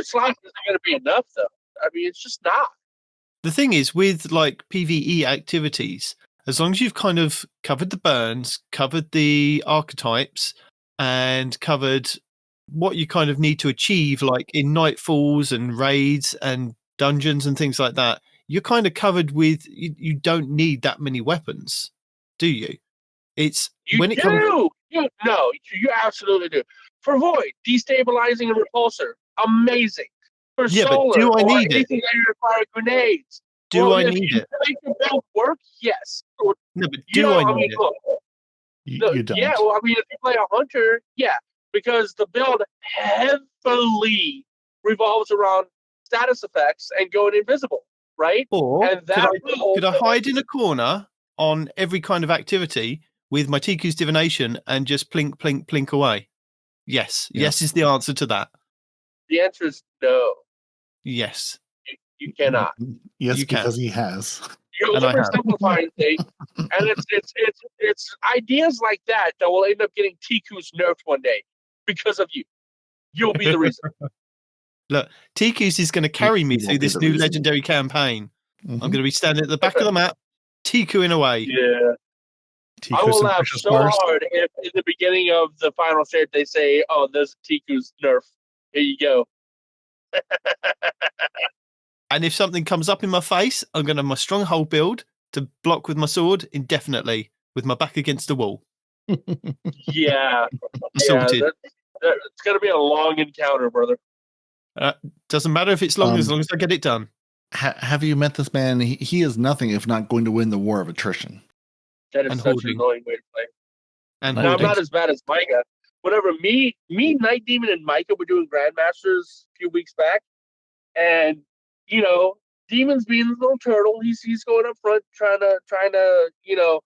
slots isn't going to be enough, though. I mean, it's just not. The thing is, with like PvE activities, as long as you've kind of covered the burns, covered the archetypes, and covered what you kind of need to achieve, like in Nightfalls and raids and dungeons and things like that, you're kind of covered with. You don't need that many weapons, do you? It's You when it do. comes. You absolutely do. For Void, destabilizing and repulsor, amazing. For Yeah, but solar, do I or need it? anything that requires grenades. Do I if need you it? make the build work, yes. No, but do I need it? Look, You don't. yeah, well, I mean, if you play a hunter, yeah, because the build heavily revolves around status effects and going invisible, right? Or And that could I hide in a corner on every kind of activity with my Tiku's divination and just plink, plink, plink away? Yes. Yeah. Yes is the answer to that. The answer is no. Yes. You cannot. Yes, You can. because he has. You're And I have. oversimplifying things, and it's ideas like that will end up getting Tiku's nerfed one day because of you. You'll be the reason. Look, Tiku's is going to carry me He will through be this the new reason. legendary campaign. Mhm. I'm going to be standing at the back of the map, Tikuing away. Yeah. Tiku I will some laugh precious so bars. hard if in the beginning of the final set they say, "Oh, there's Tiku's nerf. Here you go." And if something comes up in my face, I'm going to have my stronghold build to block with my sword indefinitely with my back against the wall. Yeah, Sorted. It's going to be a long encounter, brother. Doesn't matter if it's long as I get it done. Have you met this man? He is nothing if not going to win the war of attrition. That is And such an hoarding. annoying way to play. And Now, I'm hoarding. not as bad as Micah. Whenever me, Night Demon, and Micah were doing Grandmasters a few weeks back, and Demon's being a little turtle. He's going up front trying to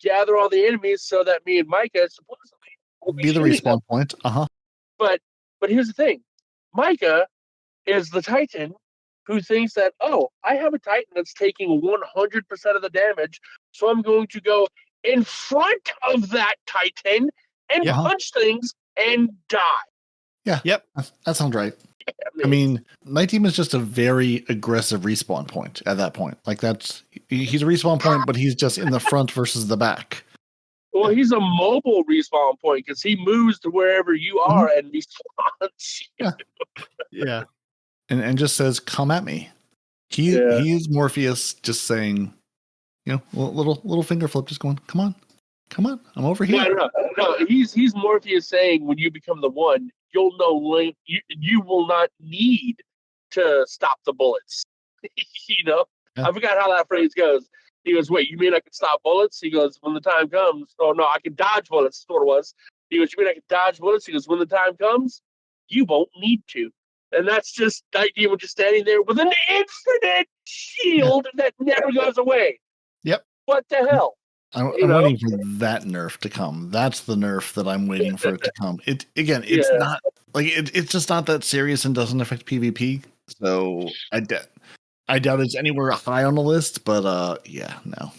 gather all the enemies so that me and Micah supposedly will Be the shooting them. respawn point. But here's the thing, Micah is the Titan who thinks that, oh, I have a Titan that's taking 100% of the damage, so I'm going to go in front of that Titan and punch things and die. Yeah. Yep. That sounds right. I mean, Night Demon is just a very aggressive respawn point at that point. Like he's a respawn point, but he's just in the front versus the back. Well, he's a mobile respawn point because he moves to wherever you are and respawns. Yeah. And just says, "Come at me." He is Morpheus, just saying, little finger flip, just going, "Come on, I'm over here." No. He's Morpheus saying, when you become the one, you'll know you will not need to stop the bullets. Yeah. I forgot how that phrase goes. He goes, "Wait, you mean I can stop bullets?" He goes, "When the time comes." Oh no, I can dodge bullets. That's what it was. He goes, "You mean I can dodge bullets?" He goes, "When the time comes, you won't need to." And that's just Night Demon just standing there with an infinite shield that never goes away. Yep. What the hell? I'm waiting for that nerf to come. That's the nerf that I'm waiting for it to come. It's not like it's just not that serious and doesn't affect PvP. So I doubt it's anywhere high on the list. But no.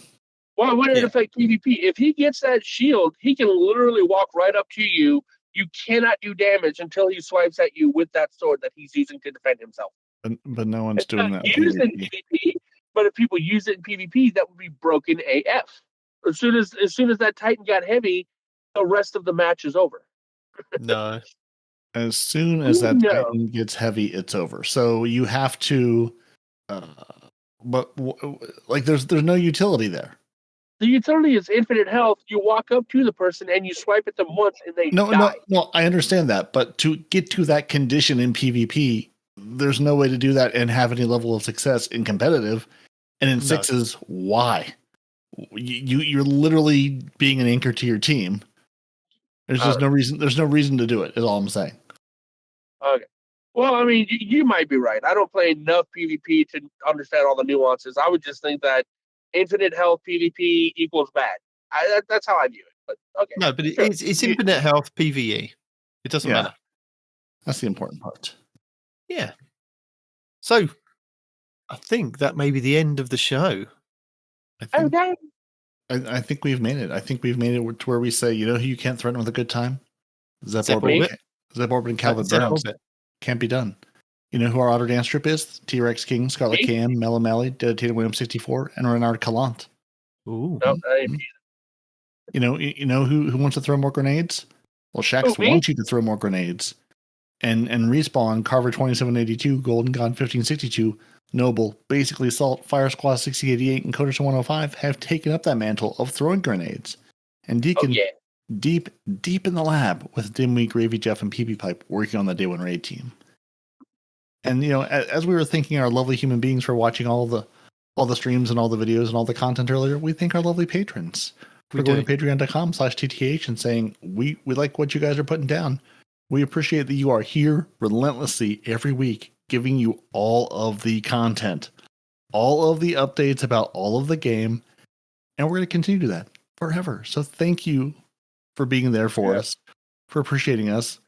Why would it affect PvP? If he gets that shield, he can literally walk right up to you. You cannot do damage until he swipes at you with that sword that he's using to defend himself. But no one's doing that. Used in PvP, but if people use it in PvP, that would be broken AF. As soon as that Titan got heavy, the rest of the match is over. No. As soon as that Titan gets heavy, it's over. So you have to, there's no utility there. The utility is infinite health. You walk up to the person and you swipe at them once, and they die. No. I understand that, but to get to that condition in PvP, there's no way to do that and have any level of success in competitive. And in sixes, why? You're literally being an anchor to your team. There's just no reason. There's no reason to do it. Is all I'm saying. Okay. Well, I mean, you might be right. I don't play enough PvP to understand all the nuances. I would just think that infinite health PvP equals bad. That's how I view it. But okay. No, but it's infinite health PvE. It doesn't matter. That's the important part. Yeah. So, I think that may be the end of the show. I think we've made it. I think we've made it to where we say, you know who you can't threaten with a good time? Zep Orbit and Calvin Burns. Can't be done. You know who our auto dance strip is? T-Rex King, Scarlet Cam, Mellow Mally, Dedicated William 64, and Renard Calant. Ooh. You know who wants to throw more grenades? Well, Shax wants you to throw more grenades. And Respawn, Carver 2782, Golden God 1562, Noble, Basically Salt, Fire Squad 6088, and Coderson 105 have taken up that mantle of throwing grenades. And Deacon, deep in the lab with Dimwee, Gravy Jeff, and PB Pipe working on the Day 1 raid team. And, you know, as we were thanking our lovely human beings for watching all the streams and all the videos and all the content earlier, we thank our lovely patrons for going to patreon.com/TTH and saying, we like what you guys are putting down. We appreciate that you are here relentlessly every week, giving you all of the content, all of the updates about all of the game, and we're going to continue to do that forever. So thank you for being there for us, for appreciating us,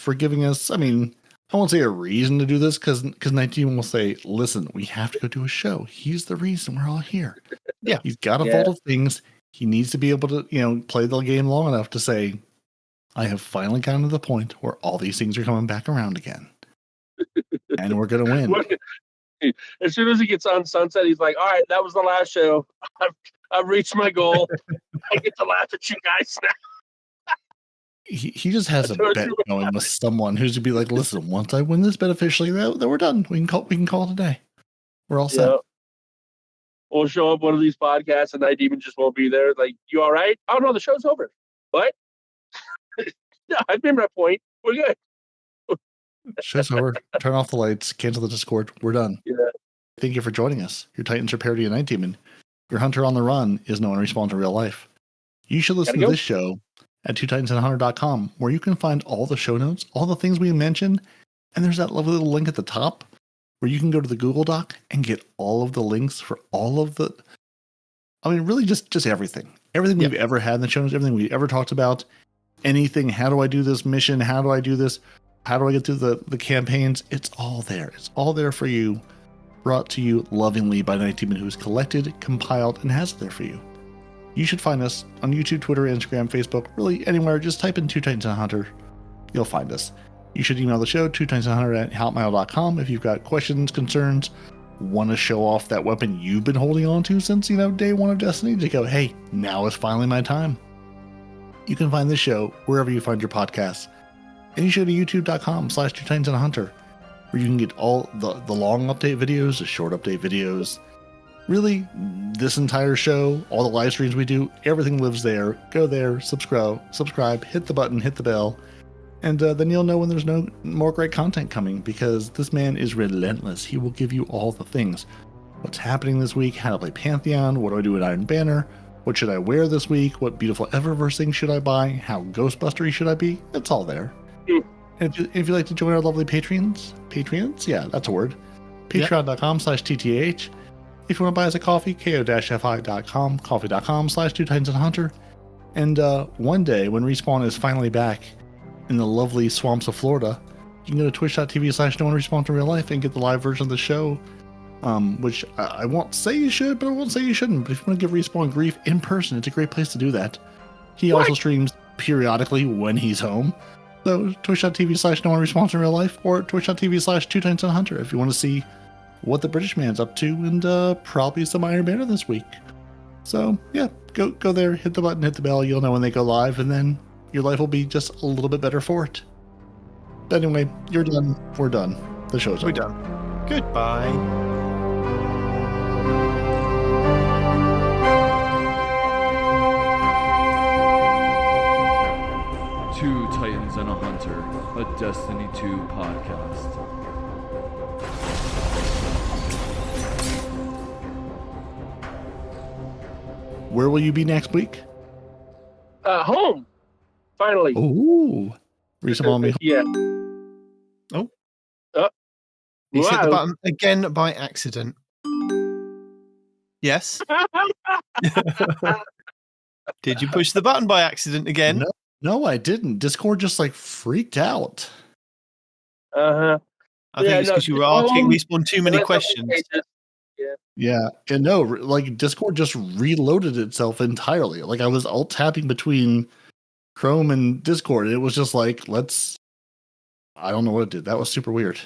for giving us, I mean, I won't say a reason to do this because Nitedemon will say, listen, we have to go do a show. He's the reason we're all here. Yeah. He's got a vault of things. He needs to be able to, you know, play the game long enough to say, I have finally gotten to the point where all these things are coming back around again. And we're going to win. As soon as he gets on Sunset, he's like, all right, that was the last show. I've reached my goal. I get to laugh at you guys now. He just has a bet going with someone who's to be like, listen, once I win this bet officially, then we're done. We can call it a day. We're all set. We'll show up one of these podcasts and Nitedemon just won't be there. Like, you all right? Oh, no, the show's over. What? No, I've made my point. We're good. Show's over. Turn off the lights. Cancel the Discord. We're done. Yeah. Thank you for joining us. Your Titans are Peroty and Nitedemon. Your Hunter on the Run is no one respawn to real life. You should listen to this show at twotitansandhunter.com, where you can find all the show notes, all the things we mentioned, and there's that lovely little link at the top where you can go to the Google Doc and get all of the links for all of the, I mean, really just everything. Everything we've ever had in the show notes, everything we ever talked about, anything, how do I do this mission, how do I do this, how do I get through the campaigns, it's all there. It's all there for you, brought to you lovingly by Nitedemon, who's collected, compiled, and has it there for you. You should find us on YouTube, Twitter, Instagram, Facebook, really anywhere. Just type in Two Titans and a Hunter. You'll find us. You should email the show, twotitansandhunter@hotmail.com, if you've got questions, concerns, want to show off that weapon you've been holding on to since, day one of Destiny, to go, hey, now is finally my time. You can find this show wherever you find your podcasts. And you should go to youtube.com/twotitansandahunter, where you can get all the long update videos, the short update videos. Really, this entire show, all the live streams we do, everything lives there. Go there, subscribe, hit the button, hit the bell, and then you'll know when there's no more great content coming, because this man is relentless. He will give you all the things. What's happening this week, how to play Pantheon, what do I do with Iron Banner, what should I wear this week, what beautiful Eververse thing should I buy, how Ghostbustery should I be, it's all there. And if you'd like to join our lovely Patreons, yeah, that's a word, patreon.com/TTH. If you want to buy us a coffee, ko-fi.com, coffee.com/twotitansandhunter. And one day, when Respawn is finally back in the lovely swamps of Florida, you can go to twitch.tv/no-one-respawn to real life and get the live version of the show, which I won't say you should, but I won't say you shouldn't. But if you want to give Respawn grief in person, it's a great place to do that. He also streams periodically when he's home. So twitch.tv/no-one-respawn to real life, or twitch.tv/twotitansandhunter if you want to see what the British man's up to, and probably some Iron Banner this week. So yeah, go there, hit the button, hit the bell. You'll know when they go live, and then your life will be just a little bit better for it. But anyway, you're done. We're done. The show's over. We're done. Goodbye. Two Titans and a Hunter, a Destiny 2 podcast. Where will you be next week? Home. Finally. Ooh. Respawn me. Yeah. Oh. You hit the button again by accident. Yes. Did you push the button by accident again? No, I didn't. Discord just freaked out. Uh-huh. I think it's because you were asking Respawn too many questions. Yeah, and no, like Discord just reloaded itself entirely. Like I was alt tapping between Chrome and Discord, and it was just like, I don't know what it did. That was super weird.